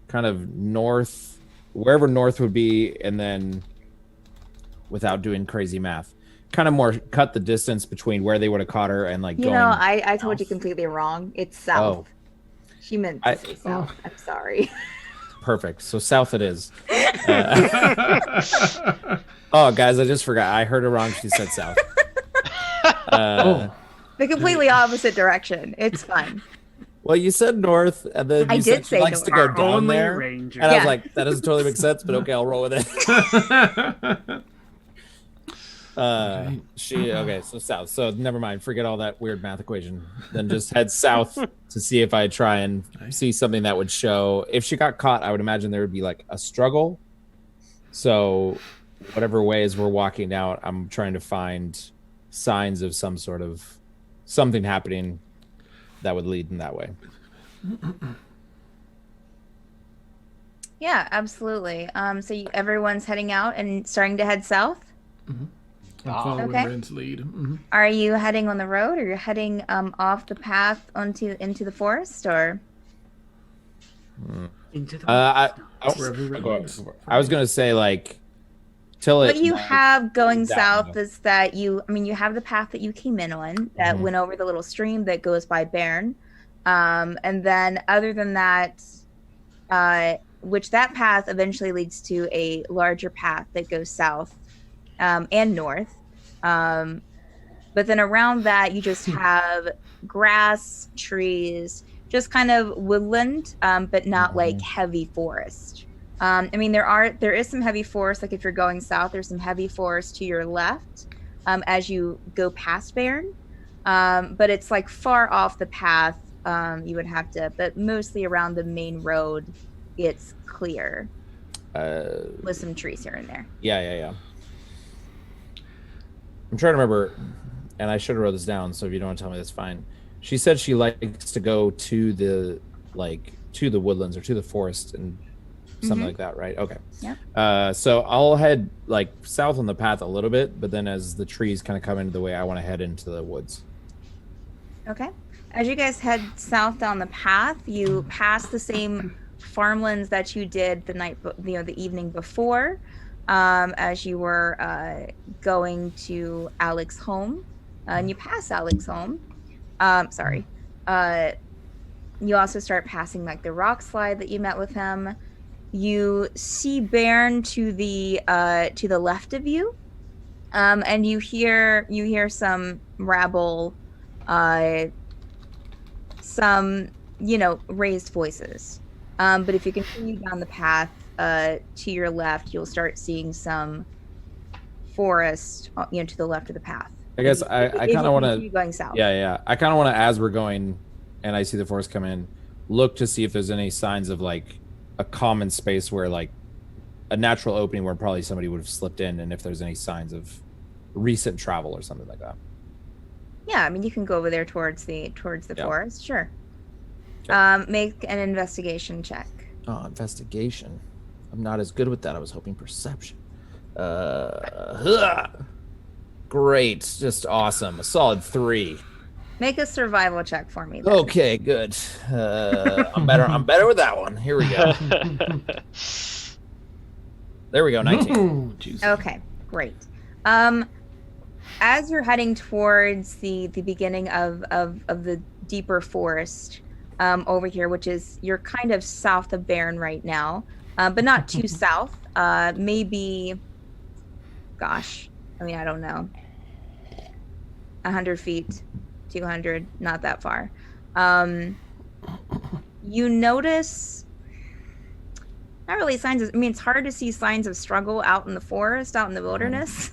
kind of north, wherever north would be, and then, without doing crazy math, kind of more cut the distance between where they would have caught her and, like, going...
I told you completely wrong. It's south.
Oh.
She meant to say south. I'm sorry.
Perfect. So south it is. Oh, guys, I just forgot. I heard her wrong. She said south.
The completely opposite direction. It's fine.
Well, you said north, and then you said she likes to go down
Only
there.
ranger.
And I was like, that doesn't totally make sense, but okay, I'll roll with it. So south. So never mind. Forget all that weird math equation. Then just head south to see if I try and see something that would show. If she got caught, I would imagine there would be like a struggle. So whatever ways we're walking out, I'm trying to find signs of some sort of something happening that would lead in that way.
Yeah, absolutely. So everyone's heading out and starting to head south.
I'm following
Okay.
Ren's lead.
Are you heading on the road, or you're heading off the path into the forest, or?
Into the
Wherever Ren leads.
I was gonna say like till
What
it.
you have going
down.
south is that you have the path that you came in on that went over the little stream that goes by Bairn. And then other than that, which that path eventually leads to a larger path that goes south and north. But then around that, you just have grass, trees, just kind of woodland, but not like heavy forest. I mean, there is some heavy forest. Like if you're going south, there's some heavy forest to your left as you go past Bairn. But it's like far off the path. You would have to, but mostly around the main road, it's clear with some trees here and there.
Yeah. I'm trying to remember, and I should have wrote this down. So if you don't want to tell me, that's fine. She said she likes to go to the woodlands or to the forest and something like that, right? Okay.
Yeah.
So I'll head like south on the path a little bit, but then as the trees kind of come into the way, I want to head into the woods.
Okay. As you guys head south down the path, you pass the same farmlands that you did the evening before, as you were going to Alex's home, and you pass Alex's home. You also start passing like the rock slide that you met with him. You see Bairn to the left of you, and you hear some rabble, some raised voices. But if you continue down the path to your left, you'll start seeing some forest, to the left of the path.
I guess I kind of want to
going south.
Yeah. I kind of want to, as we're going, and I see the forest come in, look to see if there's any signs of like a common space where like a natural opening where probably somebody would have slipped in, and if there's any signs of recent travel or something like that.
Yeah, I mean you can go over there towards the forest, sure.
Okay.
Make an investigation check.
Oh, investigation. I'm not as good with that. I was hoping perception. Great, just awesome. A solid 3.
Make a survival check for me. Then.
Okay, good. I'm better with that one. Here we go. There we go. 19.
Okay, great. As you're heading towards the beginning of the deeper forest over here, which is you're kind of south of Bairn right now, but not too south. Maybe, gosh, I mean I don't know, 100 feet. 200, not that far. You notice not really signs of, I mean, it's hard to see signs of struggle out in the forest, out in the wilderness.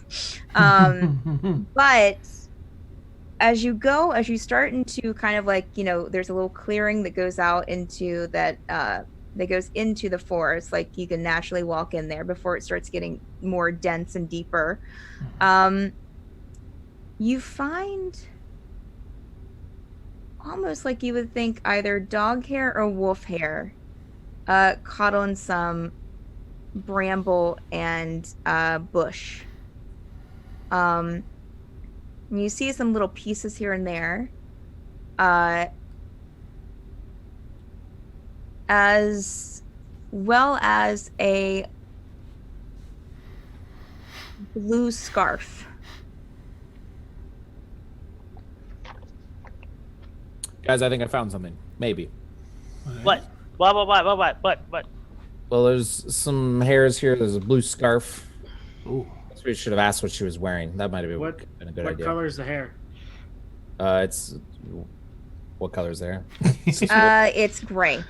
But as you start into kind of like, there's a little clearing that goes out into that goes into the forest. Like you can naturally walk in there before it starts getting more dense and deeper. You find almost like you would think either dog hair or wolf hair caught on some bramble and bush. You see some little pieces here and there, as well as a blue scarf.
Guys, I think I found something. Maybe.
What? What?
Well, there's some hairs here. There's a blue scarf.
Ooh.
We should have asked what she was wearing. That might have been a good idea.
What color is the hair?
It's what color is the hair?
It's gray,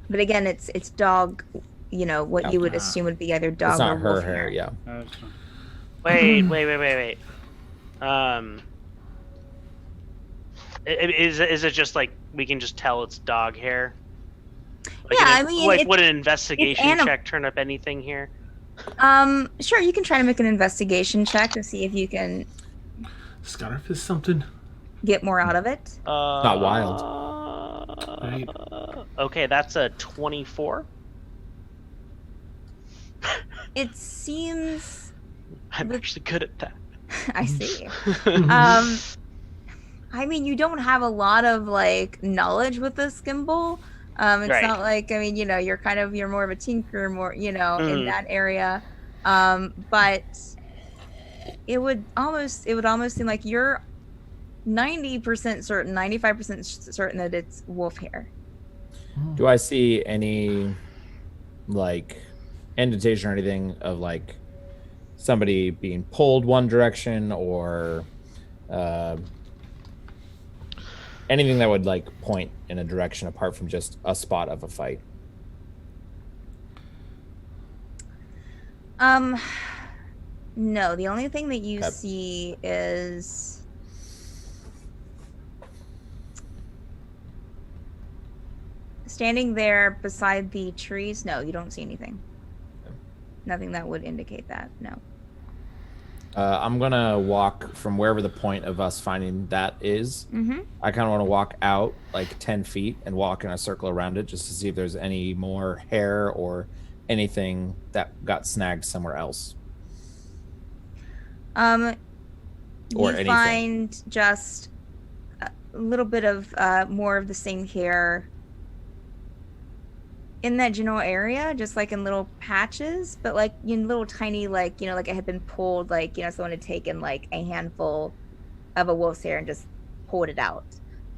but again, it's dog. What you would assume would be either dog
It's
or
not her
wolf
hair. Yeah.
Wait. Is it just like we can just tell it's dog hair? Like
Yeah, I mean,
would an investigation
anim-
check turn up anything here?
Sure, you can try to make an investigation check to see if you can
Scarf is something.
get more out of it.
Not wild.
Right.
Okay, that's a 24.
It seems
I'm actually good at that.
I see. I mean, you don't have a lot of like knowledge with this gimbal. It's
Right.
not like, I mean, you're more of a tinker, more, in that area. But it would almost seem like you're 90% certain, 95% certain that it's wolf hair.
Do I see any like indentation or anything of like somebody being pulled one direction or anything that would like point in a direction apart from just a spot of a fight?
No, the only thing that you
Okay.
see is standing there beside the trees. No, you don't see anything. Nothing that would indicate that. No.
I'm gonna walk from wherever the point of us finding that is.
Mm-hmm.
I kind of want to walk out like 10 feet and walk in a circle around it just to see if there's any more hair or anything that got snagged somewhere else.
You
anything.
find just a little bit of more of the same hair in that general area, just like in little patches, but like in little tiny, like, like it had been pulled, like, someone had taken like a handful of a wolf's hair and just pulled it out.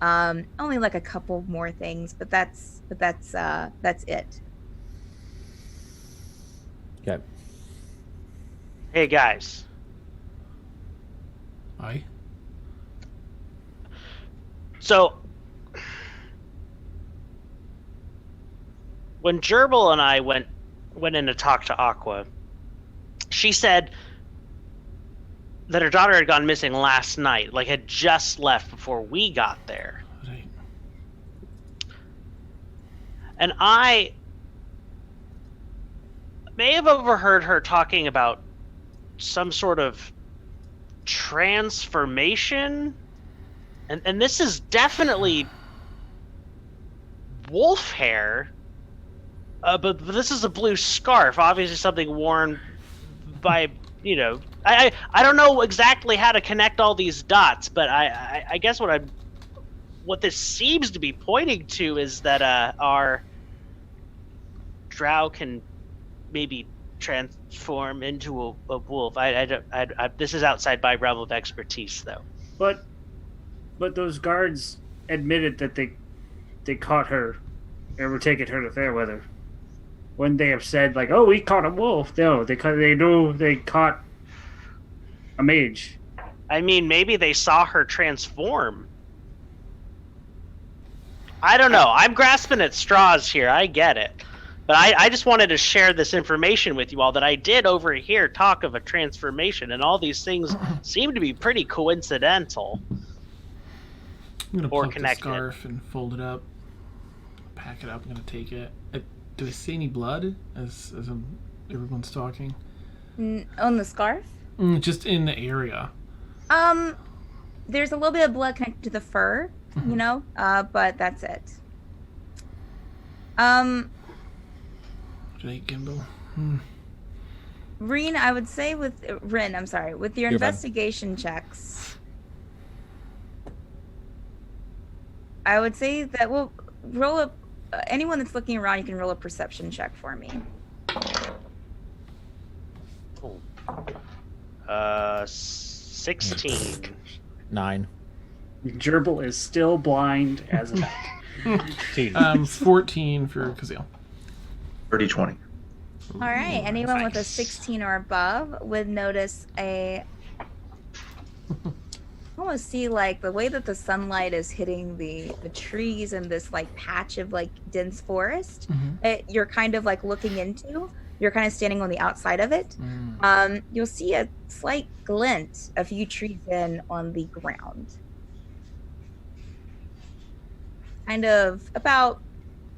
Only like a couple more things, but that's it.
Okay.
Hey guys,
Aye.
so when Gerbil and I went in to talk to Aqua, she said that her daughter had gone missing last night, like had just left before we got there.
Right.
And I may have overheard her talking about some sort of transformation. And this is definitely wolf hair. But this is a blue scarf, obviously something worn by, I don't know exactly how to connect all these dots, but I guess what this seems to be pointing to is that our drow can maybe transform into a wolf. This is outside my realm of expertise, though.
But those guards admitted that they caught her and were taking her to Fairweather. Wouldn't they have said like, "Oh, we caught a wolf"? No, they knew they caught a mage.
I mean, maybe they saw her transform. I don't know. I'm grasping at straws here. I get it. But I just wanted to share this information with you all that I did overhear talk of a transformation, and all these things seem to be pretty coincidental.
I'm gonna
Or
pluck the
connected.
scarf and fold it up, pack it up. I'm gonna take it. Do I see any blood as everyone's talking?
On the scarf?
Just in the area.
There's a little bit of blood connected to the fur, but that's it.
Right, Gimbal.
Rin, I would say with your
You're
investigation checks, I would say that we'll roll up. Anyone that's looking around, you can roll a perception check for me.
16.
9.
Gerbil is still blind as a bat.
14 for Kazil.
30-20.
All right. Anyone with a 16 or above would notice almost see like the way that the sunlight is hitting the trees and this like patch of like dense forest you're kind of like looking into. you're kind of standing on the outside of it. You'll see a slight glint a few trees in on the ground. Kind of about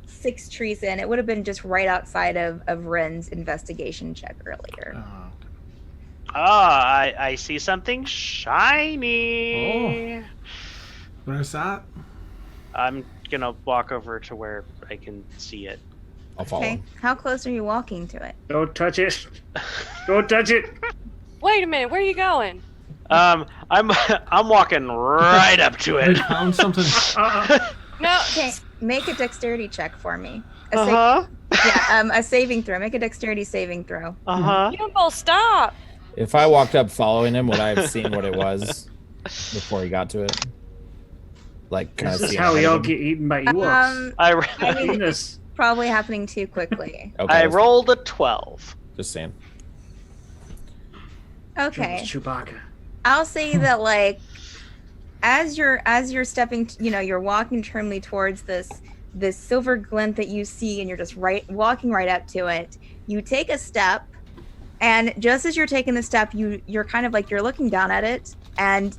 6 trees in. It would have been just right outside of Ren's investigation check earlier.
I see something shiny.
Oh. Where's that?
I'm gonna walk over to where I can see it.
I'll follow him.
How close are you walking to it?
Don't touch it. Don't touch it.
Wait a minute, where are you going?
I'm walking right up to
I
it.
found something.
No.
Okay, make a dexterity check for me.
Uh-huh.
A saving throw. Make a dexterity saving throw.
Uh-huh.
Gimbal, stop!
If I walked up following him, would I have seen what it was before he got to it? Like, can I
This is
see
how we
ahead
all
of him?
get eaten by Ewoks.
I mean,
Goodness.
probably happening too quickly.
Okay,
I rolled a 12.
Just saying.
Okay.
Chewbacca.
I'll say that, like, as you're stepping, you're walking firmly towards this silver glint that you see, and you're just walking right up to it. You take a step, and just as you're taking the step, you're kind of like, you're looking down at it, and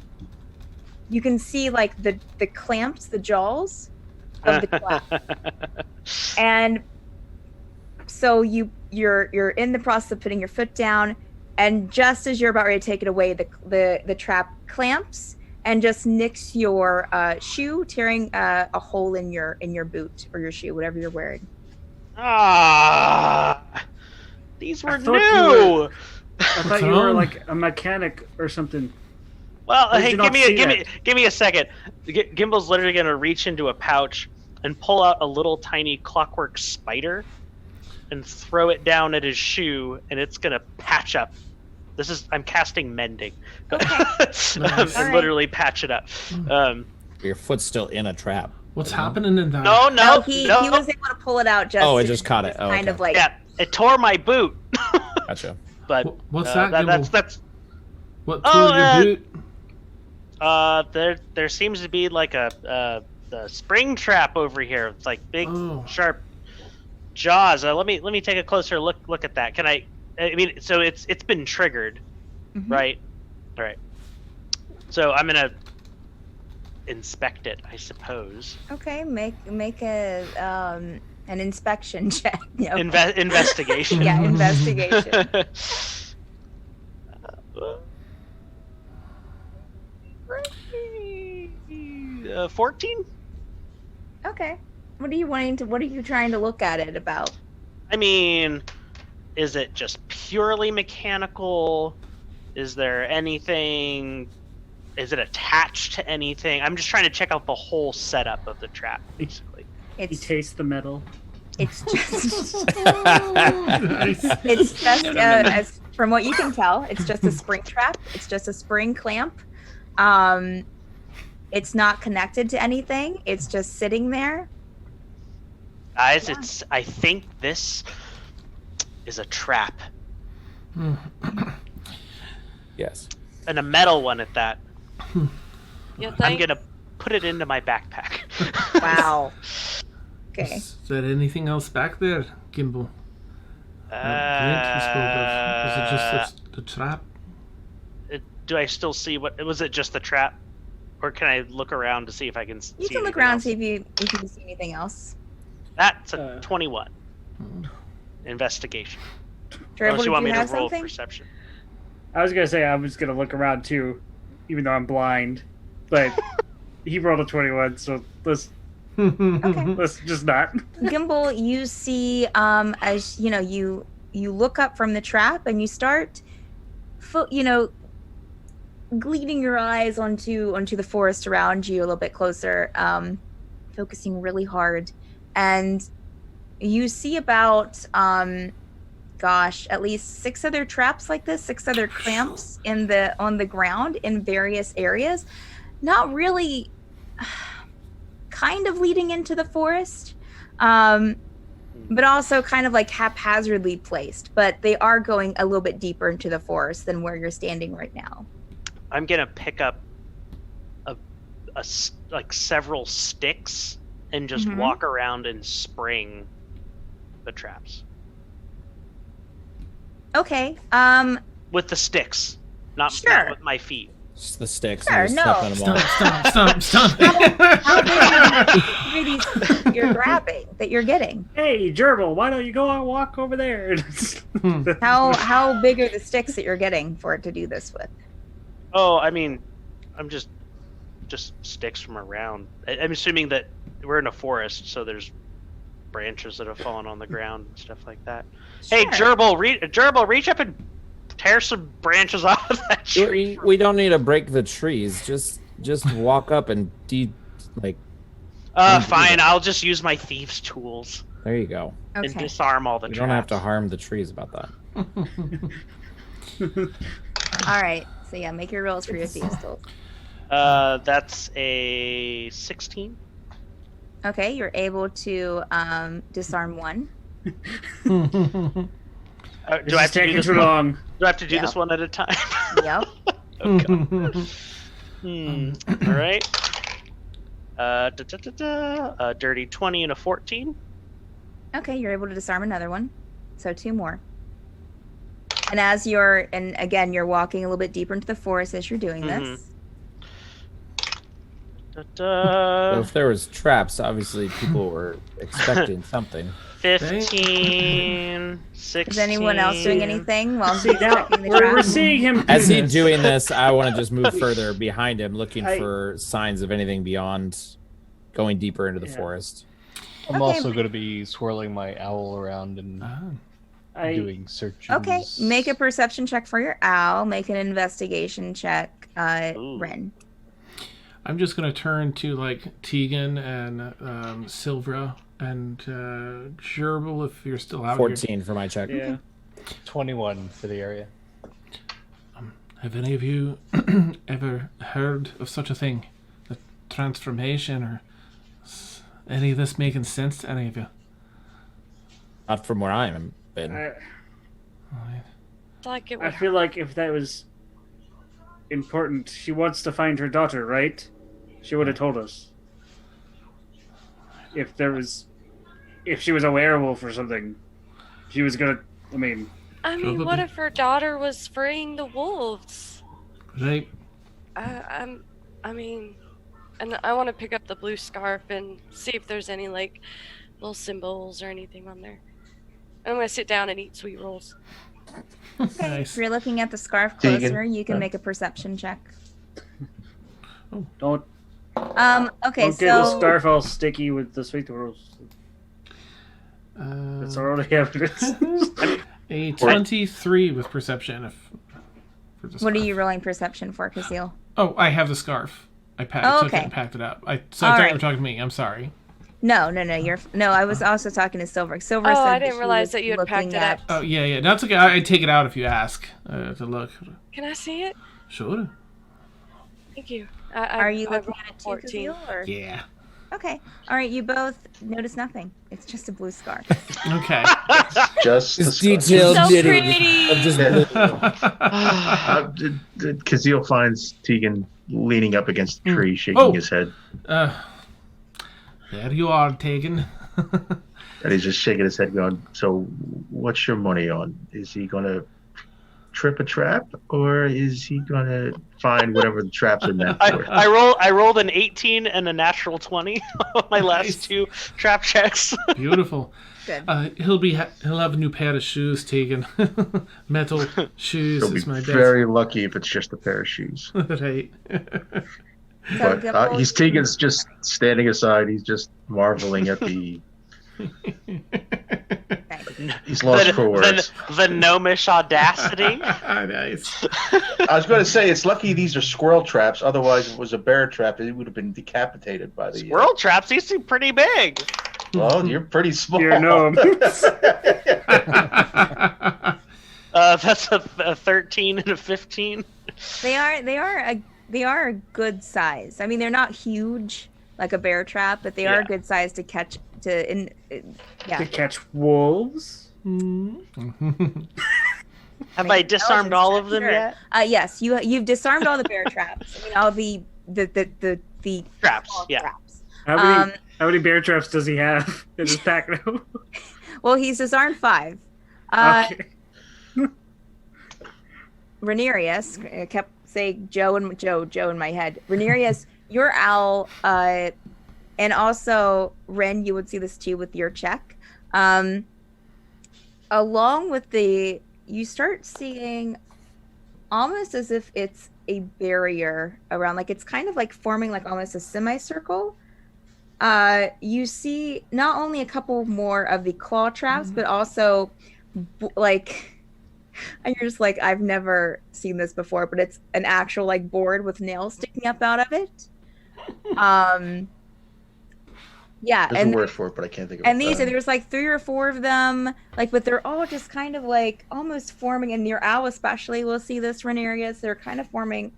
you can see like the clamps, the jaws of the trap. And so you're in the process of putting your foot down, and just as you're about ready to take it away, the trap clamps and just nicks your shoe, tearing a hole in your boot or your shoe, whatever you're wearing.
These were
thought
new.
I thought you were like a mechanic or something.
Well,
How did
hey,
you not see
give me a second. Gimbal's literally gonna reach into a pouch and pull out a little tiny clockwork spider and throw it down at his shoe, and it's gonna patch up. I'm casting mending.
Okay.
And
Alright.
literally patch it up.
Your foot's still in a trap.
What's happening in that?
No,
He was able to pull it out just.
Oh, it just caught it. Oh,
kind
okay.
of like.
Yeah, it tore my boot.
Gotcha.
But
What's that,
that's
What tore your boot?
there seems to be like the spring trap over here. It's like big, sharp jaws. Let me take a closer look at that. Can I mean, so it's been triggered, right? All right. So I'm gonna inspect it, I suppose.
Okay, make a an inspection check. No.
Investigation.
Yeah, investigation.
14?
Okay. What are you trying to look at it about?
I mean, is it just purely mechanical? Is there anything? Is it attached to anything? I'm just trying to check out the whole setup of the trap, basically.
He tastes the metal.
It's just it's just as from what you can tell, it's just a spring trap. It's just a spring clamp. It's not connected to anything. It's just sitting there.
Guys, I think this is a trap.
Yes.
And a metal one at that.
You
I'm
think?
gonna put it into my backpack.
Wow. Okay.
Is there anything else back there, Gimbal? Glint you spoke of. Was it just the trap?
Do I still see what? Was it just the trap, or can I look around to see if I can?
You can look around and see if you can see anything else.
That's a 21. Investigation.
Trevor,
Unless you want me to
have
roll
something?
perception.
I was gonna say I was gonna look around too, even though I'm blind. But he rolled a 21, so let's just not.
Gimbal, you see, as you look up from the trap and you start, gleaning your eyes onto the forest around you a little bit closer, focusing really hard, and you see about at least 6 other traps like this, 6 other clamps on the ground in various areas, not really kind of leading into the forest, but also kind of like haphazardly placed, but they are going a little bit deeper into the forest than where you're standing right now.
I'm gonna pick up like several sticks and just walk around and spring the traps.
Okay.
With the sticks, not
Sure.
with my feet.
Just the sticks.
Sure,
And just
no.
stepping them all.
Stop.
How big are these you're grabbing that you're getting?
Hey, Gerbil, why don't you go and walk over there?
How big are the sticks that you're getting for it to do this with?
Oh, I mean, I'm just sticks from around. I'm assuming that we're in a forest, so there's branches that have fallen on the ground and stuff like that.
Sure.
Hey, Gerbil, reach up and tear some branches off of that tree.
We don't need to break the trees. Just walk up and
Fine. I'll just use my thieves' tools
There you go.
and
Okay.
disarm all the
You
traps.
don't have to harm the trees about that.
All right. So yeah, make your rolls for your thieves' tools.
That's a 16.
Okay, you're able to disarm one.
Do I
This
have
is
to do
taking
this
too
one?
long.
Do I have to do
Yeah.
this one at a time?
Yep.
All right. A dirty 20 and a 14.
Okay, you're able to disarm another one. So 2 more. And again, you're walking a little bit deeper into the forest as you're doing this.
So if there was traps, obviously people were expecting something.
15, 16.
Is anyone else doing anything while
See,
he's
now
checking the
we're
trap?
seeing him do
As he's
this.
doing this, I want to just move further behind him, looking
I-
for signs of anything beyond going deeper into the
Yeah.
forest.
I'm
Okay,
also
but-
going to be swirling my owl around and doing searches.
Okay, make a perception check for your owl. Make an investigation check,
Ooh.
Ren.
I'm just gonna turn to like Tegan and Silvra and Gerbil if you're still out
14 for my check.
Yeah.
21 for the area.
here. Have any of you ever heard of such a thing, a transformation, or any of this making sense to any of you?
Not from where I am been.
I
Like it
I
would
feel like if that was important, she wants to find her daughter, right? She would have told us. If she was a werewolf or something, she was gonna. I mean,
I mean, what
Probably.
if her daughter was freeing the wolves?
Right.
I mean, and I want to pick up the blue scarf and see if there's any like little symbols or anything on there. I'm gonna sit down and eat sweet rolls.
Okay,
Nice.
if you're looking at the scarf
Tegan.
closer, you can
Yeah.
make a perception check.
don't
Okay,
get the
so
scarf all sticky with the sweet rolls. That's already evidence.
A 23 with perception. For the
what are
scarf.
you rolling perception for, Casil?
Oh, I have the scarf. I
Oh,
took it
okay.
and packed it up. So I
All
thought you
right.
were talking to me. I'm sorry.
No, I was also talking to Silver. Silver
Oh,
said
I
that
didn't
she
realize
was
that you had packed
looking
it up.
at-
Oh, yeah. That's okay. I take it out if you ask to look.
Can I see it?
Sure.
Thank you.
Are you
I
looking
rolled
at it too,
14.
Casil? Or?
Yeah.
Okay. All right, you both notice nothing. It's just a blue scarf.
Okay.
Just the
Just
scarf.
detailed
So
knitting
pretty.
of just
Kazeel finds Tegan leaning up against a tree, shaking
Oh.
his head,
There you are, Tegan.
and he's just shaking his head, going, "So, what's your money on? Is he gonna trip a trap, or is he gonna find whatever the traps are meant for?"
I rolled an 18 and a natural 20 on my last
Nice.
2 trap checks.
Beautiful.
Good.
He'll have a new pair of shoes, Tegan. Metal shoes
He'll be
is my best.
very lucky if it's just a pair of shoes.
Right.
So
But
Gimble,
Tegan's just standing aside. He's just marveling at the. He's lost for words.
The gnomish audacity.
Nice.
I was going to say it's lucky these are squirrel traps. Otherwise, if it was a bear trap, it would have been decapitated by the
Squirrel traps, these seem pretty big.
Well, you're pretty small.
You're a gnome.
That's a 13 and a 15.
they are a good size. I mean, they're not huge like a bear trap, but they are a
Yeah.
good size to catch
To
yeah.
catch wolves.
Have I disarmed all of them
Sure.
yet?
Yes, you've disarmed all the bear traps. I mean, all the
Traps,
small
yeah.
traps.
How many bear traps does he have in his pack now?
Well, he's disarmed 5.
Okay.
Rhaenyra's, I kept saying Joe in my head. Rhaenyra's, your owl, and also Ren, you would see this too with your check. Along with you start seeing almost as if it's a barrier around, like it's kind of like forming like almost a semicircle. You see not only a couple more of the claw traps, but also like, and you're just like, I've never seen this before, but it's an actual like board with nails sticking up out of it. Yeah,
There's a word for it, but I can't think of it.
And there's like 3 or 4 of them, like, but they're all just kind of like almost forming, and your owl especially will see this run areas. They're kind of forming.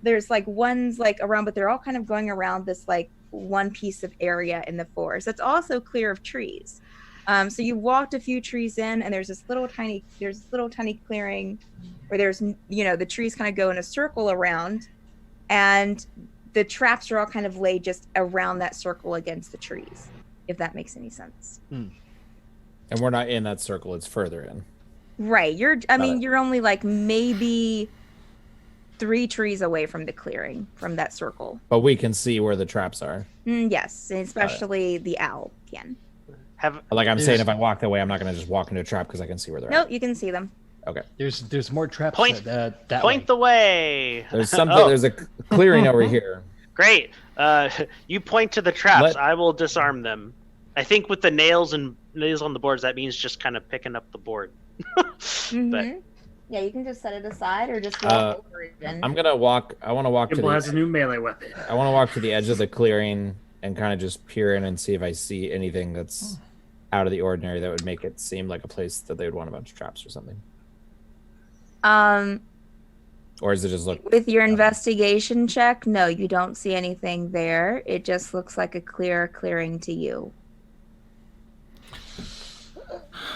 There's like ones like around, but they're all kind of going around this like one piece of area in the forest. That's also clear of trees. So you walked a few trees in, and there's this little tiny clearing where there's, the trees kind of go in a circle around, and the traps are all kind of laid just around that circle against the trees, if that makes any sense.
And we're not in that circle, it's further in.
Right. You're only like maybe 3 trees away from the clearing, from that circle.
But we can see where the traps are.
Yes, and especially the owl can.
Like I'm saying, if I walk that way, I'm not going to just walk into a trap because I can see where they're at.
Nope, you can see them.
Okay.
There's more traps.
Point the way.
There's something. There's a clearing over here.
Great. You point to the traps. I will disarm them. I think with the nails on the boards, that means just kind of picking up the board. But
yeah, you can just set it aside or just walk over it.
I'm gonna walk. I want to walk
Gimbal has a new melee weapon.
I want to walk to the edge of the clearing and kind of just peer in and see if I see anything that's out of the ordinary that would make it seem like a place that they would want a bunch of traps or something. Or does it just look...
With your investigation check, no, you don't see anything there. It just looks like a clearing to you.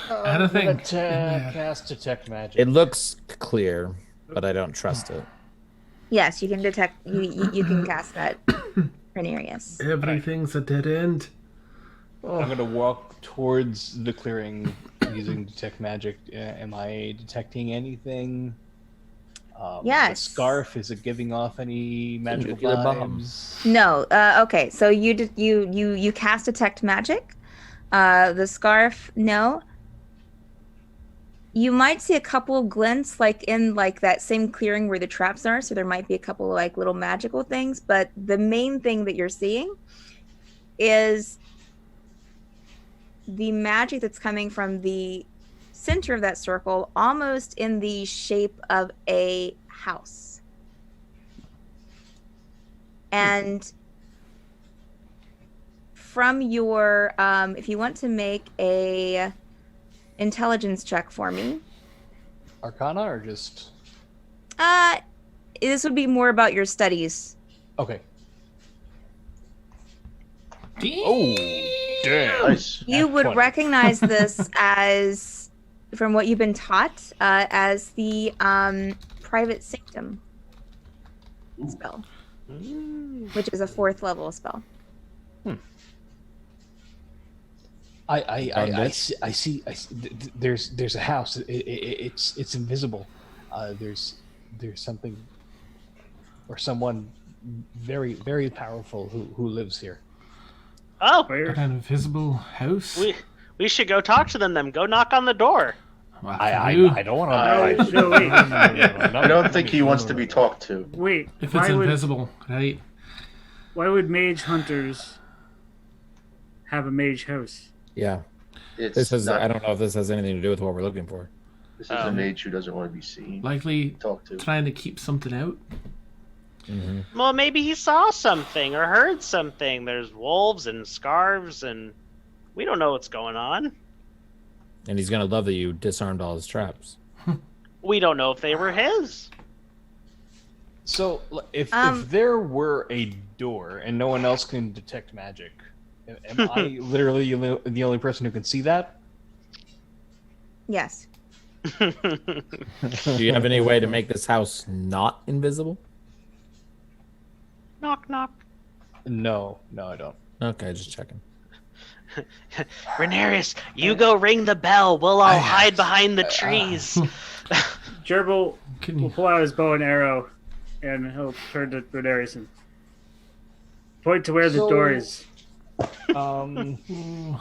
I don't think...
Cast detect magic.
It looks clear, but I don't trust it.
Yes, you can detect... You can cast that, Rhaenyra.
Everything's a dead end.
I'm going to walk towards the clearing using detect magic. Am I detecting anything?
Yes.
The scarf, is it giving off any magical vibes?
No. Okay, so you cast detect magic. The scarf, no. You might see a couple of glints like in like that same clearing where the traps are, so there might be a couple of like little magical things, but the main thing that you're seeing is the magic that's coming from the center of that circle, almost in the shape of a house. And from your if you want to make a intelligence check for me.
Arcana or just
this would be more about your studies.
Okay.
Oh,
damn.
Nice.
You would
20.
recognize this as, from what you've been taught, as the private sanctum spell, which is a 4th level spell.
I see. There's a house. It's invisible. There's something or someone very, very powerful who lives here.
Oh,
an invisible house.
we should go talk to them. Then go knock on the door.
I don't want to.
No, wait.
I don't think he wants to be talked to.
Wait.
If it's invisible, right?
Why would mage hunters have a mage house?
Yeah.
It's
I don't know if this has anything to do with what we're looking for.
This is a mage who doesn't want to be seen.
Likely
talked to.
Trying to keep something out.
Mm-hmm.
Well, maybe he saw something or heard something. There's wolves and scarves, and we don't know what's going on.
And he's gonna love that you disarmed all his traps.
We don't know if they were his.
So, if there were a door and no one else can detect magic, am I literally the only person who can see that?
Yes.
Do you have any way to make this house not invisible?
Knock, knock.
No, I don't.
Okay, just checking.
Rhaenyra, you go ring the bell. We'll all hide behind the trees.
Gerbil
Can
will
you?
pull out his bow and arrow, and he'll turn to Brunarius and point to where the door is.
Oh,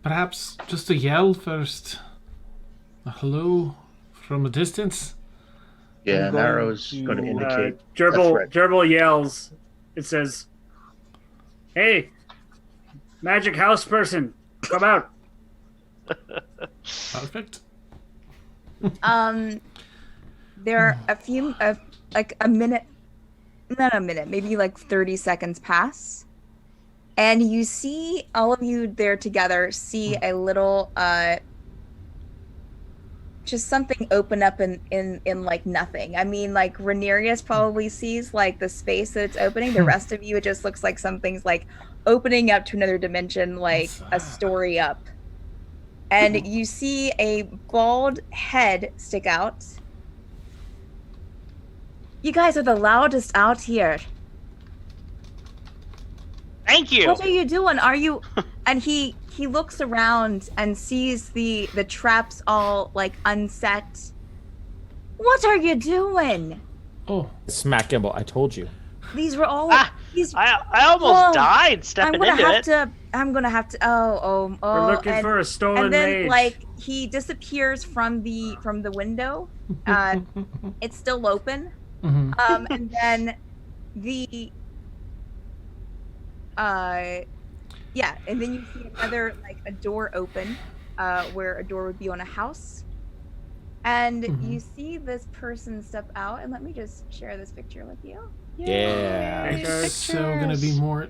perhaps just a yell first. A hello from a distance.
Yeah,
I'm
an
going
arrow's going to
to,
indicate a
Gerbil
threat.
Gerbil yells. It says, "Hey, magic house person, come out!"
Perfect.
There are a few, like a minute, not a minute, maybe like 30 seconds pass. And you see all of you there together see a little, just something open up in like nothing. I mean, like Rhaenyra probably sees like the space that it's opening. The rest of you, it just looks like something's like opening up to another dimension, like a story up. And you see a bald head stick out. You guys are the loudest out here.
Thank you.
What are you doing? Are you? And he looks around and sees the traps all like unset. What are you doing?
Oh,
Smack Gimbal, I told you.
These were all. These.
I almost
Whoa.
died stepping into it.
I'm gonna have to. Oh.
We're looking for a stolen
And then
mage.
like he disappears from the window. It's still open.
mhm.
And then the yeah, and then you see another like a door open, where a door would be on a house. And you see this person step out, and let me just share this picture with you.
Yeah.
Yay,
Okay.
So gonna be more.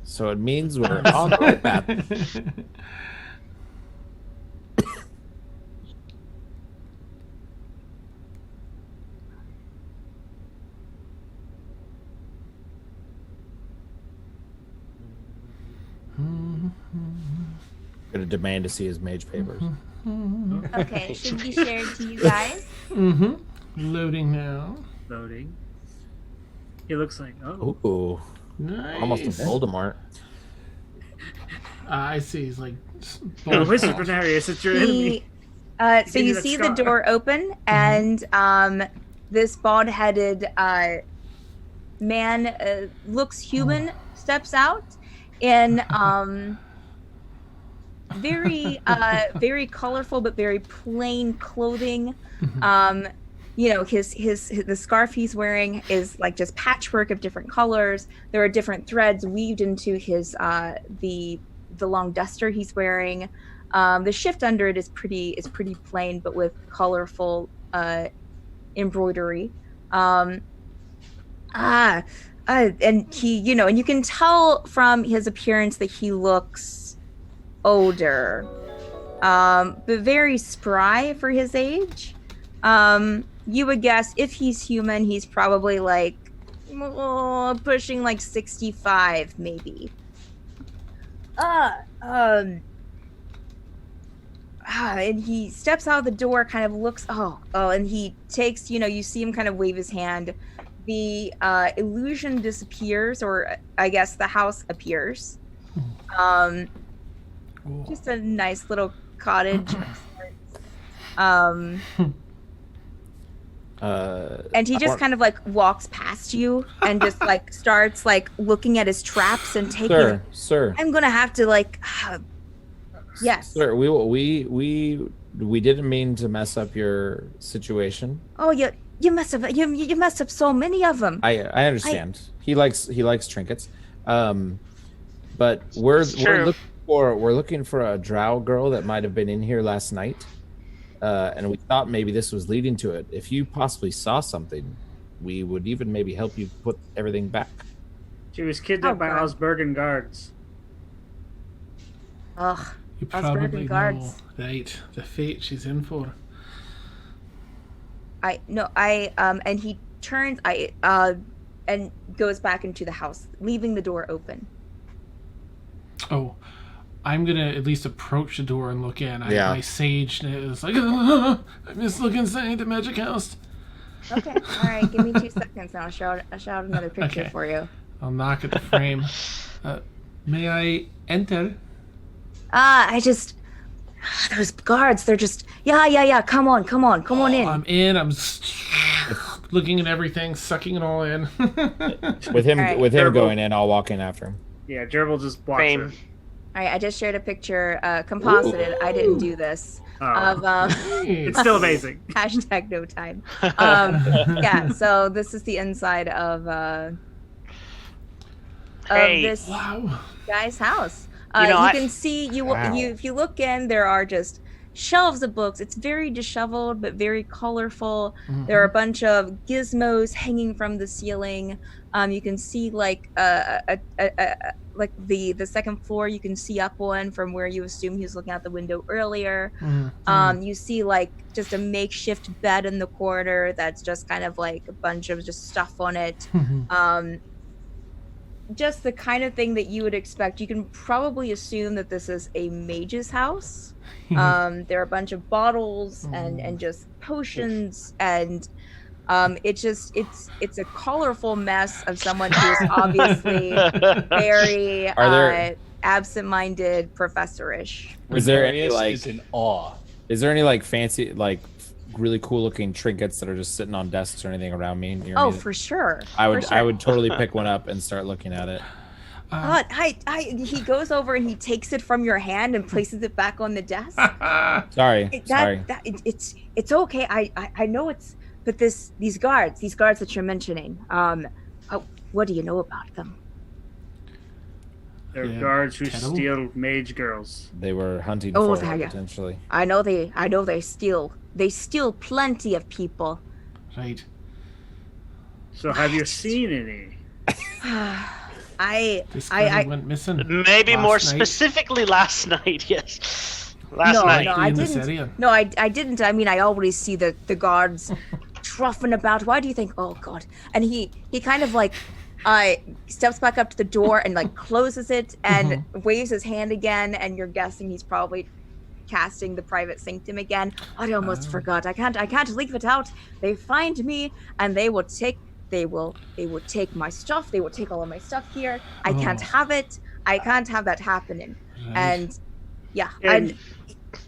So it means we're on the right path. Gonna demand to see his mage papers.
Okay, should be shared to you guys.
Loading now.
Loading. He looks like
Ooh,
Nice.
almost a Voldemort.
I see. He's like.
the wizard Brunarius, it's your enemy.
So
Give me
you
that
see
scar.
the door open, and this bald-headed man looks human, steps out in very colorful but very plain clothing. You know, the scarf he's wearing is like just patchwork of different colors. There are different threads weaved into his the long duster he's wearing. The shift under it is pretty plain, but with colorful embroidery. And he, you know, and you can tell from his appearance that he looks older, but very spry for his age. You would guess if he's human, he's probably like pushing like 65, maybe. And he steps out of the door, kind of looks, and he takes, you know, you see him kind of wave his hand. The illusion disappears, or I guess the house appears. Just a nice little cottage. And he just kind of like walks past you and just like starts like looking at his traps and taking.
Sir.
I'm gonna have to like. Yes.
Sir, we didn't mean to mess up your situation.
Oh, you messed up. You messed up so many of them.
I understand. He likes trinkets. But we're looking for a drow girl that might have been in here last night. And we thought maybe this was leading to it. If you possibly saw something, we would even maybe help you put everything back.
She was kidnapped by
God.
Osbergen guards.
Ugh.
You
Osbergen
probably know,
guards.
right? The fate she's in for.
And he turns and goes back into the house, leaving the door open.
Oh, I'm gonna at least approach the door and look in. My sage is like, I miss looking inside the magic house.
Okay, all right. Give me 2 seconds, and I'll shout another picture
Okay.
for you.
I'll knock at the frame. May I enter?
Those guards, they're just, yeah, come on in.
I'm in. I'm looking at everything, sucking it all in.
With him
Gerbil.
going in, I'll walk in after him.
Yeah, Gerbil just walks
Same.
in.
All right, I just shared a picture, composited. I didn't do this.
Oh.
Of
It's still amazing.
hashtag no time. Yeah, so this is the inside of
Hey.
this
Wow.
guy's house.
You know,
you
I-
can see
Wow.
if you look in, there are just shelves of books. It's very disheveled but very colorful. There are a bunch of gizmos hanging from the ceiling. You can see like like the second floor. You can see up one from where you assume he was looking out the window earlier. You see like just a makeshift bed in the corner that's just kind of like a bunch of just stuff on it. Just the kind of thing that you would expect. You can probably assume that this is a mage's house. There are a bunch of bottles and just potions, and it's a colorful mess of someone who is obviously very absent-minded, professorish.
Is there any
Darius
like
is in awe.
Is there any like fancy like really cool looking trinkets that are just sitting on desks or anything around me? Near
Oh,
me?
for sure.
I would
for sure.
I would totally pick one up and start looking at it.
He goes over and he takes it from your hand and places it back on the desk.
Sorry.
It's okay. I know it's, but these guards that you're mentioning, what do you know about them?
They're
Yeah,
guards who
kettle?
steal mage girls.
They were hunting
Oh,
for
yeah.
it, potentially.
I know they steal plenty of people.
Right.
So have you seen any?
This guy went missing.
Maybe
last
more
night.
specifically last night. Yes, last
No,
night.
no, I
in this
didn't.
area.
No, I didn't. I mean, I always see the guards truffing about. Why do you think? Oh God! And he kind of like steps back up to the door and like closes it and waves his hand again. And you're guessing he's probably casting the private sanctum again. I almost forgot. I can't leave it out. They find me and they will take my stuff. They will take all of my stuff here. I can't have it. I can't have that happening.
Right.
And yeah,
And-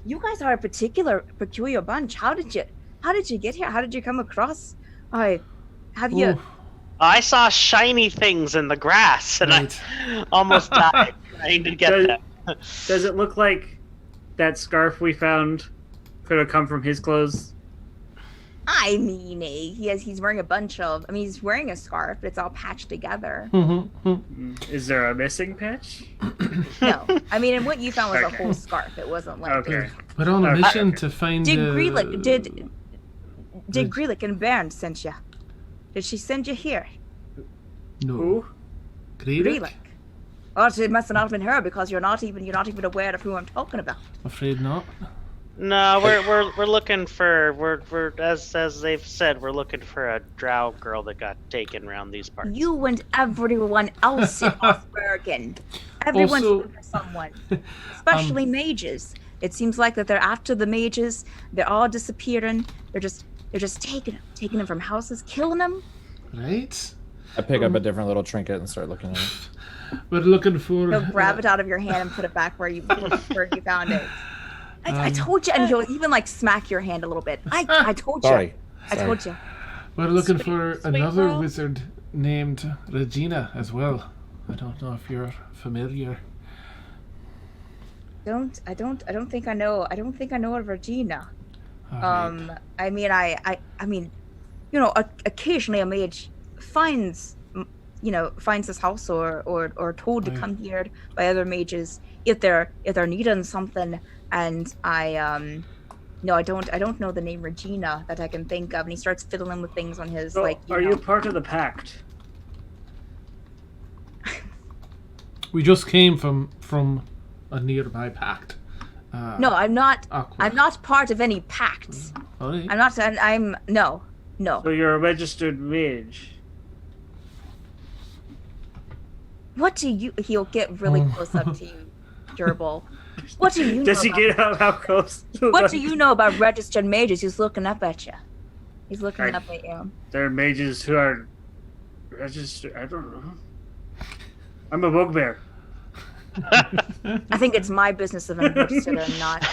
you guys are a peculiar bunch. How did you get here? How did you come across? Have you?
Ooh,
I saw shiny things in the grass, and
right.
I almost died trying to get
Does-
them.
Does it look like that scarf we found could have come from his clothes?
I mean, he's wearing a bunch of. I mean, he's wearing a scarf, but it's all patched together.
Is there a missing patch?
No, I mean, and what you found was a
Okay.
whole scarf. It wasn't like.
Okay.
We're on a
Okay.
mission to find.
Did Greelick
the-
did Greelick and Bairn send you? Did she send you here?
No.
Who?
Greelick?
Oh, it must not have been her because you're not even aware of who I'm talking about.
Afraid not.
No, we're looking for we're as they've said, we're looking for a drow girl that got taken around these parts.
You and everyone else in Osbergen. Everyone's
Also-
looking for someone, especially mages. It seems like that they're after the mages. They're all disappearing. They're just taking them from houses, killing them.
Right.
I pick up a different little trinket and start looking at it.
We're looking for.
They'll grab it out of your hand and put it back where you found it. I told you, and he'll even like smack your hand a little bit. I told you.
Sorry.
I told you.
We're looking for
sweet
another
roll.
wizard named Regina as well. I don't know if you're familiar.
I don't think I know of Regina.
All right.
I mean, you know, occasionally a mage finds this house or told to
Right.
come here by other mages if they're needing something. And I don't know the name Regina that I can think of. And he starts fiddling with things on his
So,
like.
are you part of the Pact?
We just came from a nearby pact.
No, I'm not.
Aqua.
I'm not part of any pact.
All right.
I'm not. I'm no.
So you're a registered mage.
What do you? He'll get really close up to you, Gerbil. What do you?
Does
know
he
about,
get how close? To
What
the-
do you know about registered mages? He's looking up at you. He's looking
Right.
up at you.
There are mages who are registered. I don't know. I'm a bugbear.
I think it's my business if I'm registered or not.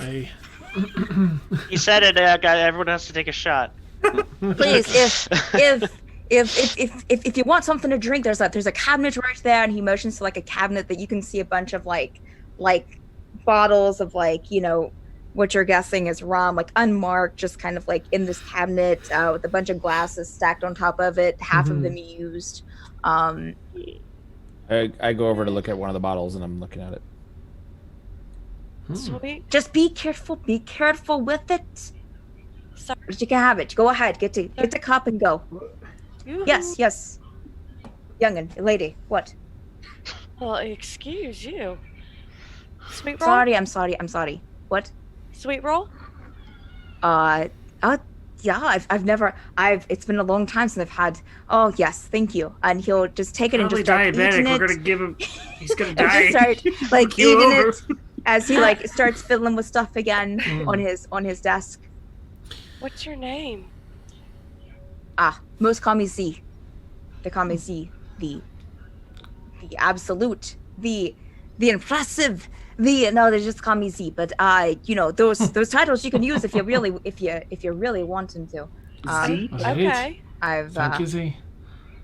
You said it. Everyone has to take a shot.
Please, if you want something to drink, there's a cabinet right there, and he motions to like a cabinet that you can see a bunch of like bottles of like, you know, what you're guessing is rum, like unmarked, just kind of like in this cabinet with a bunch of glasses stacked on top of it, half of them used.
I go over to look at one of the bottles, and I'm looking at it.
Sweet.
Just be careful with it.
Sorry.
But you can have it. Go ahead, get the cup and go.
Yoo-hoo.
Yes. Youngin, lady, what?
Well, excuse you. Sweet roll?
I'm sorry. What?
Sweet roll?
Yeah, it's been a long time since I've had. Oh yes, thank you. And he'll just take it and just start
diabetic.
eating it.
We're gonna give him. He's gonna
And
die.
just start like
Keel
eating
over.
it as he like starts fiddling with stuff again on his desk.
What's your name?
Most call me Z. They call me Z. The absolute, the impressive, they just call me Z. But you know, those titles you can use if you really wanting to.
Z.
Okay.
I've
Thank you, Z.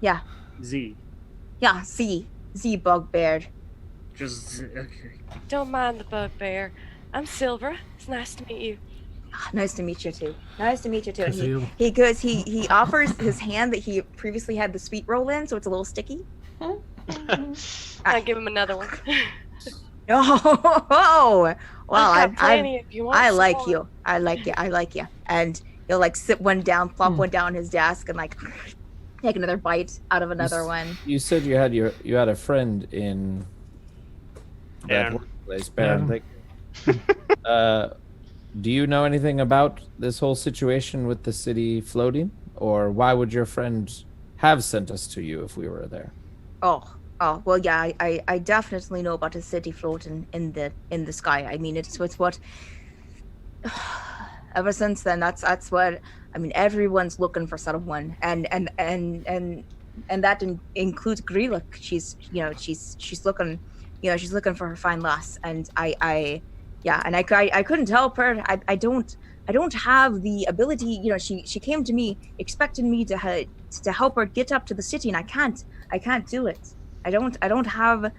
yeah,
Z.
Z bugbear.
Just okay.
Don't mind the bugbear. I'm Silver. It's nice to meet you.
Nice to meet you too. And
Kazeel.
he offers his hand that he previously had the sweet roll in, so it's a little sticky.
I'll give him another one.
Oh, well,
I've got plenty if you want
I
some
like
more.
you. I like you. And he'll like sit one down, plop one down on his desk, and like take another bite out of another one.
You said you had a friend in that
Baron.
workplace, Baron. Do you know anything about this whole situation with the city floating, or why would your friend have sent us to you if we were there?
Oh, well, yeah, I definitely know about a city floating in the sky. I mean, it's what. Ever since then, that's what I mean. Everyone's looking for someone, and that includes Greluk. She's looking, she's looking for her fine lass, and I couldn't help her. I don't have the ability. She came to me expecting me to help her get up to the city, and I can't do it. I don't have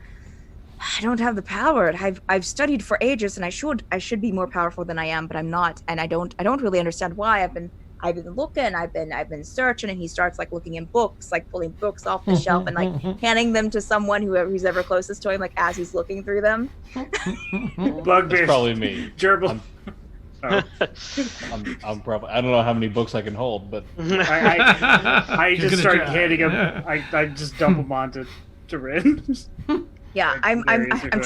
the power. I've studied for ages, and I should be more powerful than I am, but I'm not, and I don't really understand why. I've been looking, I've been searching, and he starts like looking in books, like pulling books off the shelf and like handing them to someone who's ever closest to him, like as he's looking through them.
Bugbear.
It's probably me.
Gerbil.
I'm probably. I don't know how many books I can hold, but
I
You're
just
gonna
start
try.
handing him.
Yeah.
I just dump him onto Rin.
Yeah,
Like,
I'm
berries or whatever.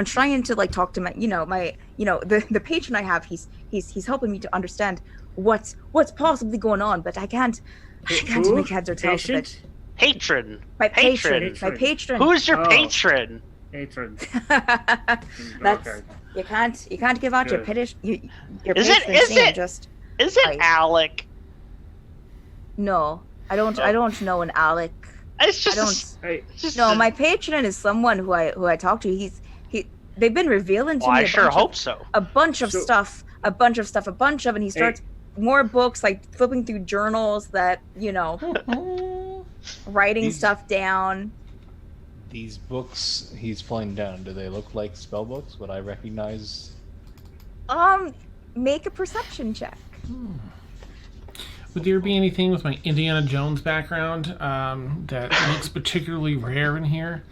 trying to like talk to the patron I have. He's helping me to understand what's possibly going on, but I can't
Who?
make heads or tails of
Patient?
it.
Patron.
My patron.
Patron.
Who's your
Oh.
patron?
Hatred.
That's
Okay.
you can't give out your
Good.
your
Is it-
patron's
is
name
it-
just
Is it
Right.
Alec?
no. I don't know an Alec.
It's just.
I don't.
Hey,
No, my patron is someone who I talk to. They've been revealing to
Well,
me
I sure
bunch
hope so.
a bunch of
So-
stuff, and he starts more books, like flipping through journals that, writing
These-
stuff down.
These books he's pulling down, do they look like spell books? Would I recognize?
Make a perception check.
Would there be anything with my Indiana Jones background that looks particularly rare in here?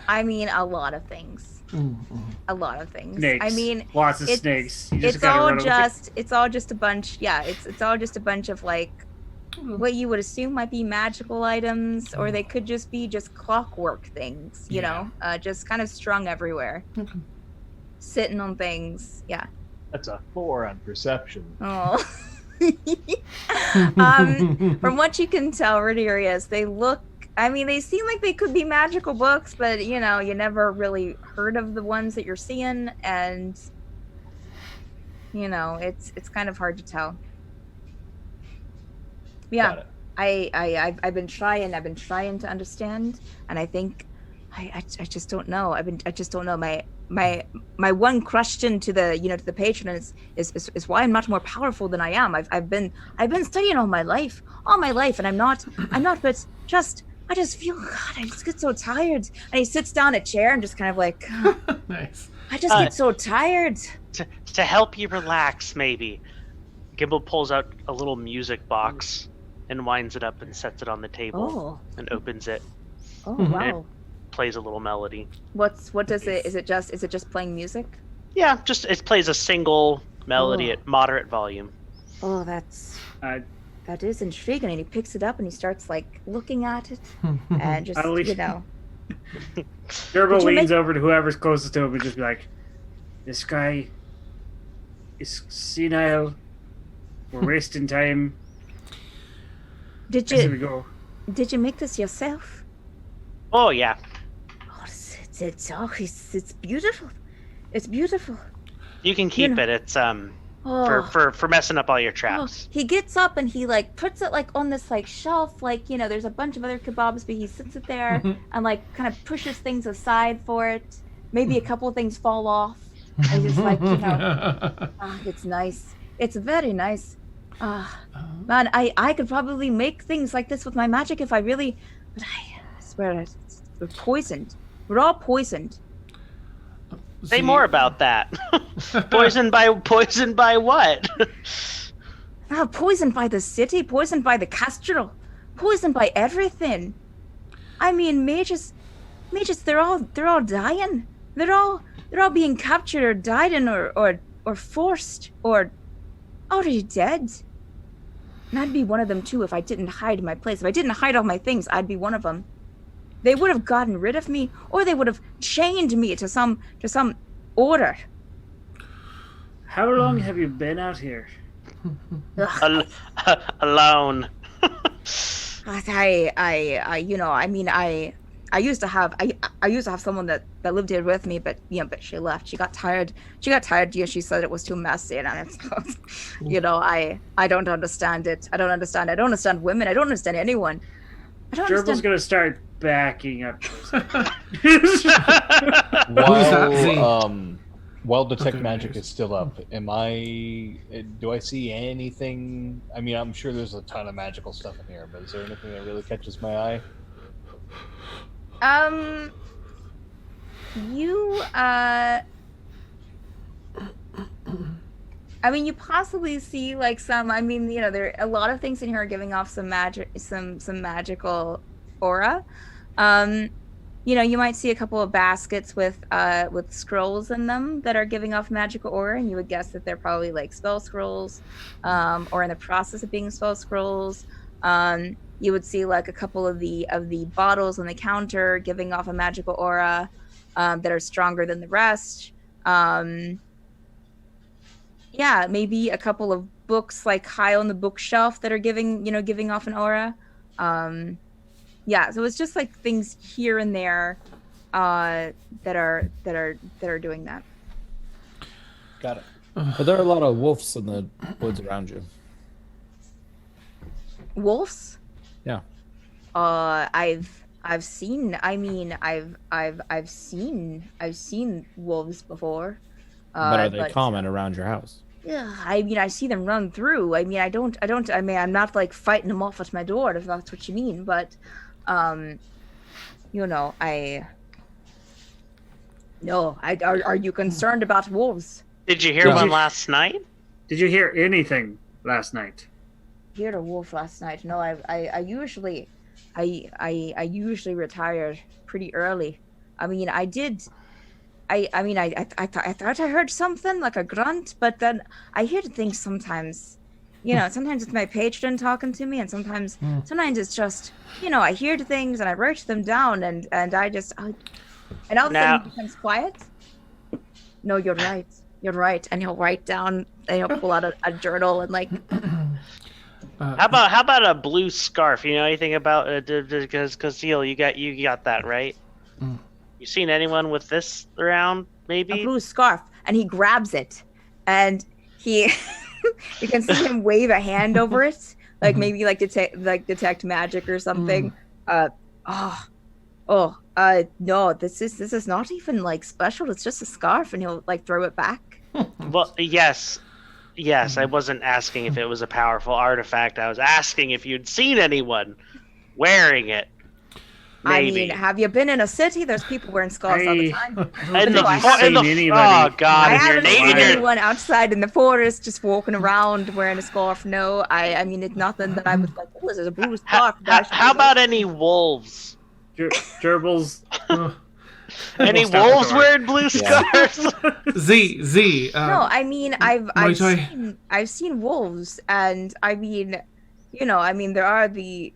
I mean, a lot of things. A lot of things.
snakes.
I mean,
lots of
it's-
snakes. You just
it's
gotta
all
run away.
it's all just a bunch. Yeah, it's all just a bunch of like what you would assume might be magical items, or they could just be just clockwork things. Just kind of strung everywhere,
Okay.
sitting on things. Yeah.
that's a 4 on perception.
Oh. From what you can tell, Roderius, they seem like they could be magical books, but you never really heard of the ones that you're seeing, and it's kind of hard to tell. Yeah,
Got it.
I've been trying to understand, and I think I just don't know. I just don't know. my one question to the patron is why I'm not more powerful than I am. I've been studying all my life, and I'm not, but I just feel, God, I just get so tired. And he sits down in a chair and just kind of like,
Nice.
I just get so tired.
To help you relax, maybe. Gimble pulls out a little music box and winds it up and sets it on the table and opens it.
Oh
Mhm.
wow.
Plays a little melody.
What does it? Is it just playing music?
Yeah, just it plays a single melody at moderate volume.
Oh, that is intriguing. And he picks it up and he starts like looking at it and just
Gerbil
Did you
leans
make-
over to whoever's closest to him and just be like, "This guy is senile. We're wasting time.
Did
Here we
you
go."
make this yourself?
Oh yeah.
Oh, it's beautiful. It's beautiful.
You can keep
know-
it. It's
Oh.
for messing up all your traps.
He gets up and he like puts it like on this like shelf, like there's a bunch of other kebabs, but he sits it there and like kind of pushes things aside for it. Maybe a couple of things fall off. And he's just like it's nice. It's very nice. Man, I could probably make things like this with my magic if I really, but I swear we're poisoned. We're all poisoned.
Say more about that. Poisoned by what?
Poisoned by the city, poisoned by the cathedral, poisoned by everything. I mean, mages, they're all dying. They're all being captured or died or forced or already dead. And I'd be one of them too if I didn't hide my place. If I didn't hide all my things, I'd be one of them. They would have gotten rid of me, or they would have chained me to some order.
How long have you been out here?
Alone.
I used to have someone that lived here with me, but she left. She got tired. She said it was too messy, and I don't understand it. I don't understand women. I don't understand anyone.
Gerbil's gonna start backing up.
While detect
Okay,
magic
nice.
is still up, do I see anything? I mean, I'm sure there's a ton of magical stuff in here, but is there anything that really catches my eye?
You possibly see like some. There are a lot of things in here are giving off some magic, some magical aura. You might see a couple of baskets with scrolls in them that are giving off magical aura, and you would guess that they're probably like spell scrolls, or in the process of being spell scrolls. You would see like a couple of the bottles on the counter giving off a magical aura that are stronger than the rest. Maybe a couple of books like high on the bookshelf that are giving off an aura. So it's just like things here and there that are doing that.
Got it.
But there are a lot of wolves in the woods around you.
Wolves?
Yeah.
I've seen. I've seen wolves before.
But are they common around your house?
Yeah, I see them run through. I'm not like fighting them off at my door, if that's what you mean. But, are you concerned about wolves?
Did you hear one last night?
Did you hear anything last night?
Heard a wolf last night. No, I usually retire pretty early. I did. I thought I heard something like a grunt, but then I hear things sometimes. Sometimes it's my patron talking to me, and sometimes it's just I hear things and I write them down, and all of a sudden it becomes quiet. No, you're right, and he'll write down and he'll pull out a journal and like.
How about a blue scarf? You know anything about because Cecile, you got that right? You seen anyone with this around? Maybe
a blue scarf, and he grabs it, and he you can see him wave a hand over it, like maybe like detect magic or something. No, this is not even like special. It's just a scarf, and he'll like throw it back.
Well, yes, I wasn't asking if it was a powerful artifact. I was asking if you'd seen anyone wearing it. Maybe.
I mean, have you been in a city? There's people wearing scarves all the time.
And
No, I haven't
oh
seen
God!
I
If you're
haven't seen
naked,
anyone outside in the forest just walking around wearing a scarf. No, I mean, it's nothing that I was like, oh, there's a blue scarf.
How about any wolves?
Gerbils.
Any
We'll stop the
wolves
door.
wearing blue scarves?
Z.
No, I mean,
Might
I've seen wolves, and I mean, there are the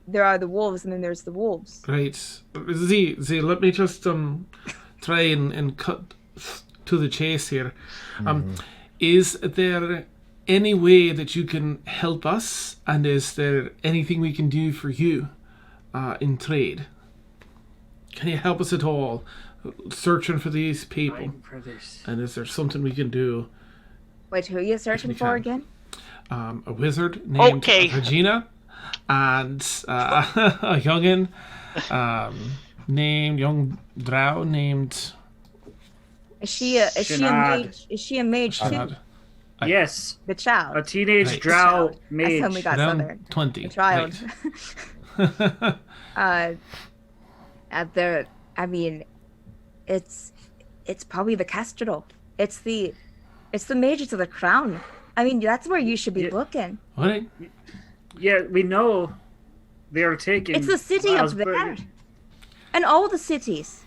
wolves, and then there's the wolves.
Right. Z, let me just try and cut to the chase here. Is there any way that you can help us, and is there anything we can do for you in trade? Can you help us at all searching for these people? And is there something we can do?
Wait, who are you searching for again?
A wizard named Regina, and a youngin named young drow named.
Is she a mage? Is she a mage too?
Shanad.
Yes,
The child.
a teenage
Right.
drow
That's
mage.
when we got
Around
southern.
20.
A child.
Right.
I mean, it's probably the castrol. It's the mages of the crown. I mean, that's where you should be looking.
What?
Yeah, we know they are taking.
It's the city up there, and all the cities.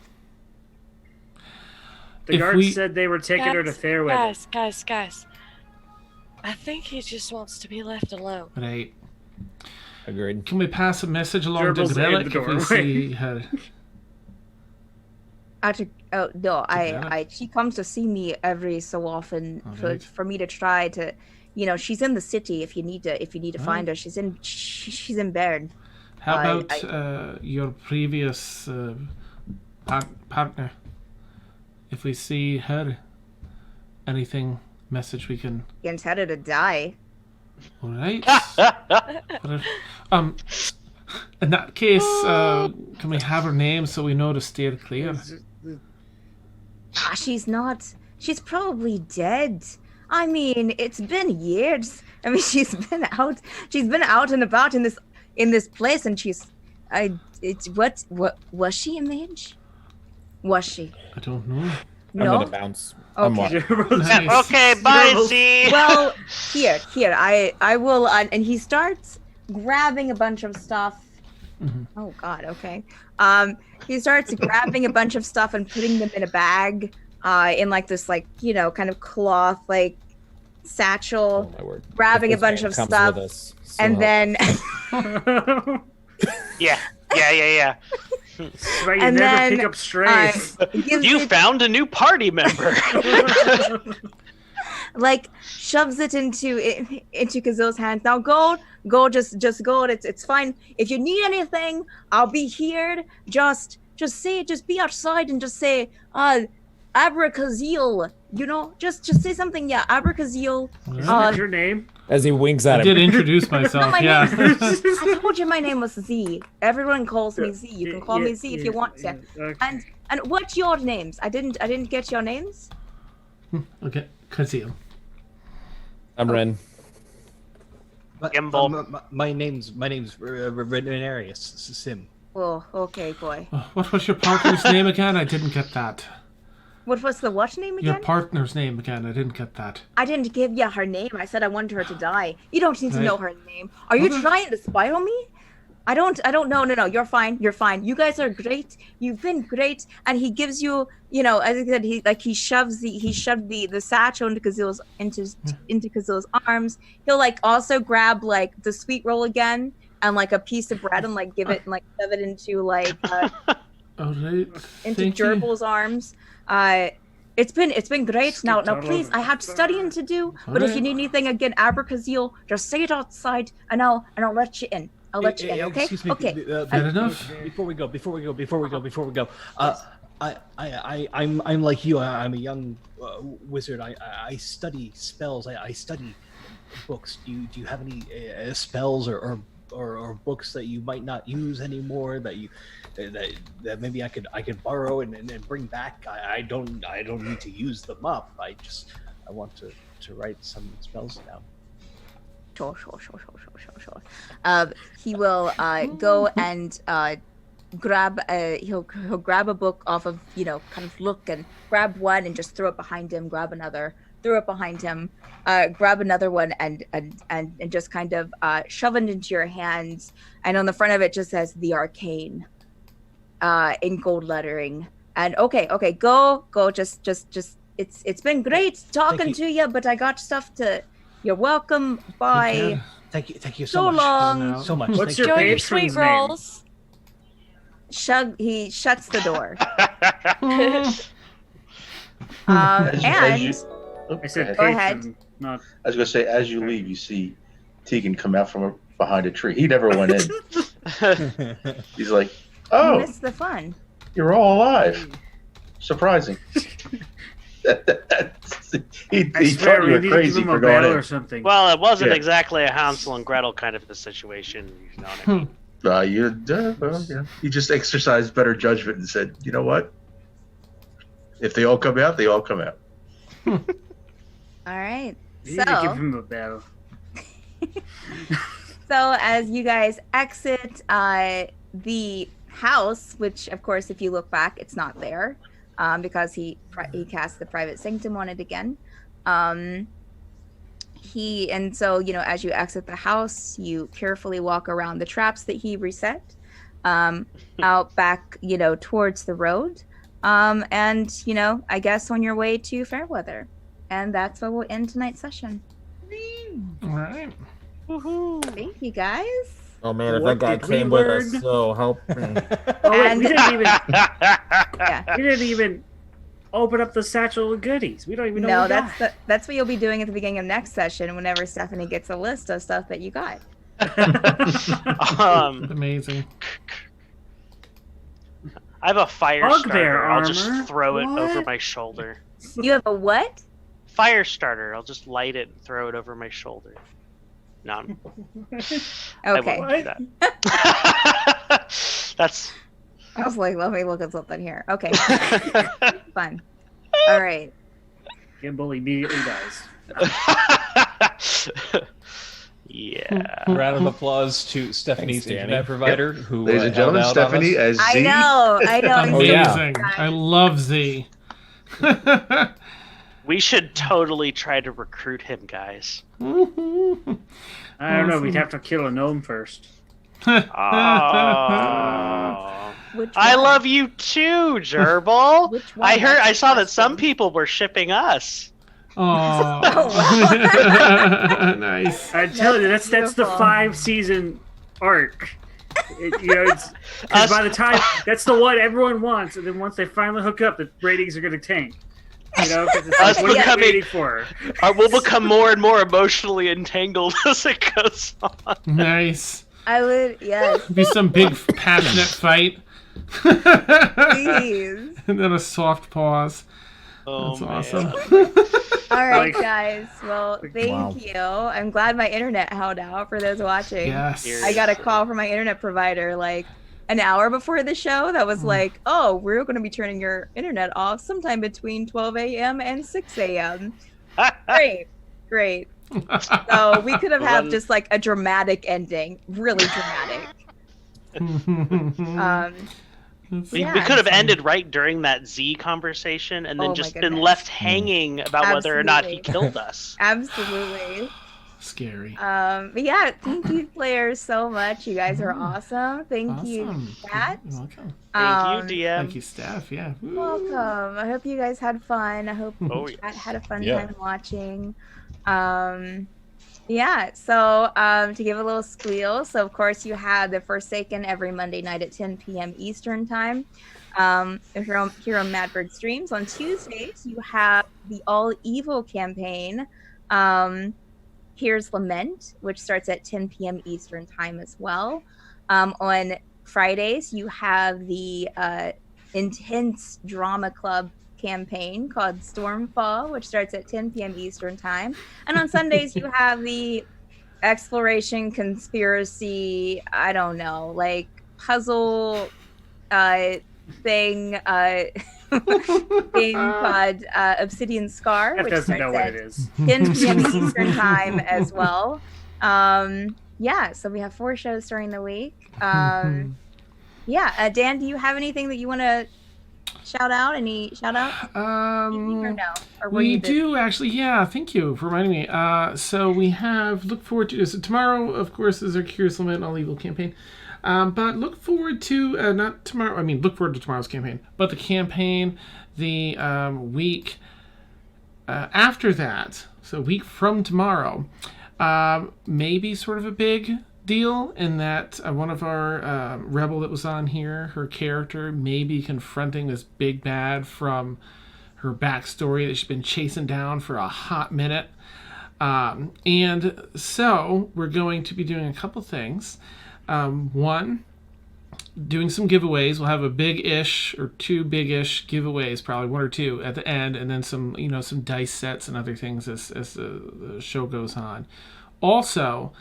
The
If
guards
we-
said they were taking her to Fairweather.
Guys. I think he just wants to be left alone.
Right.
Agreed.
Can we pass a message along to
Gerbils in the
Grelic if we
doorway.
see her?
She comes to see me every so often
Alright.
for me to try to, she's in the city. If you need to find her, she's in Bern.
How about your previous partner? If we see her, anything message we can.
Against her to die.
All right. In that case, can we have her name so we know to steer clear?
She's probably dead. I mean, it's been years. I mean, she's been out and about in this place, and was she a mage? Was she?
I don't know.
I'm
No.
gonna bounce. I'm
Okay.
walking.
Nice.
Okay, bye, Z.
Well, here, I will, and he starts grabbing a bunch of stuff. Oh God, okay. He starts grabbing a bunch of stuff and putting them in a bag, in like this, kind of cloth, satchel.
Oh my word.
Grabbing
If
a bunch
this
of
man
stuff,
comes with us,
and
so-
then
Yeah.
That's right, you
And
never
then,
pick up strays.
gives
You
it,
found a new party member.
shoves it into Kazil's hands. Now go, just go. It's fine. If you need anything, I'll be here. Just be outside and just say, Abracazil. Just say something. Yeah, Abracazil.
What's your name?
As he winks at
I
him.
did introduce myself.
my
Yeah.
name. I told you my name was Z. Everyone calls me Z. You can call me Z if you want to.
Okay.
And what's your names? I didn't get your names.
Okay. Kazil.
I'm Ren.
Gimbal.
My name's Renarius Sim.
Oh, okay, boy.
What was your partner's name again? I didn't get that.
What was the what name
Your
again?
partner's name again. I didn't get that.
I didn't give you her name. I said I wanted her to die. You don't need to
Right.
know her name. Are you
Okay.
trying to spy on me? I don't know. No. You're fine. You guys are great. You've been great. And he gives you, as I said, he shoved the satchel into Kazil's arms. He'll also grab the sweet roll again and a piece of bread and give it and shove it into
All right.
into
Thank you.
Gerbil's arms. It's been great. Now
Skipped all
please,
over.
I have studying to do. But if
Alright.
you need anything again, Abracazil, just say it outside, and I'll let you in. I'll let you in. Okay.
Excuse me,
Okay.
Fair enough.
Before we go, I'm like you. I'm a young wizard. I study spells. I study books. Do you have any spells or or books that you might not use anymore that you that maybe I could borrow and bring back. I don't need to use them up. I want to write some spells down.
Sure. He will go and grab he'll grab a book off of, kind of look and grab one and just throw it behind him, grab another, throw it behind him, grab another one and just kind of shove it into your hands. And on the front of it just says The Arcane in gold lettering. And okay, go, just it's been great talking to you, but I got stuff to. You're welcome. Bye.
Thank you so much.
Long.
So much.
What's
Thank
your
Enjoy your
patron's
sweet
name?
rolls.
He shuts the door.
As
And
you-
I said
Go
patron,
ahead.
not.
I was gonna say, as you leave, you see Tegan come out from behind a tree. He never went in. He's like,
you
"Oh,
missed the fun.
you're all alive! Surprising." he
I swear
thought
we
you were
need to give
crazy
him
for
a
going
bell
in.
or something.
Well, it wasn't
Yeah.
exactly a Hansel and Gretel kind of a situation. You know what I mean?
He just exercised better judgment and said, "You know what? If they all come out, they all come out."
All right.
we need to give him a bell.
So as you guys exit the house, which of course, if you look back, it's not there because he cast the private sanctum on it again. So as you exit the house, you carefully walk around the traps that he reset, out back, towards the road, and I guess on your way to Fairweather, and that's where we'll end tonight's session.
All right.
Thank you guys.
Oh man, if
What
that guy
did we
came with us,
learn?
so help me.
Oh wait,
And-
we didn't even
Yeah.
we didn't even open up the satchel of goodies. We don't even know.
No,
what we got.
that's what you'll be doing at the beginning of next session whenever Stephanie gets a list of stuff that you got.
Amazing.
I have a fire
Bugbear
starter. I'll
armor?
just throw it over
What?
my shoulder.
You have a what?
Fire starter. I'll just light it and throw it over my shoulder. No, I
Okay.
wouldn't do that. That's
I was like, let me look at something here. Okay. Fun. All right.
Gimbal immediately dies.
yeah.
Round of applause to Stephanie's
Thanks, Danny.
internet provider, who
Ladies and gentlemen,
held out on
Stephanie
us.
as Z.
I know.
Oh, yeah.
Amazing. I love Z.
We should totally try to recruit him, guys.
I don't know. We'd have to kill a gnome first.
Oh.
Which
I
one?
love you too, Gerbil.
Which one?
I saw that
That's
some
awesome.
people were shipping us.
Oh, nice.
I tell you, that's the
beautiful.
5-season arc. Because by the time that's the one everyone wants, and then once they finally hook up, the ratings are going to tank. Because it's
Us
like, what are
becoming-
you waiting for?
We'll become more and more emotionally entangled as it goes on.
Nice.
I would, yes,
Be some big passionate fight.
please.
And then a soft pause.
Oh,
That's
man.
awesome.
All right,
Like-
guys. Well, thank
Wow.
you. I'm glad my internet held out for those watching.
Yes.
I got a call from my internet provider like an hour before the show that was like, oh, we're going to be turning your internet off sometime between 12 a.m. and 6 a.m. Great. So we could have had
Run.
just like a dramatic ending, really dramatic.
We
Yeah.
could have ended right during that Z conversation and then
Oh my
just been
goodness.
left hanging about whether or not he
Absolutely.
killed us.
Absolutely.
Scary.
But yeah, thank you, players, so much. You guys are awesome. Thank you,
Awesome.
Pat.
You're welcome.
Thank you, DM.
Thank you, Steph. Yeah. Woo.
Welcome. I hope you guys had fun. I hope
Oh,
Chat had a fun
Yeah.
time watching. Yeah, so to give a little squeal, so of course you have the Forsaken every Monday night at 10 p.m. Eastern time. If you're here on Madbird Streams on Tuesdays, you have the All Evil campaign. Here's Lament, which starts at 10 p.m. Eastern time as well. On Fridays, you have the intense drama club campaign called Stormfall, which starts at 10 p.m. Eastern time. And on Sundays, you have the exploration, conspiracy, I don't know, like puzzle thing game called Obsidian Scar,
That
which
doesn't know
starts
what
at
it is.
10 p.m. Eastern time as well. Yeah, so we have 4 shows during the week. Yeah, Dan, do you have anything that you want to shout out? Any shout outs? Or no? Or were
We
you
do actually, yeah. Thank you for reminding me. So we have look forward to so tomorrow. Of course, is our Curious Lament All Evil campaign. But look forward to not tomorrow. I mean, look forward to tomorrow's campaign, but the campaign, the week after that. So a week from tomorrow, maybe sort of a big deal in that one of our rebel that was on here, her character may be confronting this big bad from her backstory that she's been chasing down for a hot minute. And so we're going to be doing a couple things. One, doing some giveaways. We'll have a big-ish or 2 big-ish giveaways, probably 1 or 2 at the end, and then some dice sets and other things as the show goes on. Also,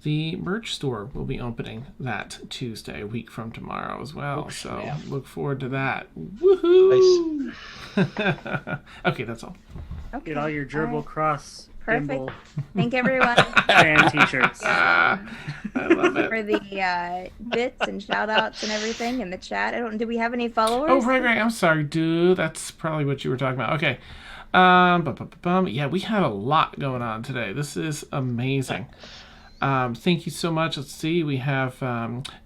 the merch store will be opening that Tuesday, a week from tomorrow as well. So look forward to that. Woohoo! Nice. Okay, that's all.
Okay. Get all your gerbil cross
perfect. Thank everyone.
Fan t-shirts.
I love it.
For the bits and shout outs and everything in the chat. Do we have any followers?
Oh, right. I'm sorry, dude. That's probably what you were talking about. Okay. Yeah, we had a lot going on today. This is amazing. Thank you so much. Let's see. We have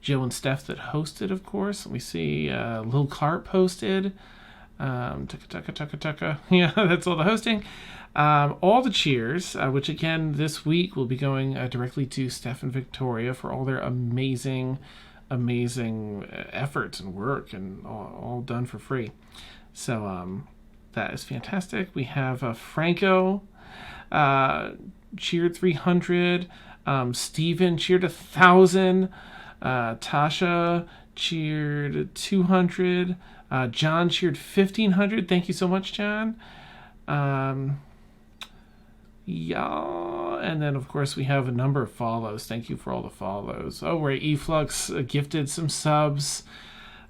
Joe and Steph that hosted, of course. We see Lil Carp hosted. Tucka. Yeah, that's all the hosting. All the cheers, which again this week will be going directly to Steph and Victoria for all their amazing efforts and work, and all done for free. So that is fantastic. We have Franco cheered 300. Steven cheered 1,000. Tasha cheered 200. John cheered 1,500. Thank you so much, John. Yeah, and then of course we have a number of follows. Thank you for all the follows. Oh, right, Eflux gifted some subs.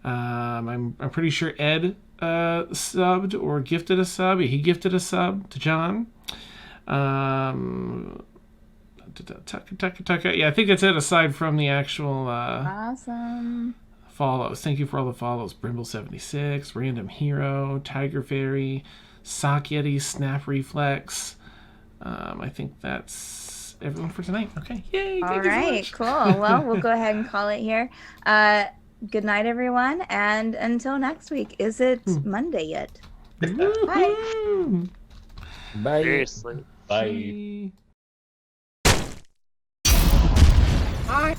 I'm pretty sure Ed subbed or gifted a sub. He gifted a sub to John. Tucka. Yeah, I think that's it. Aside from the actual
awesome
follows. Thank you for all the follows. Brimble76, Random Hero, Tiger Fairy, Sock Yeti, Snap Reflex. I think that's everyone for tonight. Okay. Yay.
All right. Cool. Well, we'll go ahead and call it here. Good night, everyone. And until next week. Is it Monday yet? Bye.
Bye.
Seriously.
Bye.
Bye.